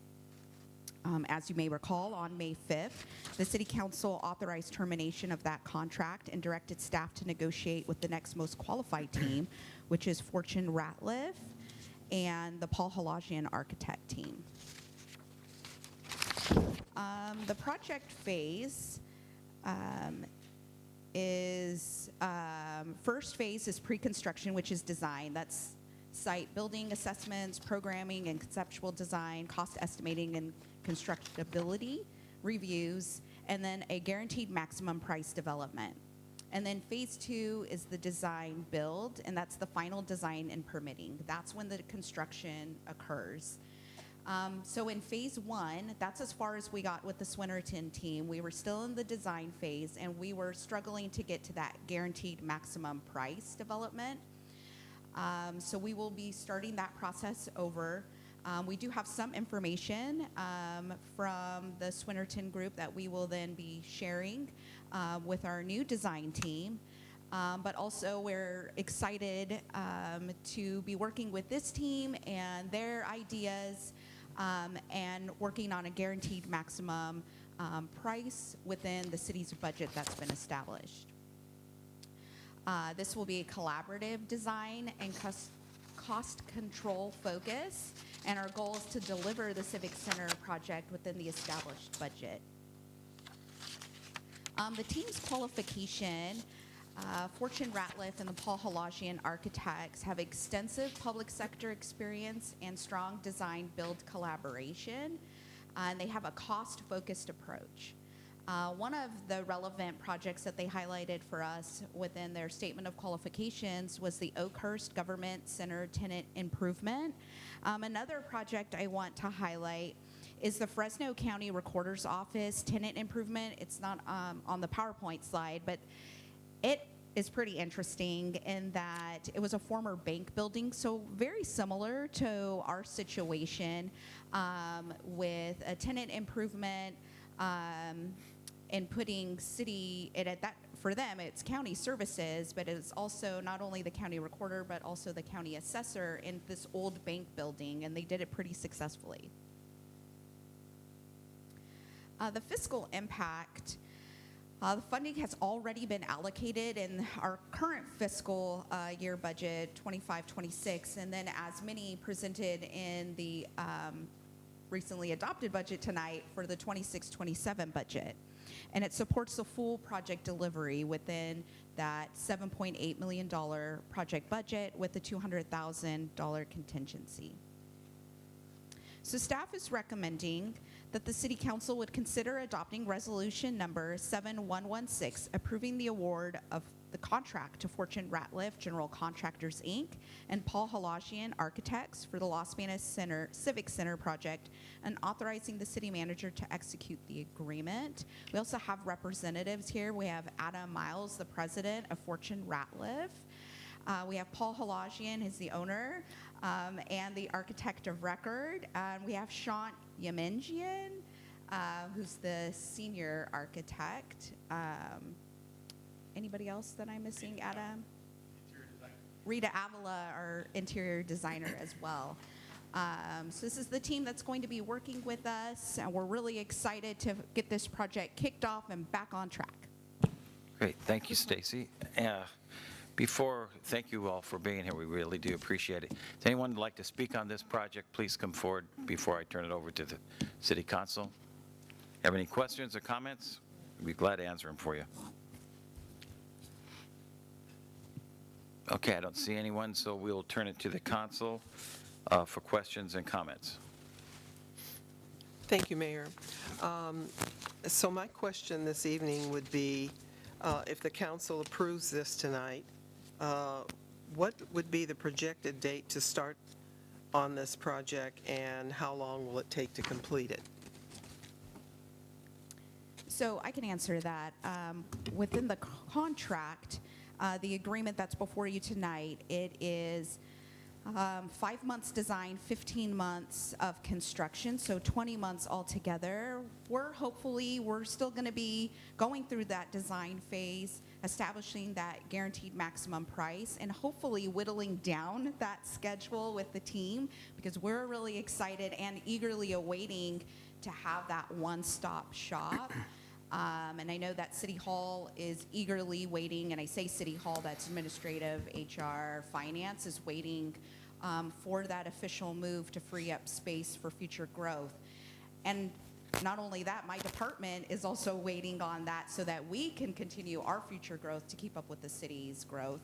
As you may recall, on May 5th, the City Council authorized termination of that contract and directed staff to negotiate with the next most qualified team, which is Fortune Ratliff and the Paul Halajian Architect team. The project phase is, first phase is pre-construction, which is design. That's site building assessments, programming and conceptual design, cost estimating and constructability reviews, and then a guaranteed maximum price development. And then phase 2 is the design build, and that's the final design and permitting. That's when the construction occurs. So in phase 1, that's as far as we got with the Swinnerton team. We were still in the design phase, and we were struggling to get to that guaranteed maximum price development. So we will be starting that process over. We do have some information from the Swinnerton group that we will then be sharing with our new design team. But also we're excited to be working with this team and their ideas and working on a guaranteed maximum price within the city's budget that's been established. This will be a collaborative design and cost control focus, and our goal is to deliver the Civic Center project within the established budget. The team's qualification, Fortune Ratliff and the Paul Halajian Architects have extensive public sector experience and strong design build collaboration, and they have a cost-focused approach. One of the relevant projects that they highlighted for us within their statement of qualifications was the Oakhurst Government Center tenant improvement. Another project I want to highlight is the Fresno County Recorder's Office tenant improvement. It's not on the PowerPoint slide, but it is pretty interesting in that it was a former bank building, so very similar to our situation with a tenant improvement and putting city, for them, it's county services, but it's also not only the county recorder, but also the county assessor in this old bank building, and they did it pretty successfully. The fiscal impact, the funding has already been allocated in our current fiscal year budget, 25-26, and then as many presented in the recently adopted budget tonight for the 26-27 budget. And it supports the full project delivery within that $7.8 million project budget with the $200,000 contingency. So staff is recommending that the City Council would consider adopting resolution number 7116, approving the award of the contract to Fortune Ratliff General Contractors, Inc. and Paul Halajian Architects for the Los Banos Civic Center project, and authorizing the city manager to execute the agreement. We also have representatives here. We have Adam Miles, the president of Fortune Ratliff. We have Paul Halajian, who's the owner, and the architect of record. We have Sean Yemenjian, who's the senior architect. Anybody else that I'm missing, Adam? Rita Avila, our interior designer as well. So this is the team that's going to be working with us, and we're really excited to get this project kicked off and back on track. Great, thank you, Stacy. Thank you all for being here. We really do appreciate it. Does anyone like to speak on this project? Please come forward before I turn it over to the City Council. Have any questions or comments? We'd be glad to answer them for you. Okay, I don't see anyone, so we'll turn it to the council for questions and comments. Thank you, Mayor. So my question this evening would be, if the council approves this tonight, what would be the projected date to start on this project, and how long will it take to complete it? So I can answer that. Within the contract, the agreement that's before you tonight, it is 5 months design, 15 months of construction, so 20 months altogether. We're still going to be going through that design phase, establishing that guaranteed maximum price, and hopefully whittling down that schedule with the team, because we're really excited and eagerly awaiting to have that one-stop shop. And I know that City Hall is eagerly waiting, and I say City Hall, that's administrative, HR, finance, is waiting for that official move to free up space for future growth. And not only that, my department is also waiting on that so that we can continue our future growth to keep up with the city's growth.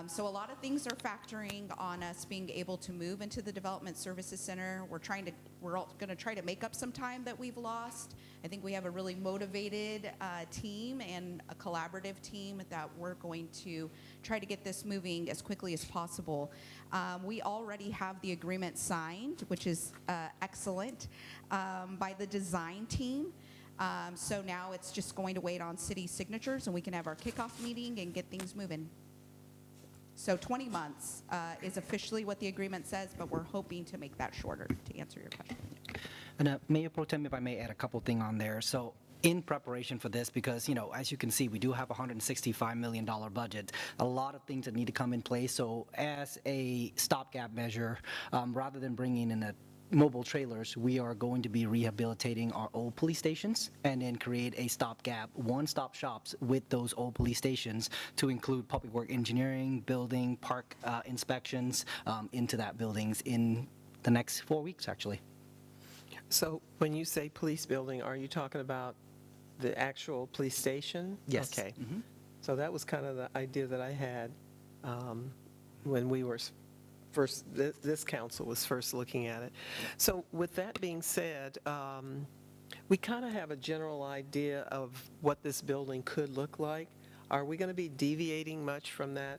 So a lot of things are factoring on us being able to move into the Development Services Center. We're going to try to make up some time that we've lost. I think we have a really motivated team and a collaborative team that we're going to try to get this moving as quickly as possible. We already have the agreement signed, which is excellent, by the design team. So now it's just going to wait on city signatures, and we can have our kickoff meeting and get things moving. So 20 months is officially what the agreement says, but we're hoping to make that shorter, to answer your question. And Mayor Pro Tem, if I may add a couple thing on there. So in preparation for this, because, you know, as you can see, we do have a $165 million budget, a lot of things that need to come in place. So as a stopgap measure, rather than bringing in a mobile trailers, we are going to be rehabilitating our old police stations and then create a stopgap, one-stop shops with those old police stations to include public work engineering, building, park inspections into that buildings in the next 4 weeks, actually. So when you say police building, are you talking about the actual police station? Yes. Okay. So that was kind of the idea that I had when we were first, this council was first looking at it. So with that being said, we kind of have a general idea of what this building could look like. Are we going to be deviating much from that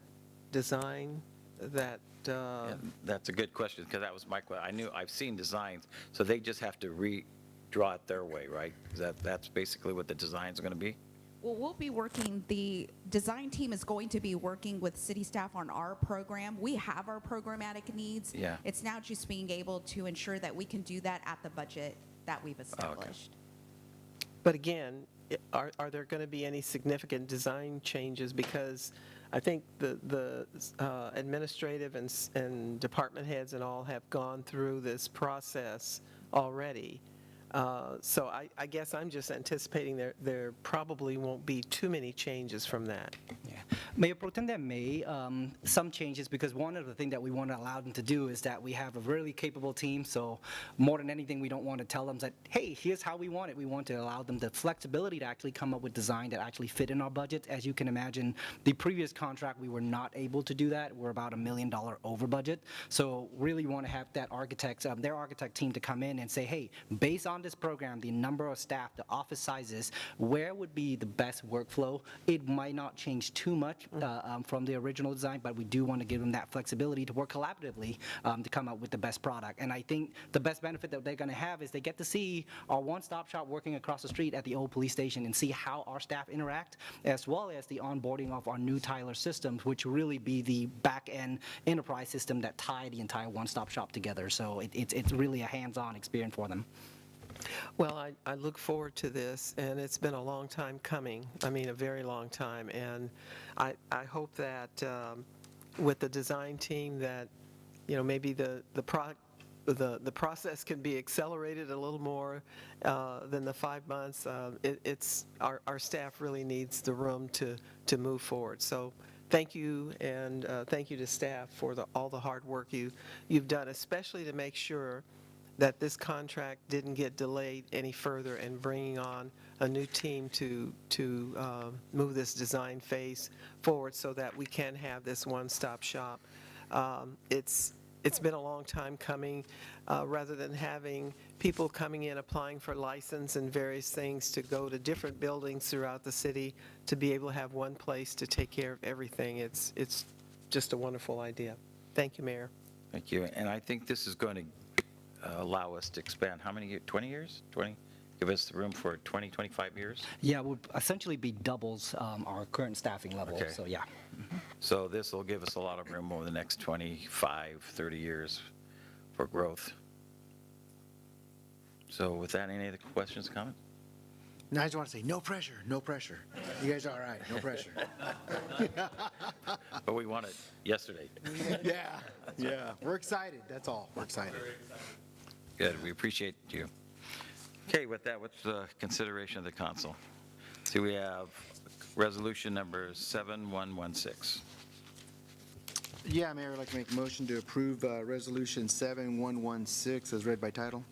design that Yeah, that's a good question, because that was my question. I've seen designs, so they just have to redraw it their way, right? That's basically what the designs are going to be? Well, we'll be working, the design team is going to be working with city staff on our program. We have our programmatic needs. Yeah. It's now just being able to ensure that we can do that at the budget that we've established. But again, are there going to be any significant design changes? Because I think the administrative and department heads and all have gone through this process already. So I guess I'm just anticipating there probably won't be too many changes from that. Yeah. Mayor Pro Tem, there may some changes, because one of the things that we want to allow them to do is that we have a really capable team. So more than anything, we don't want to tell them that, hey, here's how we want it. We want to allow them the flexibility to actually come up with design that actually fit in our budget. As you can imagine, the previous contract, we were not able to do that. We're about $1 million over budget. So really want to have that architects, their architect team to come in and say, hey, based on this program, the number of staff, the office sizes, where would be the best workflow? It might not change too much from the original design, but we do want to give them that flexibility to work collaboratively to come up with the best product. And I think the best benefit that they're going to have is they get to see our one-stop shop working across the street at the old police station and see how our staff interact, as well as the onboarding of our new Tyler systems, which really be the back-end enterprise system that tie the entire one-stop shop together. So it's really a hands-on experience for them. Well, I look forward to this, and it's been a long time coming. I mean, a very long time. And I hope that with the design team that, you know, maybe the process can be accelerated a little more than the 5 months. Our staff really needs the room to move forward. So thank you, and thank you to staff for all the hard work you've done, especially to make sure that this contract didn't get delayed any further, and bringing on a new team to move this design phase forward so that we can have this one-stop shop. It's been a long time coming. Rather than having people coming in applying for license and various things to go to different buildings throughout the city, to be able to have one place to take care of everything, it's just a wonderful idea. Thank you, Mayor. Thank you. And I think this is going to allow us to expand, how many, 20 years? 20? Give us the room for 20, 25 years? Yeah, it would essentially be doubles our current staffing level, Okay. so yeah. So this will give us a lot of room over the next 25, 30 years for growth. So with that, any other questions, comments? And I just want to say, no pressure, no pressure. You guys are all right, no pressure. But we want it yesterday. Yeah, we're excited, that's all, we're excited. Good, we appreciate you. Okay, with that, what's the consideration of the council? See, we have resolution number 7116. Yeah, Mayor, I'd like to make a motion to approve Resolution 7116 as read by title.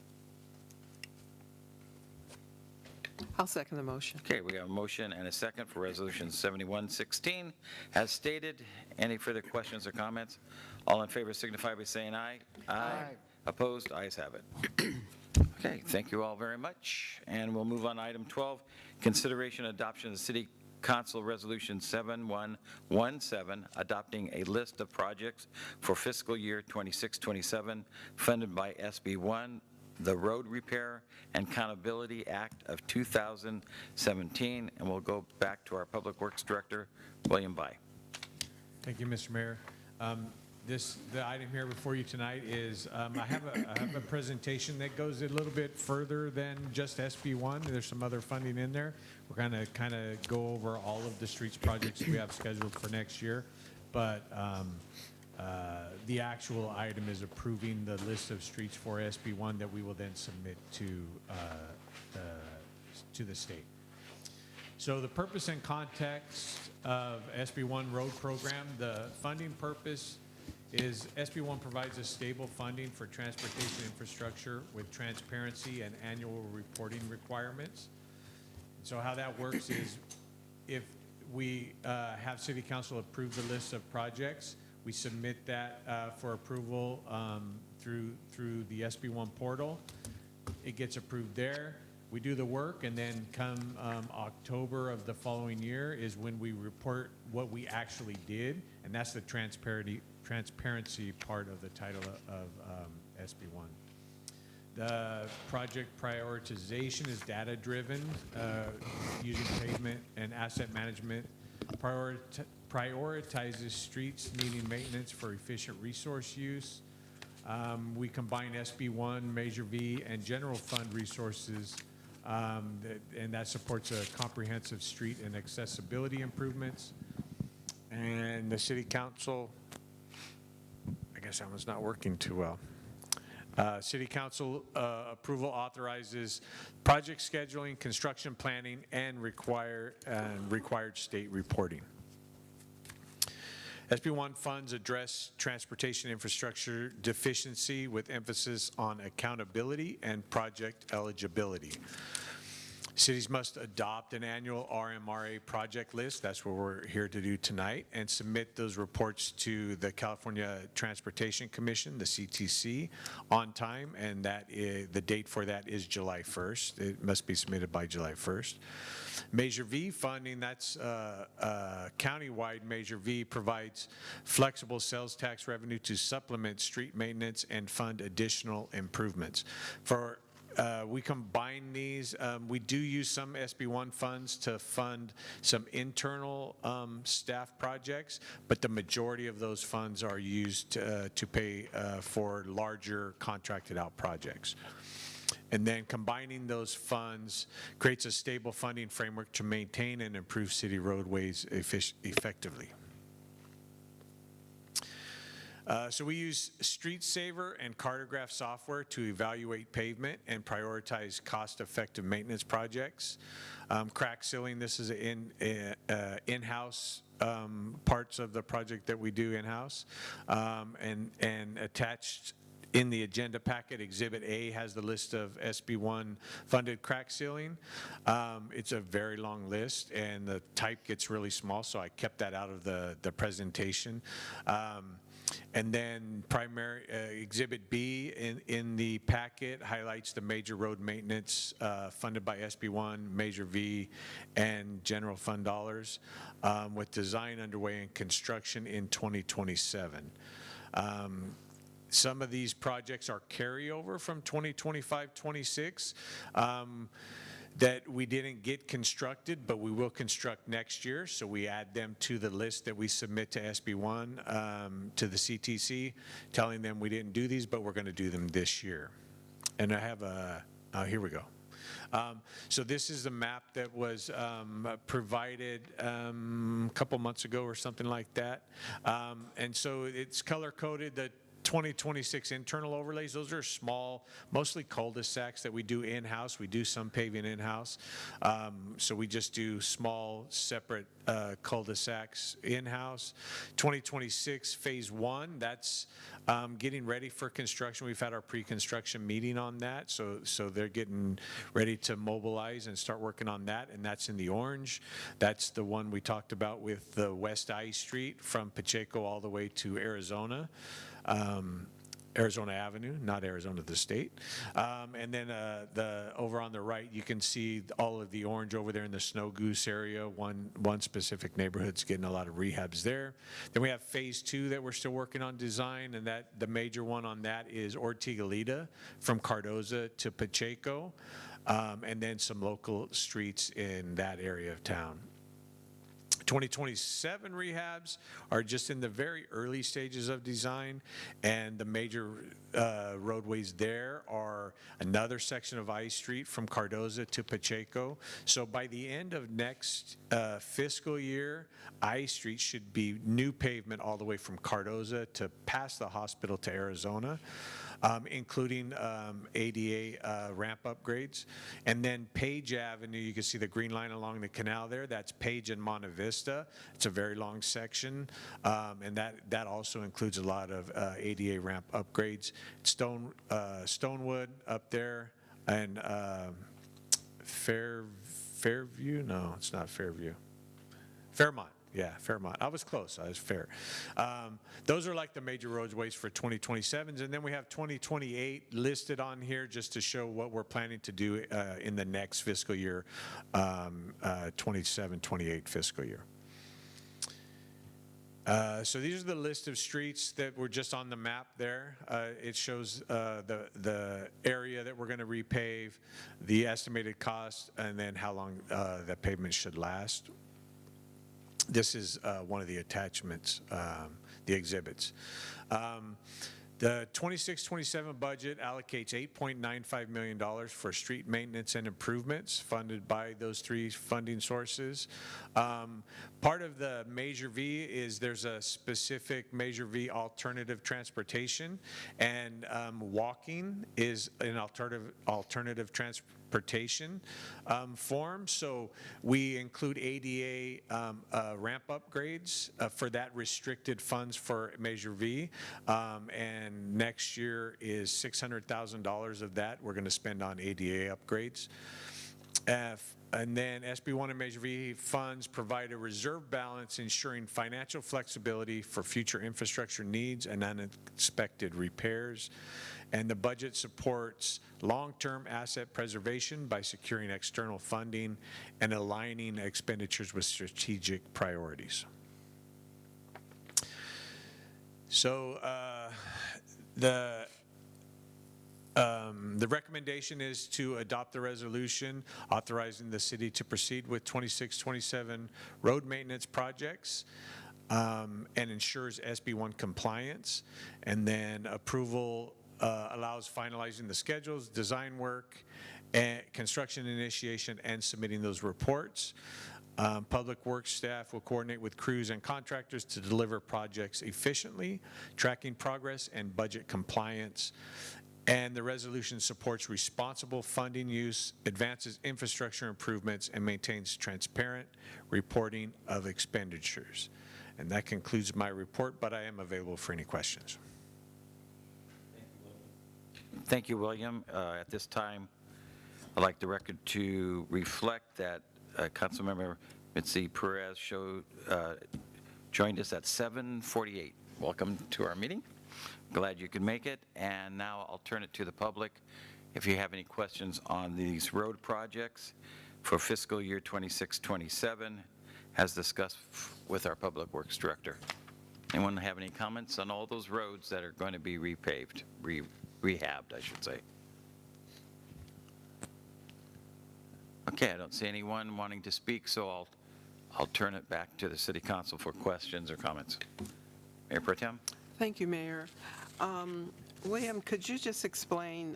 I'll second the motion. Okay, we have a motion and a second for resolution 7116. As stated, any further questions or comments? All in favor signify by saying aye. Aye. Opposed? Ayes have it. Okay, thank you all very much. And we'll move on to item 12, consideration and adoption of the City Council Resolution 7117, adopting a list of projects for fiscal year 26-27 funded by SB1, the Road Repair and Accountability Act of 2017. And we'll go back to our Public Works Director, William Bai. Thank you, Mr. Mayor. The item here before you tonight is, I have a presentation that goes a little bit further than just SB1. There's some other funding in there. We're going to kind of go over all of the streets projects we have scheduled for next year. But the actual item is approving the list of streets for SB1 that we will then submit to the state. So the purpose and context of SB1 road program, the funding purpose is SB1 provides a stable funding for transportation infrastructure with transparency and annual reporting requirements. So how that works is if we have City Council approve the list of projects, we submit that for approval through the SB1 portal. It gets approved there. We do the work, and then come October of the following year is when we report what we actually did, and that's the transparency part of the title of SB1. The project prioritization is data-driven, using pavement and asset management, prioritizes streets needing maintenance for efficient resource use. We combine SB1, Measure V, and general fund resources, and that supports a comprehensive street and accessibility improvements. And the City Council, I guess that one's not working too well. City Council approval authorizes project scheduling, construction planning, and required state reporting. SB1 funds address transportation infrastructure deficiency with emphasis on accountability and project eligibility. Cities must adopt an annual RMRA project list, that's what we're here to do tonight, and submit those reports to the California Transportation Commission, the CTC, on time, and the date for that is July 1st. It must be submitted by July 1st. Measure V funding, that's countywide. Measure V provides flexible sales tax revenue to supplement street maintenance and fund additional improvements. We combine these. We do use some SB1 funds to fund some internal staff projects, but the majority of those funds are used to pay for larger contracted out projects. And then combining those funds creates a stable funding framework to maintain and improve city roadways effectively. So we use Street Saver and Cartograph software to evaluate pavement and prioritize cost-effective maintenance projects. Crack sealing, this is in-house parts of the project that we do in-house. And attached in the agenda packet, Exhibit A has the list of SB1 funded crack sealing. It's a very long list, and the type gets really small, so I kept that out of the presentation. And then Exhibit B in the packet highlights the major road maintenance funded by SB1, Measure V, and general fund dollars, with design underway and construction in 2027. some of these projects are carryover from 2025-26 that we didn't get constructed, but we will construct next year. So we add them to the list that we submit to SB1, to the CTC, telling them we didn't do these, but we're going to do them this year. And I have here we go. So this is a map that was provided a couple months ago or something like that. And so it's color-coded. The 2026 internal overlays, those are small, mostly cul-de-sacs that we do in-house. We do some paving in-house. So we just do small, separate cul-de-sacs in-house. 2026 phase 1, that's getting ready for construction. We've had our pre-construction meeting on that. So they're getting ready to mobilize and start working on that, and that's in the orange. That's the one we talked about with the West I Street from Pacheco all the way to Arizona. Arizona Avenue, not Arizona the state. And then over on the right, you can see all of the orange over there in the Snow Goose area. One specific neighborhood's getting a lot of rehabs there. Then we have phase 2 that we're still working on design, and that the major one on that is Ortigalita from Cardoza to Pacheco, and then some local streets in that area of town. 2027 rehabs are just in the very early stages of design, and the major roadways there are another section of I Street from Cardoza to Pacheco. So by the end of next fiscal year, I Street should be new pavement all the way from Cardoza to past the hospital to Arizona. Including ADA ramp upgrades. And then Page Avenue, you can see the green line along the canal there. That's Page and Monte Vista. It's a very long section. And that also includes a lot of ADA ramp upgrades. Stonewood up there, and Fairview? No, it's not Fairview. Fairmont. Yeah, Fairmont. I was close. I was fair. Those are like the major roadways for 2027s. And then we have 2028 listed on here just to show what we're planning to do in the next fiscal year, 27-28 fiscal year. So these are the list of streets that were just on the map there. It shows the area that we're going to repave, the estimated cost, and then how long that pavement should last. This is one of the attachments, the exhibits. The 26-27 budget allocates $8.95 million for street maintenance and improvements funded by those 3 funding sources. Part of the Measure V is there's a specific Measure V alternative transportation, and walking is an alternative transportation form. So we include ADA ramp upgrades for that restricted funds for Measure V, and next year is $600,000 of that we're going to spend on ADA upgrades. And then SB1 and Measure V funds provide a reserve balance ensuring financial flexibility for future infrastructure needs and unexpected repairs. And the budget supports long-term asset preservation by securing external funding and aligning expenditures with strategic priorities. So the recommendation is to adopt the resolution authorizing the city to proceed with 26-27 road maintenance projects and ensures SB1 compliance, and then approval allows finalizing the schedules, design work, and construction initiation, and submitting those reports. Public Works staff will coordinate with crews and contractors to deliver projects efficiently, tracking progress and budget compliance. And the resolution supports responsible funding use, advances infrastructure improvements, and maintains transparent reporting of expenditures. And that concludes my report, but I am available for any questions. Thank you, William. At this time, I'd like the record to reflect that Councilmember Mitzi Perez joined us at 7:48. Welcome to our meeting. Glad you could make it. And now I'll turn it to the public. If you have any questions on these road projects for fiscal year 26-27, as discussed with our Public Works Director. Anyone have any comments on all those roads that are going to be repaved, rehabbed, I should say? Okay, I don't see anyone wanting to speak, so I'll turn it back to the city council for questions or comments. Mayor Pro Tem? Thank you, Mayor. William, could you just explain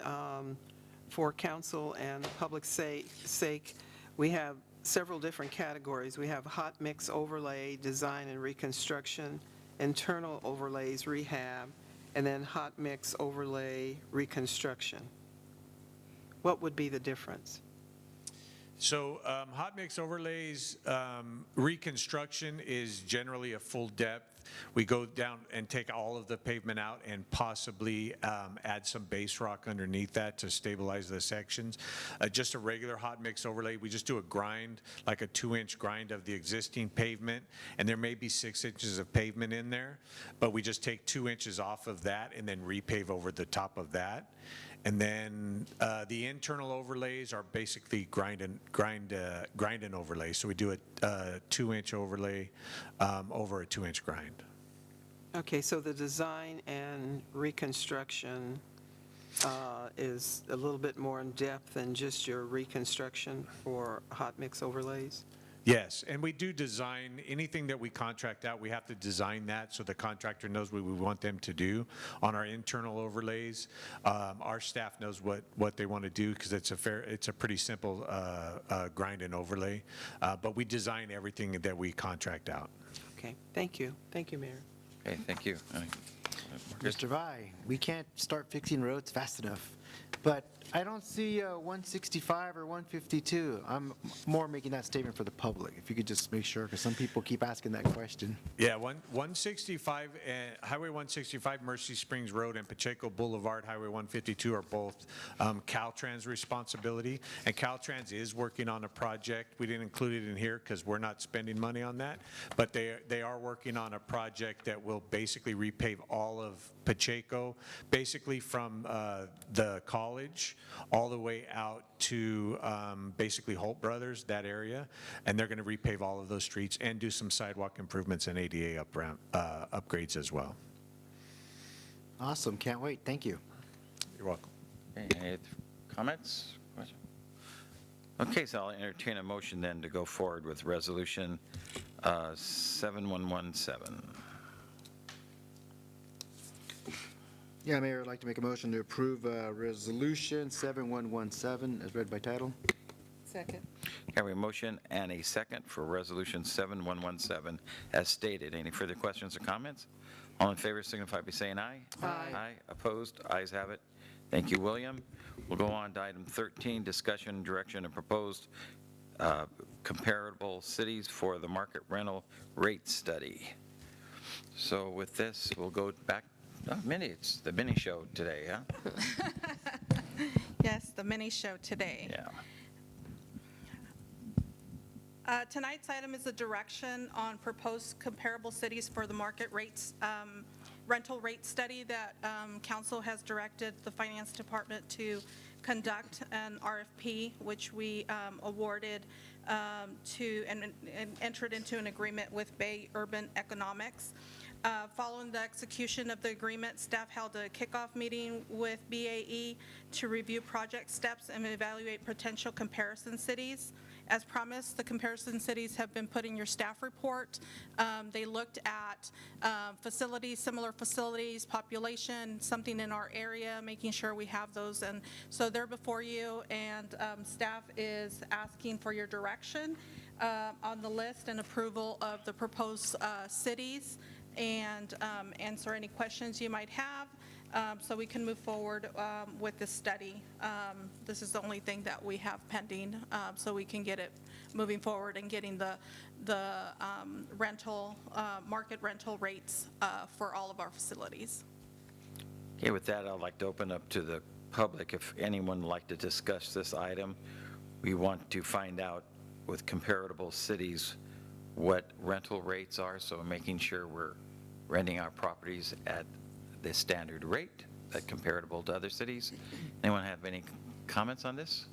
for council and the public's sake, we have several different categories. We have hot mix overlay, design and reconstruction, internal overlays, rehab, and then hot mix overlay, reconstruction. What would be the difference? So hot mix overlays, reconstruction is generally a full depth. We go down and take all of the pavement out and possibly add some base rock underneath that to stabilize the sections. Just a regular hot mix overlay, we just do a grind, like a 2-inch grind of the existing pavement, and there may be 6 inches of pavement in there, but we just take 2 inches off of that and then repave over the top of that. And then the internal overlays are basically grind and overlay. So we do a 2-inch overlay over a 2-inch grind. Okay, so the design and reconstruction is a little bit more in depth than just your reconstruction for hot mix overlays? Yes, and we do design, anything that we contract out, we have to design that so the contractor knows what we want them to do. On our internal overlays, our staff knows what they want to do because it's a pretty simple grind and overlay, but we design everything that we contract out. Okay, thank you. Thank you, Mayor. Okay, thank you. Mr. Vai, we can't start fixing roads fast enough, but I don't see 165 or 152. I'm more making that statement for the public, if you could just make sure, because some people keep asking that question. Yeah, 165, Highway 165, Mercy Springs Road, and Pacheco Boulevard, Highway 152 are both Caltrans' responsibility, and Caltrans is working on a project. We didn't include it in here because we're not spending money on that, but they are working on a project that will basically repave all of Pacheco, basically from the college all the way out to basically Holt Brothers, that area, and they're going to repave all of those streets and do some sidewalk improvements and ADA upgrades as well. Awesome, can't wait, thank you. You're welcome. Okay, any comments? Questions? Okay, so I'll entertain a motion then to go forward with Resolution 7117. Yeah, Mayor, I'd like to make a motion to approve Resolution 7117 as read by title. Second. Okay, we have a motion and a second for Resolution 7117 as stated. Any further questions or comments? All in favor signify by saying aye. Aye. Aye. Opposed? Ayes have it. Thank you, William. We'll go on to item 13, discussion, direction, and proposed comparable cities for the market rental rate study. So with this, we'll go back. Oh, Minnie, it's the mini show today, huh? Yes, the mini show today. Yeah. Tonight's item is a direction on proposed comparable cities for the market rates, rental rate study that council has directed the finance department to conduct an RFP, which we awarded to and entered into an agreement with Bay Urban Economics. Following the execution of the agreement, staff held a kickoff meeting with BAE to review project steps and evaluate potential comparison cities. As promised, the comparison cities have been put in your staff report. They looked at facilities, similar facilities, population, something in our area, making sure we have those. And so they're before you, and staff is asking for your direction on the list and approval of the proposed cities, and answer any questions you might have so we can move forward with this study. This is the only thing that we have pending, so we can get it moving forward and getting the rental, market rental rates for all of our facilities. Okay, with that, I'd like to open up to the public. If anyone would like to discuss this item, we want to find out with comparable cities what rental rates are, so making sure we're renting our properties at the standard rate that comparable to other cities. Anyone have any comments on this?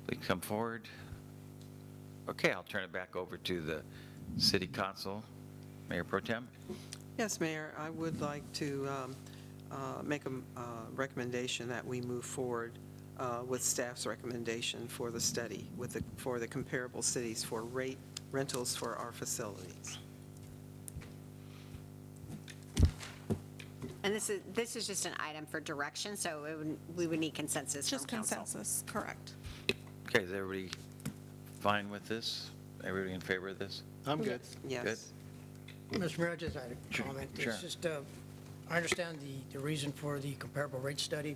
Please come forward. Okay, I'll turn it back over to the City Council. Mayor Pro Tem. Yes, Mayor, I would like to make a recommendation that we move forward with staff's recommendation for the study for the comparable cities for rate rentals for our facilities. And this is just an item for direction, so we would need consensus from Just council. consensus, correct. Okay, is everybody fine with this? Everybody in favor of this? I'm good. Yes. Good? Mr. Mayor, I just had a comment. Sure. It's just, I understand the reason for the comparable rate study.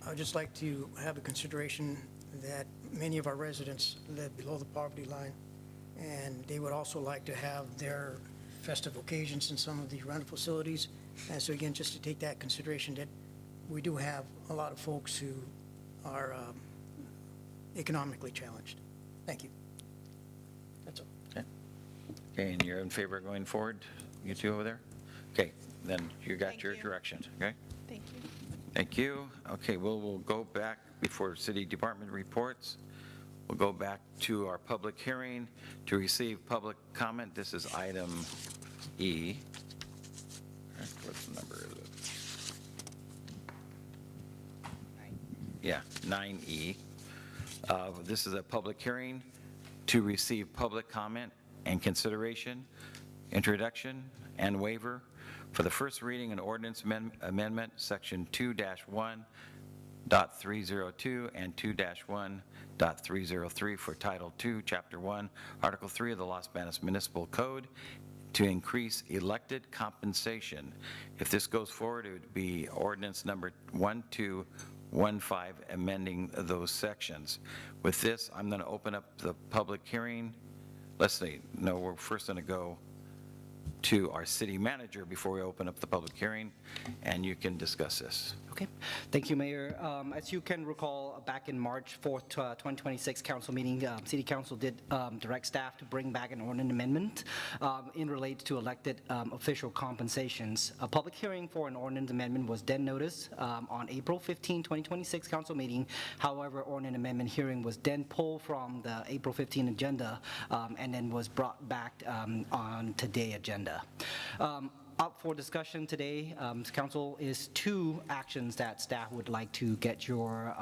I would just like to have a consideration that many of our residents live below the poverty line, and they would also like to have their festive occasions in some of the rental facilities. And so again, just to take that consideration that we do have a lot of folks who are economically challenged. Thank you. That's all. Okay. Okay, and you're in favor of going forward, you two over there? Okay, then you got Thank your you. direction, okay? Thank you. Thank you. Okay, we'll go back before city department reports. We'll go back to our public hearing to receive public comment. This is item E. What's the number? Is it? Yeah, 9E. This is a public hearing to receive public comment and consideration, introduction, and waiver for the first reading and ordinance amendment, Section 2-1.302 and 2-1.303 for Title II, Chapter 1, Article 3 of the Los Banos Municipal Code to increase elected compensation. If this goes forward, it would be ordinance number 1215, amending those sections. With this, I'm going to open up the public hearing. Let's see, no, we're first going to go to our city manager before we open up the public hearing, and you can discuss this. Okay, thank you, Mayor. As you can recall, back in March 4th, 2026 council meeting, City Council did direct staff to bring back an ordinance amendment in relate to elected official compensations. A public hearing for an ordinance amendment was then noticed on April 15, 2026 council meeting. However, ordinance amendment hearing was then pulled from the April 15 agenda and then was brought back on today's agenda. Up for discussion today, council is two actions that staff would like to get your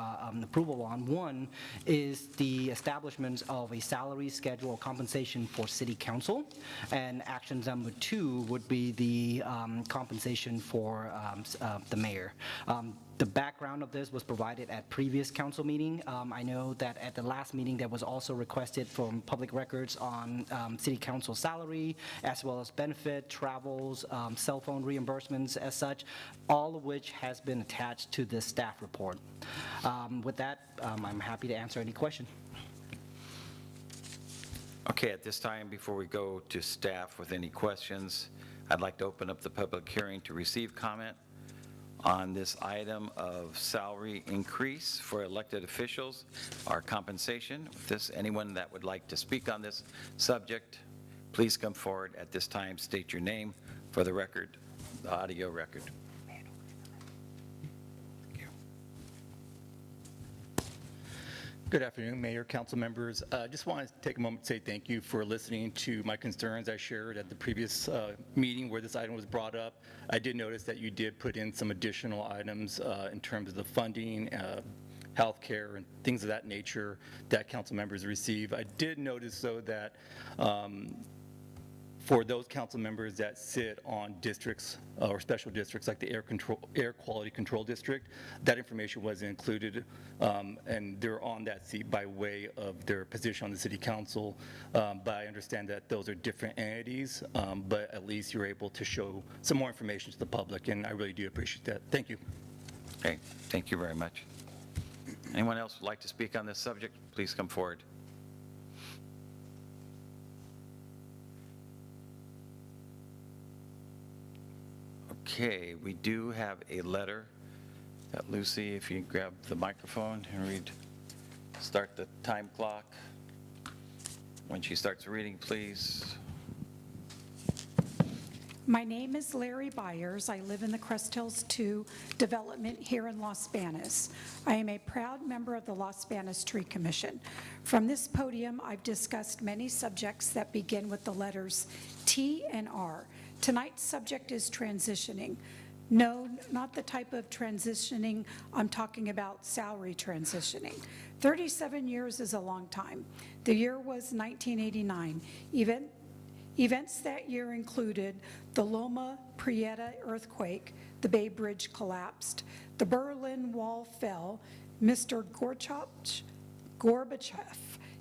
approval on. One is the establishment of a salary schedule compensation for city council, and action number two would be the compensation for the mayor. The background of this was provided at previous council meeting. I know that at the last meeting that was also requested from public records on city council salary, as well as benefit, travels, cell phone reimbursements as such, all of which has been attached to this staff report. With that, I'm happy to answer any question. Okay, at this time, before we go to staff with any questions, I'd like to open up the public hearing to receive comment on this item of salary increase for elected officials, our compensation. With this, anyone that would like to speak on this subject, please come forward at this time, state your name for the record, the audio record. Good afternoon, Mayor, council members. Just wanted to take a moment to say thank you for listening to my concerns I shared at the previous meeting where this item was brought up. I did notice that you did put in some additional items in terms of the funding, healthcare, and things of that nature that council members receive. I did notice, though, that for those council members that sit on districts or special districts like the air quality control district, that information was included, and they're on that seat by way of their position on the city council. But I understand that those are different entities, but at least you're able to show some more information to the public, and I really do appreciate that. Thank you. Okay, thank you very much. Anyone else would like to speak on this subject? Please come forward. Okay, we do have a letter that Lucy, if you grab the microphone and read, start the time clock. When she starts reading, please. My name is Larry Byers. I live in the Crest Hills 2 development here in Los Banos. I am a proud member of the Los Banos Tree Commission. From this podium, I've discussed many subjects that begin with the letters T and R. Tonight's subject is transitioning. No, not the type of transitioning I'm talking about, salary transitioning. 37 years is a long time. The year was 1989. Events that year included the Loma Prieta earthquake, the Bay Bridge collapsed, the Berlin Wall fell, Mr. Gorbachev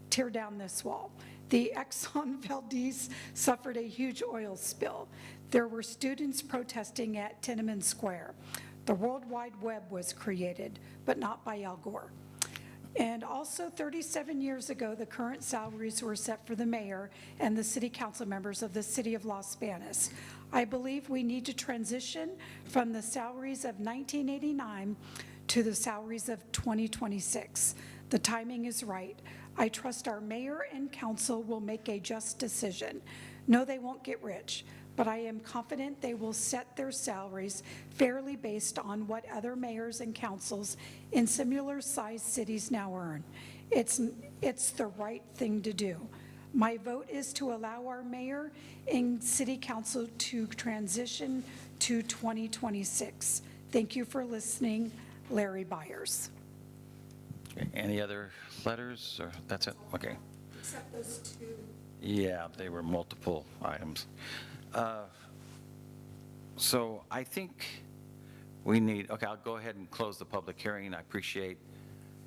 tear down this wall. The Exxon Valdez suffered a huge oil spill. There were students protesting at Tiananmen Square. The World Wide Web was created, but not by Al Gore. And also 37 years ago, the current salaries were set for the mayor and the city council members of the city of Los Banos. I believe we need to transition from the salaries of 1989 to the salaries of 2026. The timing is right. I trust our mayor and council will make a just decision. No, they won't get rich, but I am confident they will set their salaries fairly based on what other mayors and councils in similar-sized cities now earn. It's the right thing to do. My vote is to allow our mayor and city council to transition to 2026. Thank you for listening. Larry Byers. Okay, any other letters, or that's it? Okay. Except those two. Yeah, they were multiple items. So I think we need, okay, I'll go ahead and close the public hearing. I appreciate,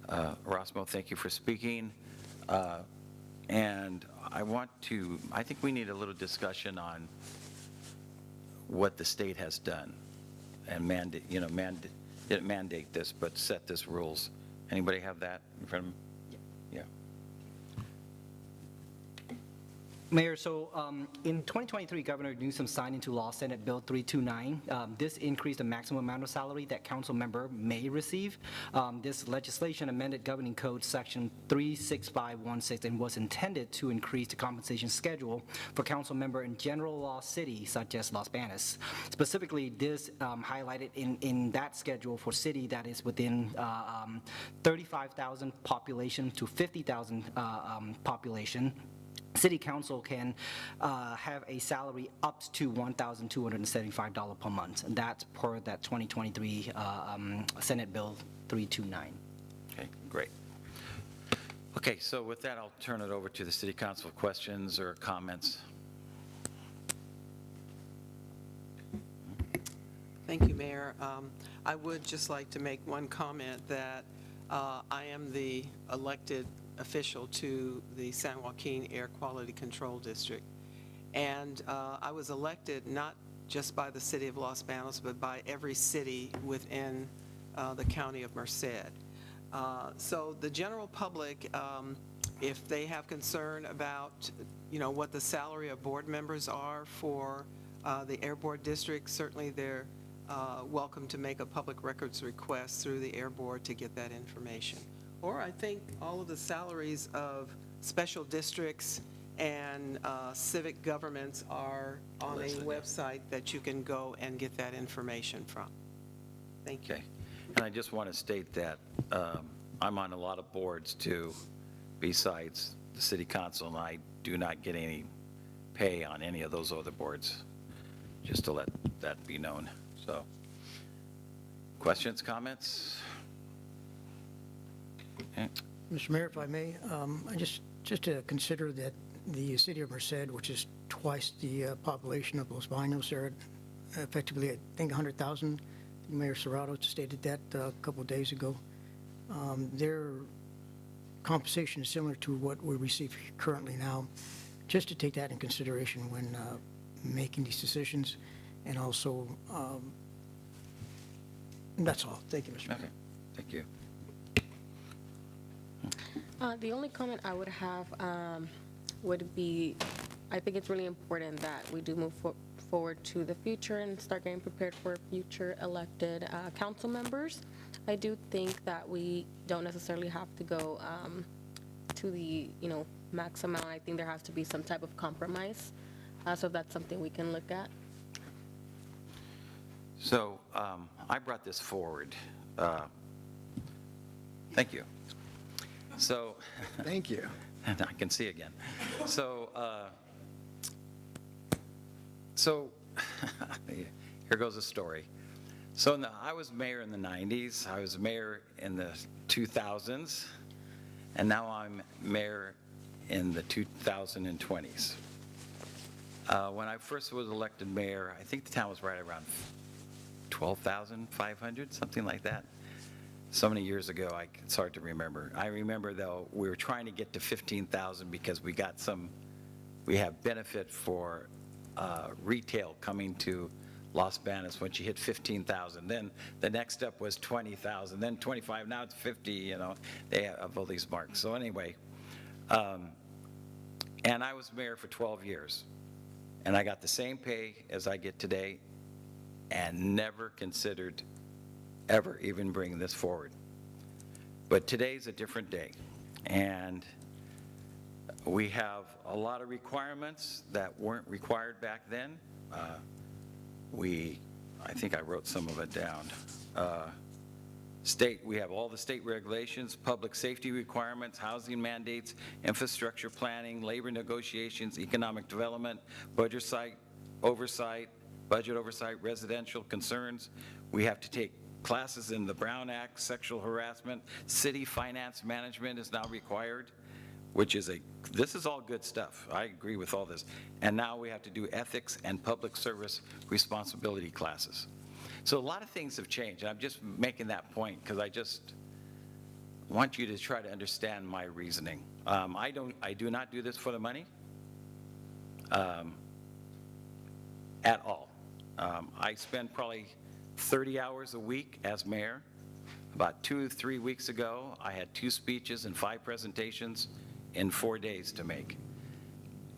Erasmo, thank you for speaking. And I think we need a little discussion on what the state has done and didn't mandate this, but set this rules. Anybody have that in front of them? Yeah. Mayor, so in 2023, Governor Newsom signed into law Senate Bill 329. This increased the maximum amount of salary that council member may receive. This legislation amended Governing Code Section 36516 and was intended to increase the compensation schedule for council member in general law cities such as Los Banos. Specifically, this highlighted in that schedule for city that is within 35,000 population to 50,000 population. City council can have a salary up to $1,275 per month. And that's per that 2023 Senate Bill 329. Okay, great. Okay, so with that, I'll turn it over to the City Council. Questions or comments? Thank you, Mayor. I would just like to make one comment that I am the elected official to the San Joaquin Air Quality Control District. And I was elected not just by the city of Los Banos, but by every city within the county of Merced. So the general public, if they have concern about, what the salary of board members are for the Air Board District, certainly they're welcome to make a public records request through the Air Board to get that information. Or I think all of the salaries of special districts and civic governments are on a website that you can go and get that information from. Thank you. Okay. And I just want to state that I'm on a lot of boards too, besides the City Council, and I do not get any pay on any of those other boards, just to let that be known. So, questions, comments? Okay. Mr. Mayor, if I may, just to consider that the city of Merced, which is twice the population of Los Banos, are effectively, I think, 100,000. Mayor Serrato stated that a couple of days ago. Their compensation is similar to what we receive currently now. Just to take that in consideration when making these decisions, and also, that's all. Thank you, Mr. Mayor. Okay, thank you. The only comment I would have would be, I think it's really important that we do move forward to the future and start getting prepared for future elected council members. I do think that we don't necessarily have to go to the max amount. I think there has to be some type of compromise. So that's something we can look at. So I brought this forward. Thank you. So, thank you. And I can see again. So here goes a story. So I was mayor in the 90s, I was mayor in the 2000s, and now I'm mayor in the 2020s. When I first was elected mayor, I think the town was right around 12,500, something like that. So many years ago, it's hard to remember. I remember, though, we were trying to get to 15,000 because we have benefit for retail coming to Los Banos when you hit 15,000. Then the next step was 20,000, then 25, now it's 50, you know, they have all these marks. So anyway, and I was mayor for 12 years, and I got the same pay as I get today and never considered ever even bringing this forward. But today's a different day, and we have a lot of requirements that weren't required back then. I think I wrote some of it down. We have all the state regulations, public safety requirements, housing mandates, infrastructure planning, labor negotiations, economic development, budget oversight, residential concerns. We have to take classes in the Brown Act, sexual harassment, city finance management is now required, which is this is all good stuff. I agree with all this. And now we have to do ethics and public service responsibility classes. So a lot of things have changed. I'm just making that point because I just want you to try to understand my reasoning. I do not do this for the money at all. I spend probably 30 hours a week as mayor. About 2 or 3 weeks ago, I had 2 speeches and 5 presentations in 4 days to make.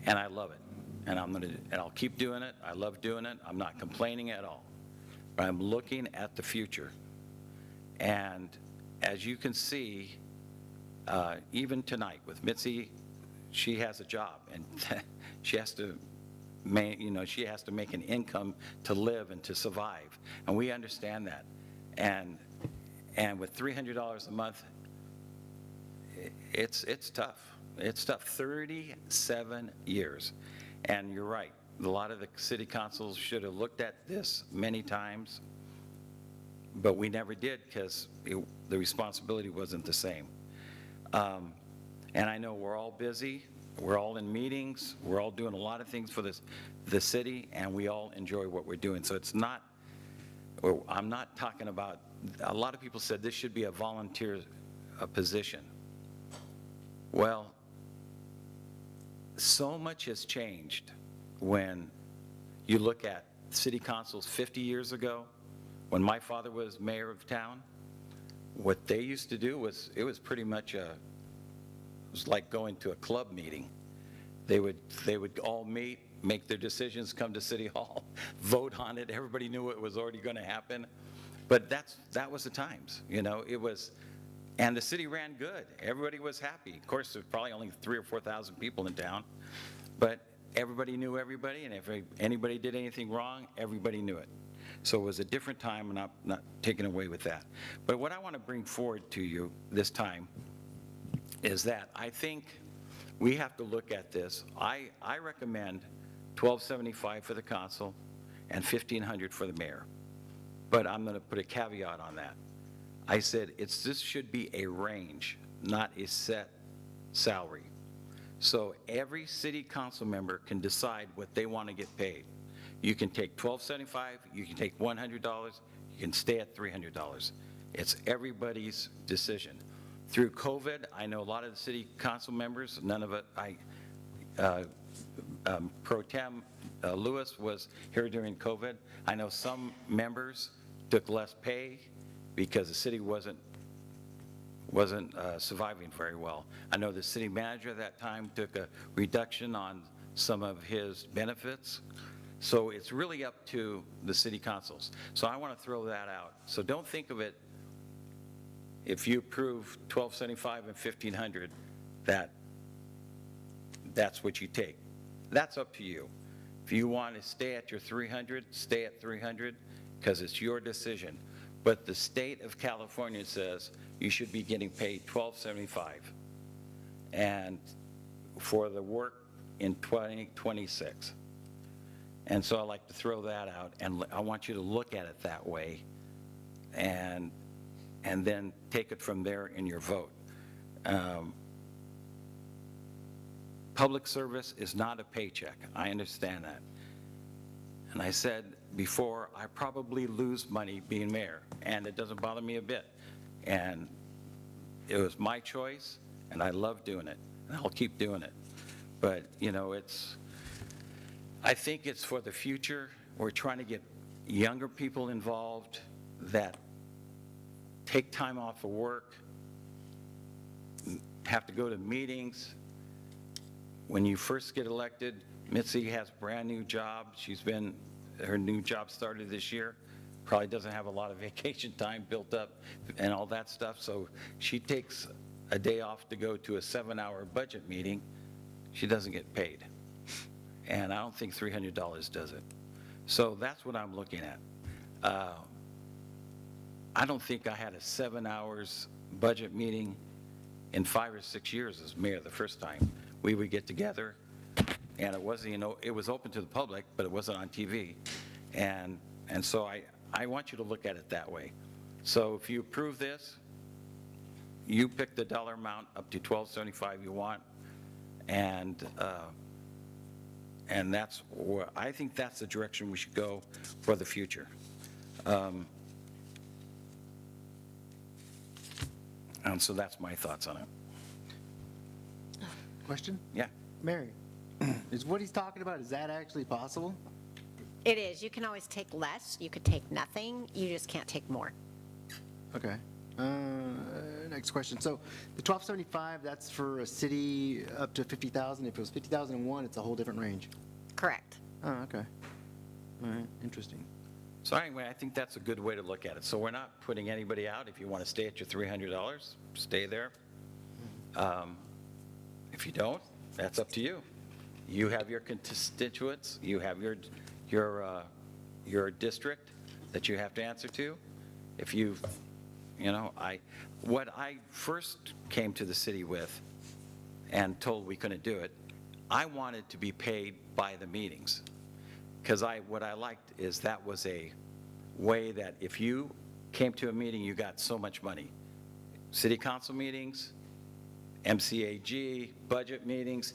And I love it. And I'll keep doing it. I love doing it. I'm not complaining at all. But I'm looking at the future. And as you can see, even tonight with Mitzi, she has a job and she has to she has to make an income to live and to survive. And we understand that. And with $300 a month, it's tough. It's tough. 37 years. And you're right. A lot of the city councils should have looked at this many times, but we never did because the responsibility wasn't the same. And I know we're all busy. We're all in meetings. We're all doing a lot of things for the city, and we all enjoy what we're doing. So it's not, I'm not talking about, a lot of people said this should be a volunteer position. Well, so much has changed when you look at city councils 50 years ago, when my father was mayor of town. What they used to do was, it was pretty much it was like going to a club meeting. They would all meet, make their decisions, come to City Hall, vote on it. Everybody knew it was already going to happen. But that was the times, you know. It was, and the city ran good. Everybody was happy. Of course, there's probably only 3,000 or 4,000 people in town, but everybody knew everybody, and if anybody did anything wrong, everybody knew it. So it was a different time, and I'm not taking away with that. But what I want to bring forward to you this time is that I think we have to look at this. I recommend $1,275 for the council and $1,500 for the mayor. But I'm going to put a caveat on that. I said this should be a range, not a set salary. So every city council member can decide what they want to get paid. You can take $1,275, you can take $100, you can stay at $300. It's everybody's decision. Through COVID, I know a lot of the city council members, none of it, Pro Tem Lewis was here during COVID. I know some members took less pay because the city wasn't surviving very well. I know the city manager at that time took a reduction on some of his benefits. So it's really up to the city councils. So I want to throw that out. So don't think of it, if you approve $1,275 and $1,500, that's what you take. That's up to you. If you want to stay at your 300, stay at 300, because it's your decision. But the state of California says you should be getting paid $1,275 and for the work in 2026. And so I like to throw that out, and I want you to look at it that way, and then take it from there in your vote. Public service is not a paycheck. I understand that. And I said before, I probably lose money being mayor, and it doesn't bother me a bit. And it was my choice, and I love doing it, and I'll keep doing it. But, you know, I think it's for the future. We're trying to get younger people involved that take time off of work, have to go to meetings. When you first get elected, Mitzi has a brand-new job. Her new job started this year. Probably doesn't have a lot of vacation time built up and all that stuff, so she takes a day off to go to a 7-hour budget meeting. She doesn't get paid. And I don't think $300 does it. So that's what I'm looking at. I don't think I had a 7 hours budget meeting in 5 or 6 years as mayor the first time. We would get together, and it wasn't, you know, it was open to the public, but it wasn't on TV. And so I want you to look at it that way. So if you approve this, you pick the dollar amount up to $12.75 you want, and that's where I think that's the direction we should go for the future. And so that's my thoughts on it. Question? Yeah. Mary, is what he's talking about, is that actually possible? It is. You can always take less. You could take nothing. You just can't take more. Okay. Next question. So the 1275, that's for a city up to 50,000. If it was 50,001, it's a whole different range. Correct. Oh, okay. All right, interesting. So anyway, I think that's a good way to look at it. So we're not putting anybody out. If you want to stay at your $300, stay there. If you don't, that's up to you. You have your constituents, you have your district that you have to answer to. If you know, what I first came to the city with and told we couldn't do it, I wanted to be paid by the meetings. Because what I liked is that was a way that if you came to a meeting, you got so much money. City council meetings, MCAG, budget meetings,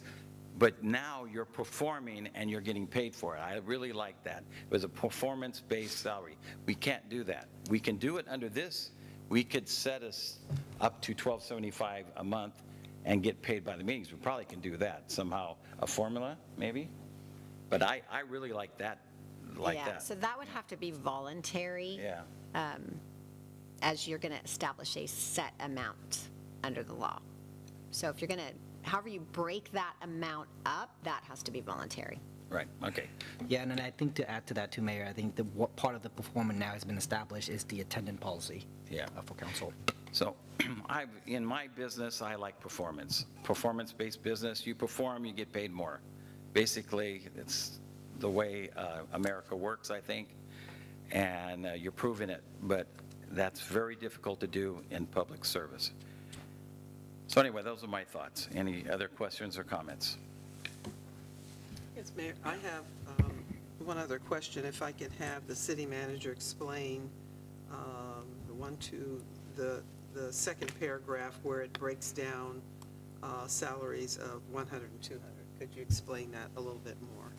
but now you're performing and you're getting paid for it. I really like that. It was a performance-based salary. We can't do that. We can do it under this. We could set us up to $12.75 a month and get paid by the meetings. We probably can do that somehow, a formula maybe. But I really like that. Yeah, so that would have to be voluntary. Yeah. As you're going to establish a set amount under the law. So if you're going to, however you break that amount up, that has to be voluntary. Right, okay. Yeah, and then I think to add to that too, Mayor, I think what part of the performance now has been established is the attendant policy for council. So in my business, I like performance-based business. You perform, you get paid more. Basically, it's the way America works, I think, and you're proving it, but that's very difficult to do in public service. So anyway, those are my thoughts. Any other questions or comments? Yes, Mayor, I have one other question. If I could have the city manager explain the second paragraph where it breaks down salaries of 100 and 200. Could you explain that a little bit more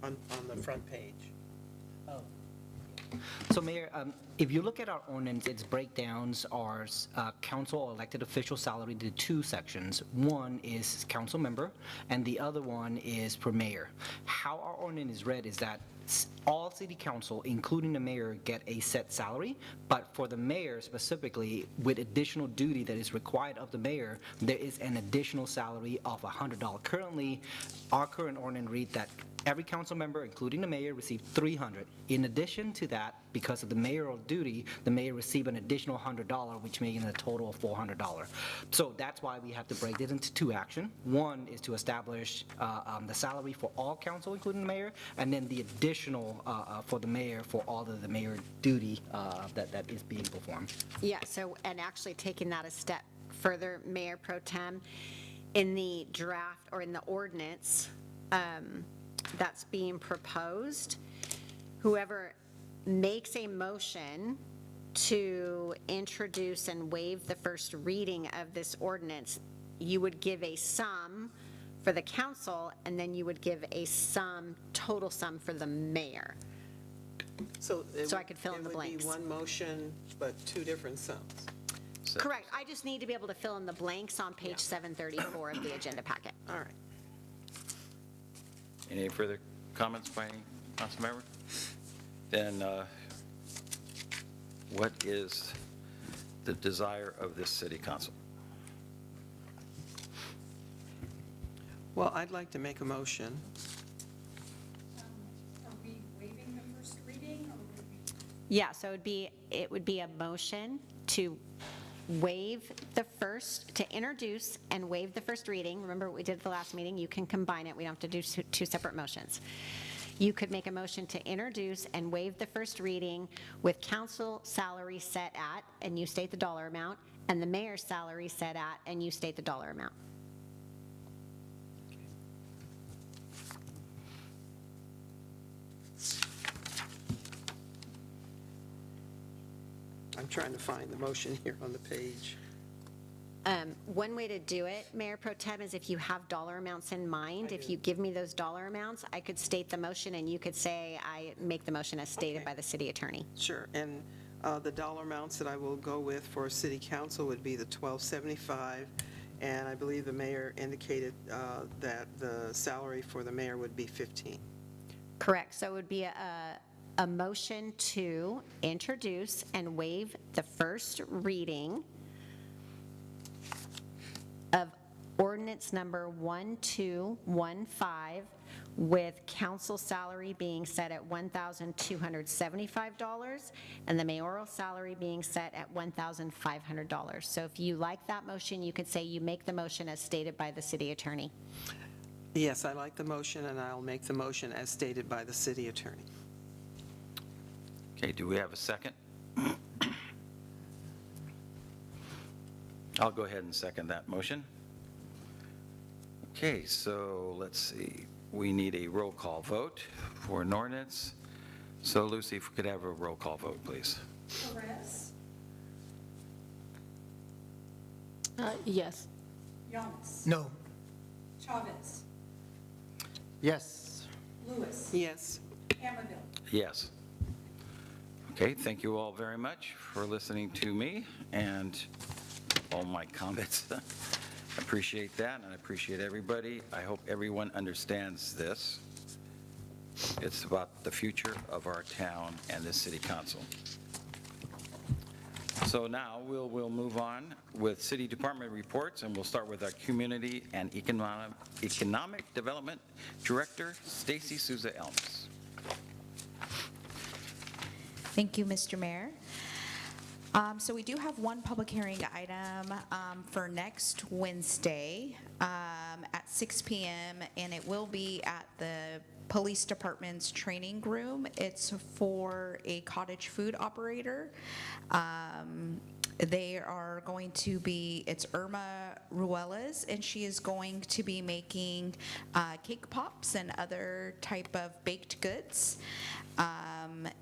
on the front page? So Mayor, if you look at our ordinance, its breakdowns are council or elected official salary to two sections. One is council member, and the other one is per mayor. How our ordinance is read is that all city council, including the mayor, get a set salary, but for the mayor specifically, with additional duty that is required of the mayor, there is an additional salary of $100. Currently, our current ordinance reads that every council member, including the mayor, received $300. In addition to that, because of the mayoral duty, the mayor received an additional $100, which makes it a total of $400. So that's why we have to break it into two actions. One is to establish the salary for all council, including the mayor, and then the additional for the mayor for all of the mayor duty that is being performed. Yeah, so, and actually taking that a step further, Mayor Pro Tem, in the draft or in the ordinance, that's being proposed. Whoever makes a motion to introduce and waive the first reading of this ordinance, you would give a sum for the council, and then you would give a sum, total sum for the mayor. So I could fill in the blanks. It would be one motion, but two different sums. Correct. I just need to be able to fill in the blanks on page 734 of the agenda packet. All right. Any further comments by any council member? Then what is the desire of this city council? Well, I'd like to make a motion. Are we waiving the first reading, or would we? Yeah, so it would be a motion to waive the first, to introduce and waive the first reading. Remember what we did at the last meeting? You can combine it. We don't have to do two separate motions. You could make a motion to introduce and waive the first reading with council salary set at, and you state the dollar amount, and the mayor's salary set at, and you state the dollar amount. I'm trying to find the motion here on the page. One way to do it, Mayor Pro Tem, is if you have dollar amounts in mind, if you give me those dollar amounts, I could state the motion and you could say, I make the motion as stated by the city attorney. Sure, and the dollar amounts that I will go with for city council would be the $12.75, and I believe the mayor indicated that the salary for the mayor would be $15. Correct, so it would be a motion to introduce and waive the first reading of ordinance number 1215 with council salary being set at $1,275 and the mayoral salary being set at $1,500. So if you like that motion, you could say you make the motion as stated by the city attorney. Yes, I like the motion, and I'll make the motion as stated by the city attorney. Okay, do we have a second? I'll go ahead and second that motion. Okay, so let's see. We need a roll call vote for an ordinance. So Lucy, if we could have a roll call vote, please. Perez, Yes. Yamas, No. Chavez, Yes. Lewis, Yes. Hammond, Yes. Okay, thank you all very much for listening to me and all my comments. I appreciate that, and I appreciate everybody. I hope everyone understands this. It's about the future of our town and the city council. So now we'll move on with city department reports, and we'll start with our community and economic development director, Stacy Souza Elms. Thank you, Mr. Mayor. So we do have one public hearing item for next Wednesday at 6 p.m., and it will be at the police department's training room. It's for a cottage food operator. They are going to be, it's Irma Ruelas, and she is going to be making cake pops and other type of baked goods.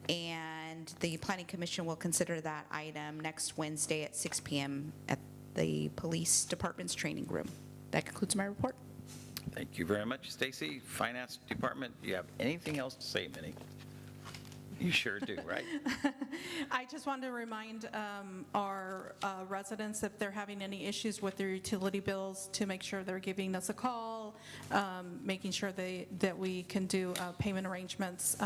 And the Planning Commission will consider that item next Wednesday at 6 p.m. at the police department's training room. That concludes my report. Thank you very much, Stacy. Finance Department, do you have anything else to say, Minnie? You sure do, right? I just wanted to remind our residents, if they're having any issues with their utility bills, to make sure they're giving us a call, making sure that we can do payment arrangements.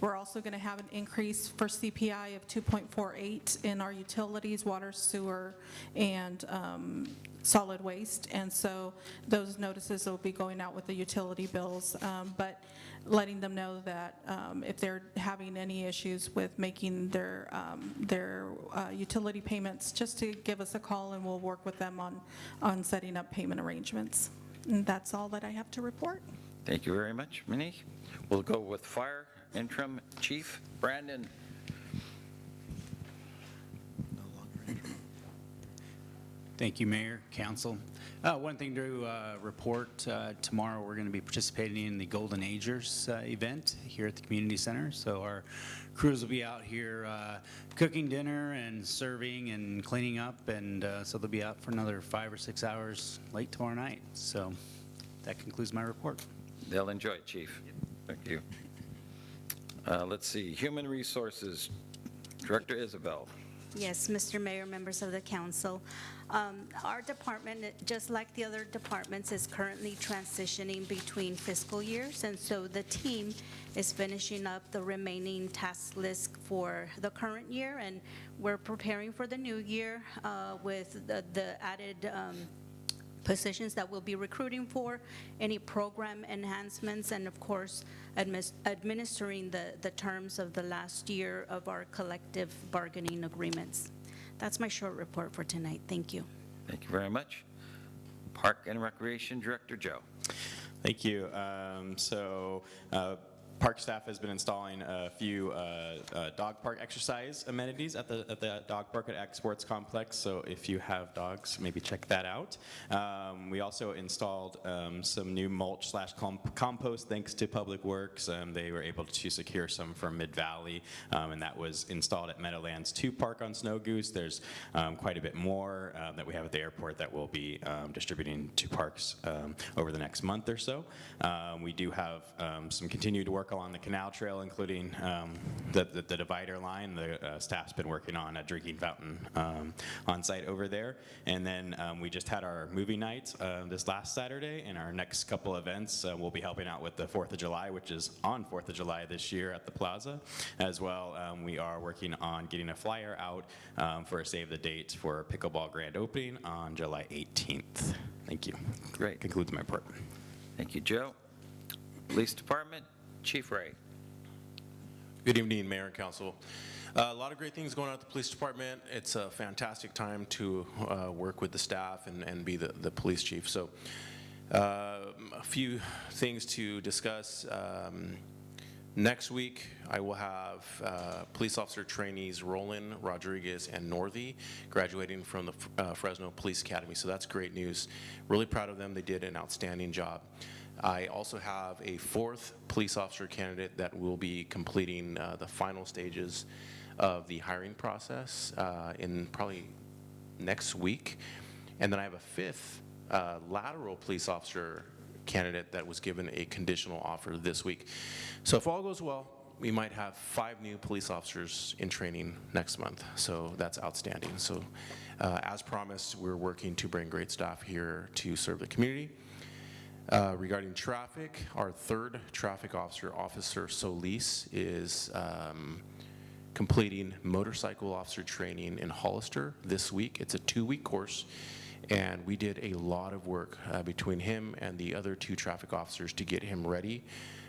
We're also going to have an increase for CPI of 2.48 in our utilities, water, sewer, and solid waste, and so those notices will be going out with the utility bills, but letting them know that if they're having any issues with making their utility payments, just to give us a call and we'll work with them on setting up payment arrangements. And that's all that I have to report. Thank you very much, Minnie. We'll go with Fire Interim Chief Brandon. Thank you, Mayor, Council. One thing to report, tomorrow we're going to be participating in the Golden Agers event here at the community center. So our crews will be out here cooking dinner and serving and cleaning up, and so they'll be out for another 5 or 6 hours late tomorrow night. So that concludes my report. They'll enjoy it, Chief. Thank you. Let's see, Human Resources, Director Isabel. Yes, Mr. Mayor, members of the council. Our department, just like the other departments, is currently transitioning between fiscal years, and so the team is finishing up the remaining task list for the current year, and we're preparing for the new year with the added positions that we'll be recruiting for, any program enhancements, and of course, administering the terms of the last year of our collective bargaining agreements. That's my short report for tonight. Thank you. Thank you very much. Park and Recreation Director Joe. Thank you. Park staff has been installing a few dog park exercise amenities at the dog park at Ag Sports Complex. So if you have dogs, maybe check that out. We also installed some new mulch / compost thanks to Public Works. They were able to secure some from Mid-Valley, and that was installed at Meadowlands 2 Park on Snow Goose. There's quite a bit more that we have at the airport that we'll be distributing to parks over the next month or so. We do have some continued work along the canal trail, including the divider line. The staff's been working on a drinking fountain on site over there. And then we just had our movie night this last Saturday, and our next couple events we'll be helping out with the 4th of July, which is on 4th of July this year at the plaza. As well, we are working on getting a flyer out for a save the date for pickleball grand opening on July 18th. Thank you. Great. Concludes my report. Thank you, Joe. Police Department, Chief Ray. Good evening, Mayor and Council. A lot of great things going on at the police department. It's a fantastic time to work with the staff and be the police chief. So a few things to discuss. Next week, I will have police officer trainees Roland, Rodriguez, and Northey graduating from the Fresno Police Academy. So that's great news. Really proud of them. They did an outstanding job. I also have a 4th police officer candidate that will be completing the final stages of the hiring process in probably next week. And then I have a 5th lateral police officer candidate that was given a conditional offer this week. So if all goes well, we might have 5 new police officers in training next month. So that's outstanding. So as promised, we're working to bring great staff here to serve the community. Regarding traffic, our 3rd traffic officer, Officer Solis, is completing motorcycle officer training in Hollister this week. It's a 2-week course, and we did a lot of work between him and the other 2 traffic officers to get him ready.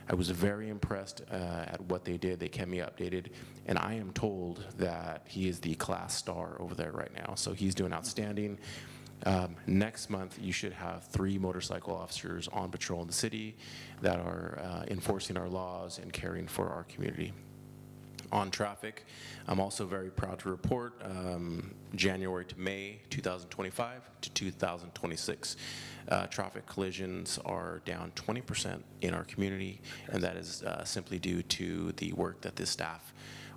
I was very impressed at what they did. They kept me updated, and I am told that he is the class star over there right now, so he's doing outstanding. Next month, you should have 3 motorcycle officers on patrol in the city that are enforcing our laws and caring for our community. On traffic, I'm also very proud to report January to May 2025 to 2026. Traffic collisions are down 20% in our community, and that is simply due to the work that this staff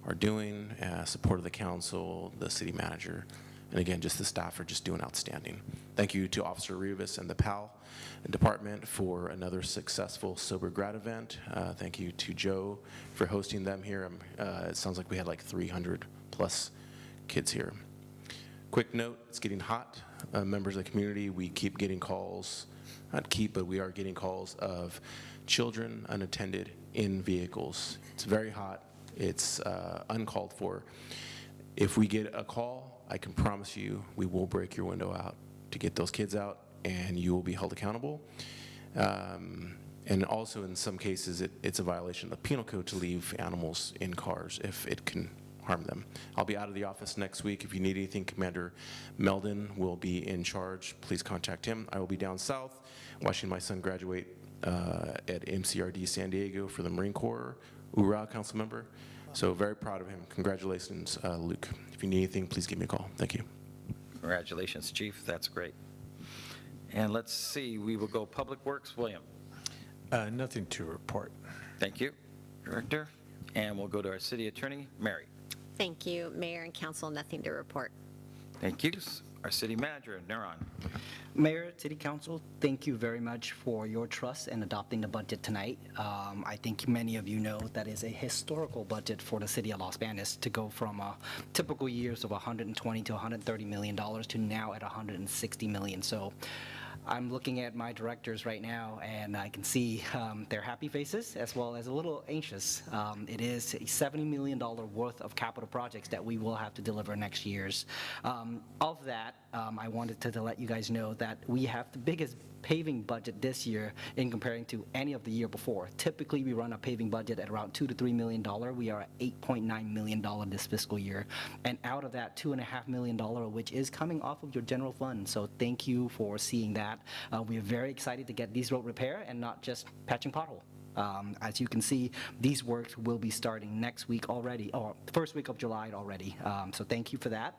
are doing, support of the council, the city manager. And again, just the staff are just doing outstanding. Thank you to Officer Rivas and the PAL department for another successful Sober Grad event. Thank you to Joe for hosting them here. It sounds like we had like 300 plus kids here. Quick note, it's getting hot. Members of the community, we keep getting calls, not keep, but we are getting calls of children unattended in vehicles. It's very hot. It's uncalled for. If we get a call, I can promise you we will break your window out to get those kids out, and you will be held accountable. And also in some cases, it's a violation of the penal code to leave animals in cars if it can harm them. I'll be out of the office next week. If you need anything, Commander Meldon will be in charge. Please contact him. I will be down south watching my son graduate at MCRD San Diego for the Marine Corps. Hoorah, council member. So very proud of him. Congratulations, Luke. If you need anything, please give me a call. Thank you. Congratulations, Chief. That's great. And let's see, we will go Public Works, William. Nothing to report. Thank you, Director. And we'll go to our City Attorney, Mary. Thank you, Mayor and Council, nothing to report. Thank you. Our City Manager, Neuron. Mayor, City Council, thank you very much for your trust in adopting the budget tonight. I think many of you know that is a historical budget for the City of Los Banos to go from typical years of $120 to $130 million to now at $160 million. So I'm looking at my directors right now, and I can see their happy faces as well as a little anxious. It is a $70 million worth of capital projects that we will have to deliver next year's. Of that, I wanted to let you guys know that we have the biggest paving budget this year in comparing to any of the year before. Typically, we run a paving budget at around $2 to $3 million. We are at $8.9 million this fiscal year. And out of that, $2.5 million, which is coming off of your general fund. So thank you for seeing that. We are very excited to get these road repair and not just patching pothole. As you can see, these works will be starting next week already, or the first week of July already. So thank you for that.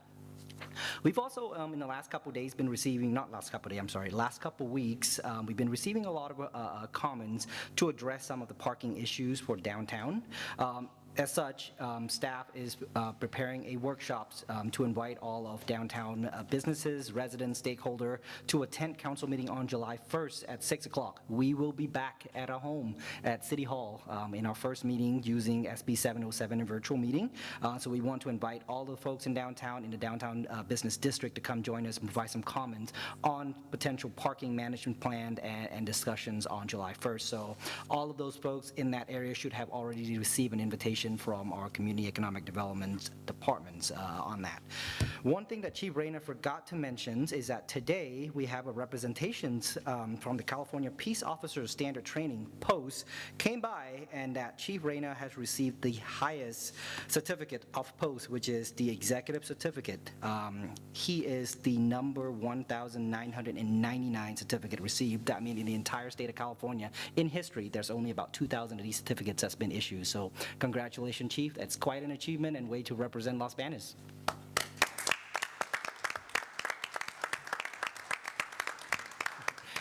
We've also, in the last couple of days, been receiving, not last couple of days, I'm sorry, last couple of weeks, we've been receiving a lot of comments to address some of the parking issues for downtown. As such, staff is preparing a workshops to invite all of downtown businesses, residents, stakeholder to attend council meeting on July 1st at 6 o'clock. We will be back at our home at City Hall in our first meeting using SB 707 in virtual meeting. So we want to invite all the folks in downtown, in the downtown business district, to come join us and provide some comments on potential parking management plan and discussions on July 1st. So all of those folks in that area should have already received an invitation from our Community Economic Development departments on that. One thing that Chief Reyna forgot to mention is that today we have a representations from the California Peace Officers Standard Training post came by, and that Chief Reyna has received the highest certificate of post, which is the executive certificate. He is the number 1,999 certificate received. That means in the entire state of California, in history, there's only about 2,000 of these certificates that's been issued. So congratulations, Chief. That's quite an achievement and way to represent Los Banos.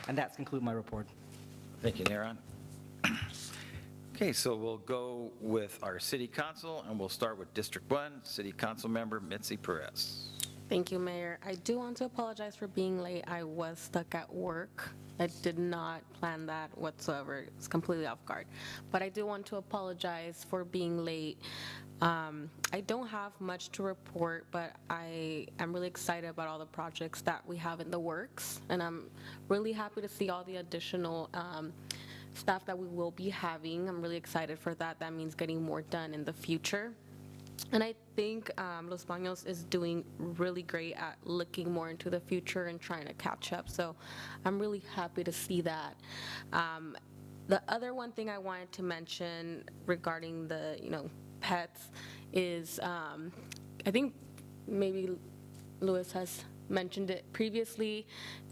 And that's conclude my report. Thank you, Neuron. Okay, so we'll go with our City Council, and we'll start with District 1, City Council Member Mitzi Perez. Thank you, Mayor. I do want to apologize for being late. I was stuck at work. I did not plan that whatsoever. It's completely off guard. But I do want to apologize for being late. I don't have much to report, but I am really excited about all the projects that we have in the works. And I'm really happy to see all the additional staff that we will be having. I'm really excited for that. That means getting more done in the future. And I think Los Banos is doing really great at looking more into the future and trying to catch up. So I'm really happy to see that. The other one thing I wanted to mention regarding the, pets is I think maybe Louis has mentioned it previously,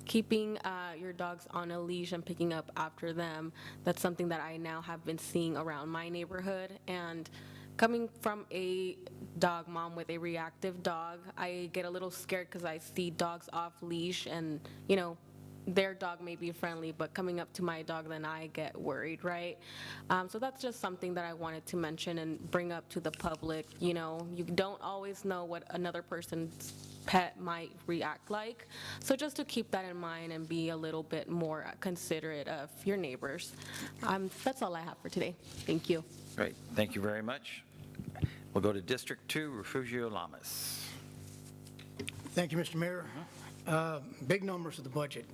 keeping your dogs on a leash and picking up after them. That's something that I now have been seeing around my neighborhood. And coming from a dog mom with a reactive dog, I get a little scared because I see dogs off leash and, their dog may be friendly, but coming up to my dog, then I get worried, right? So that's just something that I wanted to mention and bring up to the public. You don't always know what another person's pet might react like. So just to keep that in mind and be a little bit more considerate of your neighbors. That's all I have for today. Thank you. Great. Thank you very much. We'll go to District 2, Refugio Lamas. Thank you, Mr. Mayor. Big numbers of the budget.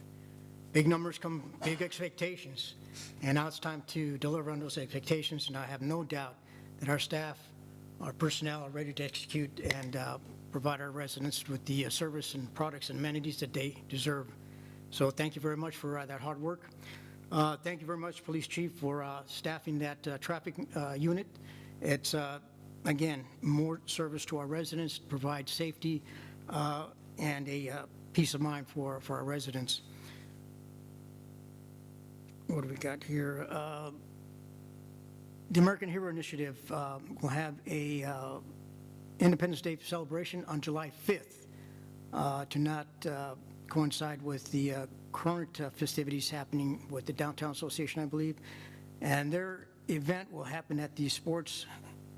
Big numbers come big expectations, and now it's time to deliver on those expectations, and I have no doubt that our staff, our personnel are ready to execute and provide our residents with the service and products and amenities that they deserve. So thank you very much for that hard work. Thank you very much, Police Chief, for staffing that traffic unit. It's, again, more service to our residents, provide safety and a peace of mind for our residents. What do we got here? The American Hero Initiative will have a Independence Day celebration on July 5th to not coincide with the current festivities happening with the Downtown Association, I believe. And their event will happen at the Sports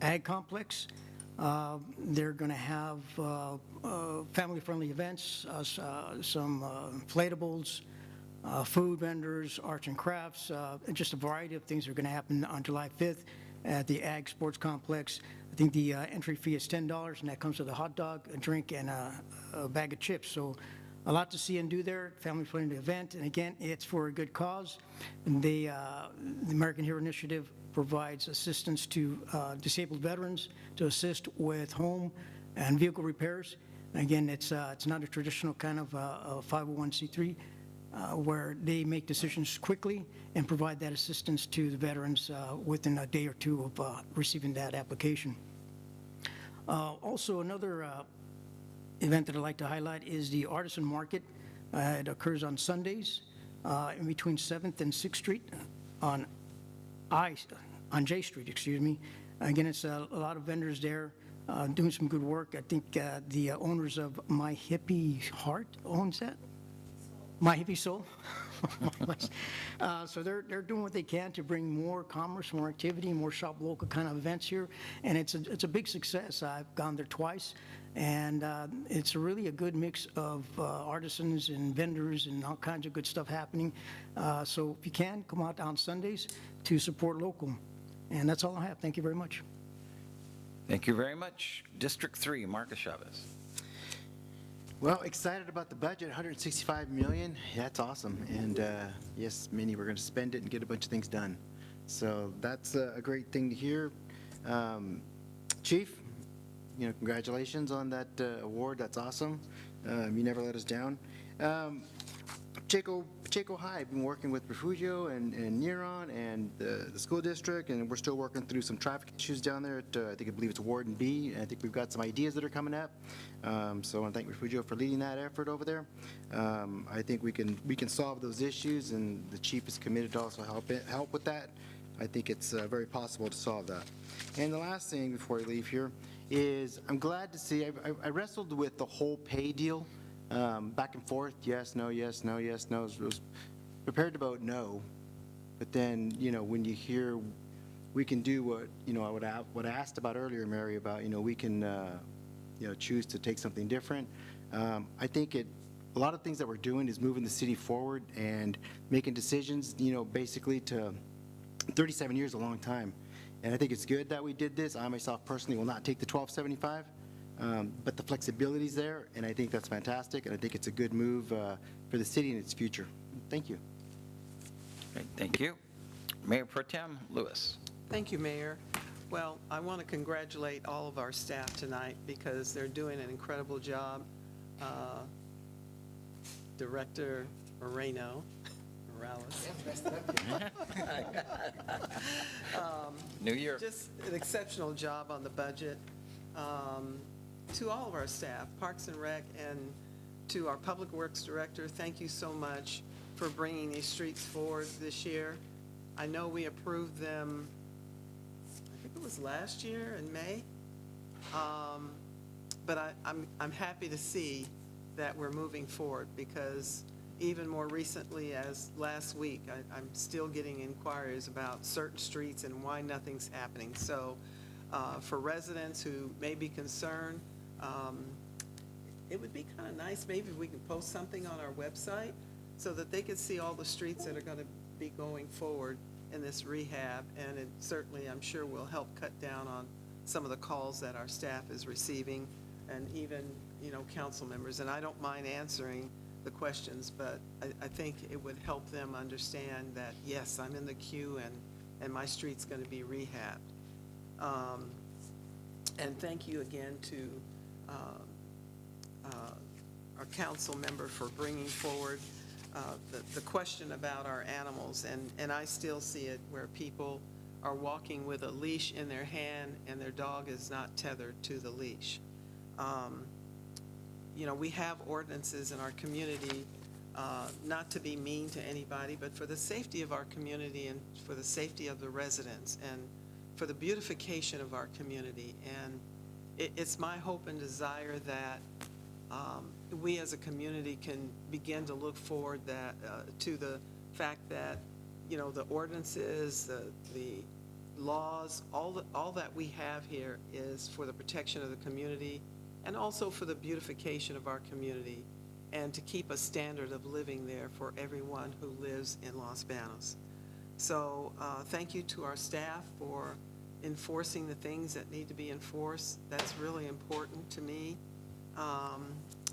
Ag Complex. They're going to have family-friendly events, some inflatables, food vendors, arts and crafts, and just a variety of things are going to happen on July 5th at the Ag Sports Complex. I think the entry fee is $10, and that comes with a hot dog, a drink, and a bag of chips. So a lot to see and do there, family-friendly event. And again, it's for a good cause. And the American Hero Initiative provides assistance to disabled veterans to assist with home and vehicle repairs. And again, it's not a traditional kind of 501c3 where they make decisions quickly and provide that assistance to the veterans within a day or two of receiving that application. Also, another event that I'd like to highlight is the Artisan Market. It occurs on Sundays in between 7th and 6th Street on J Street, excuse me. Again, it's a lot of vendors there doing some good work. I think the owners of My Hippie Heart owns that. My Hippie Soul. So they're doing what they can to bring more commerce, more activity, more shop local kind of events here, and it's a big success. I've gone there twice, and it's really a good mix of artisans and vendors and all kinds of good stuff happening. So if you can, come out on Sundays to support local. And that's all I have. Thank you very much. Thank you very much. District 3, Marcus Chavez. Well, excited about the budget, $165 million. That's awesome. And yes, Minnie, we're going to spend it and get a bunch of things done. So that's a great thing to hear. Chief, congratulations on that award. That's awesome. You never let us down. Pacheco High, I've been working with Refugio and Neron and the school district, and we're still working through some traffic issues down there at, I believe it's Ward and B, and I think we've got some ideas that are coming up. So I want to thank Refugio for leading that effort over there. I think we can solve those issues, and the chief is committed to also help with that. I think it's very possible to solve that. And the last thing before I leave here is I'm glad to see, I wrestled with the whole pay deal. Back and forth, yes, no, yes, no, yes, no. I was prepared to vote no, but then, when you hear we can do what I asked about earlier, Mary, about, we can, choose to take something different. I think a lot of things that we're doing is moving the city forward and making decisions, basically to 37 years is a long time. And I think it's good that we did this. I myself personally will not take the 1275. But the flexibility is there, and I think that's fantastic, and I think it's a good move for the city and its future. Thank you. Great, thank you. Mayor Pro Tem Lewis. Thank you, Mayor. Well, I want to congratulate all of our staff tonight because they're doing an incredible job. Director Moreno, Morales. New year. Just an exceptional job on the budget. To all of our staff, Parks and Rec, and to our Public Works Director, thank you so much for bringing these streets forward this year. I know we approved them, I think it was last year in May, but I'm happy to see that we're moving forward because even more recently as last week, I'm still getting inquiries about certain streets and why nothing's happening. So for residents who may be concerned, it would be kind of nice maybe if we could post something on our website so that they could see all the streets that are going to be going forward in this rehab. And it certainly, I'm sure, will help cut down on some of the calls that our staff is receiving and even, council members. And I don't mind answering the questions, but I think it would help them understand that, yes, I'm in the queue and my street's going to be rehabbed. And thank you again to our council member for bringing forward the question about our animals. And I still see it where people are walking with a leash in their hand and their dog is not tethered to the leash. We have ordinances in our community, not to be mean to anybody, but for the safety of our community and for the safety of the residents and for the beautification of our community. And it's my hope and desire that we as a community can begin to look forward to the fact that, you know, the ordinances, the laws, all that we have here is for the protection of the community and also for the beautification of our community and to keep a standard of living there for everyone who lives in Los Banos. So thank you to our staff for enforcing the things that need to be enforced. That's really important to me.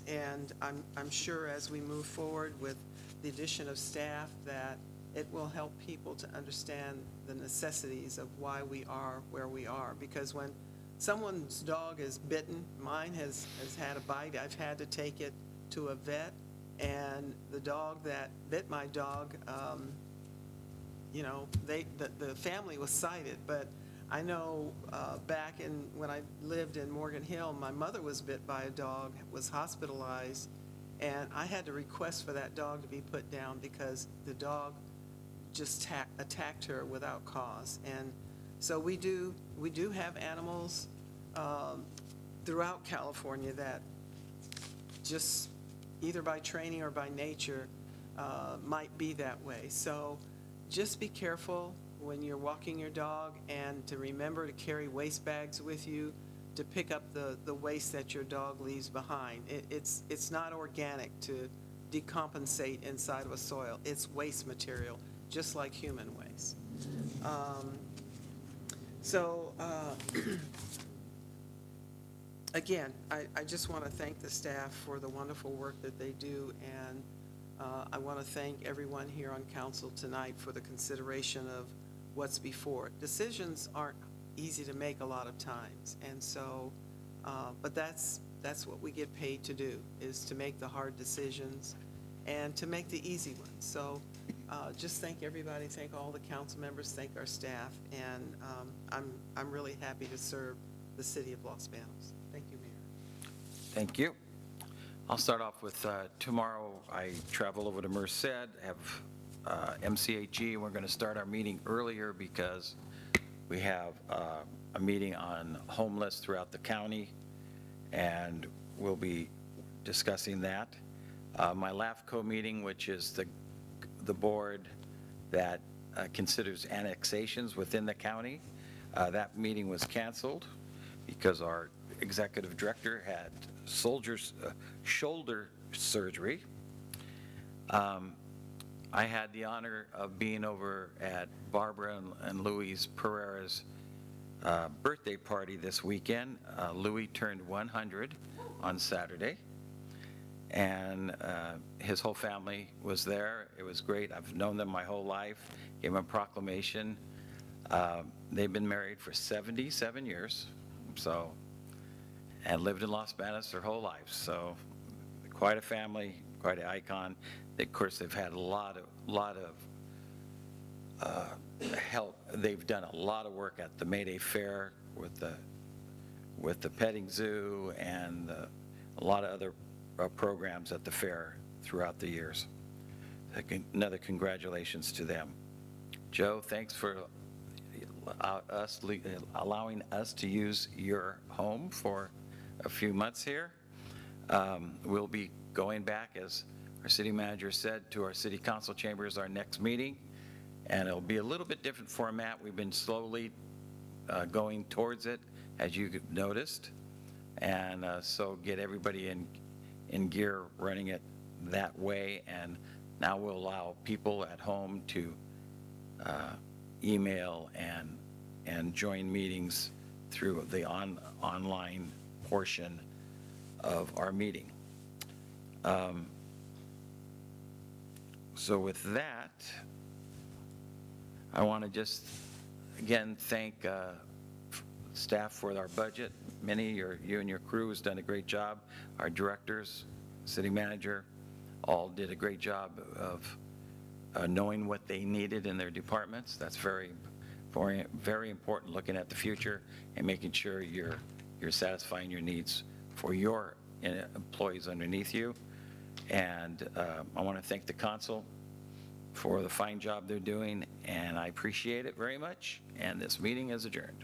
And I'm sure as we move forward with the addition of staff that it will help people to understand the necessities of why we are where we are. Because when someone's dog is bitten, mine has had a bite, I've had to take it to a vet, and the dog that bit my dog, you know, the family was cited, but I know back when I lived in Morgan Hill, my mother was bit by a dog, was hospitalized, and I had to request for that dog to be put down because the dog just attacked her without cause. And so we do have animals throughout California that just either by training or by nature might be that way. So just be careful when you're walking your dog, and to remember to carry waste bags with you to pick up the waste that your dog leaves behind. It's not organic to decompensate inside of a soil. It's waste material, just like human waste. Again, I just want to thank the staff for the wonderful work that they do, and I want to thank everyone here on council tonight for the consideration of what's before it. Decisions aren't easy to make a lot of times, and so, but that's what we get paid to do, is to make the hard decisions and to make the easy ones. So just thank everybody, thank all the council members, thank our staff, and I'm really happy to serve the city of Los Banos. Thank you, Mayor. Thank you. I'll start off with tomorrow I travel over to Merced, have MCHE, and we're going to start our meeting earlier because we have a meeting on homeless throughout the county, and we'll be discussing that. My LAFCO meeting, which is the board that considers annexations within the county, that meeting was canceled because our executive director had shoulder surgery. I had the honor of being over at Barbara and Louis Pereira's birthday party this weekend. Louis turned 100 on Saturday, and his whole family was there. It was great. I've known them my whole life. Gave them a proclamation. They've been married for 77 years, and lived in Los Banos their whole lives. So quite a family, quite an icon. Of course, they've had a lot of help. They've done a lot of work at the May Day Fair with the petting zoo and a lot of other programs at the fair throughout the years. Another congratulations to them. Joe, thanks for allowing us to use your home for a few months here. We'll be going back, as our city manager said, to our city council chambers, our next meeting, and it'll be a little bit different format. We've been slowly going towards it, as you noticed, and so get everybody in gear running it that way. And now we'll allow people at home to email and join meetings through the online portion of our meeting. So with that, I want to just again thank staff for our budget. You and your crew has done a great job. Our directors, city manager, all did a great job of knowing what they needed in their departments. That's very important, looking at the future and making sure you're satisfying your needs for your employees underneath you. And I want to thank the council for the fine job they're doing, and I appreciate it very much. And this meeting is adjourned.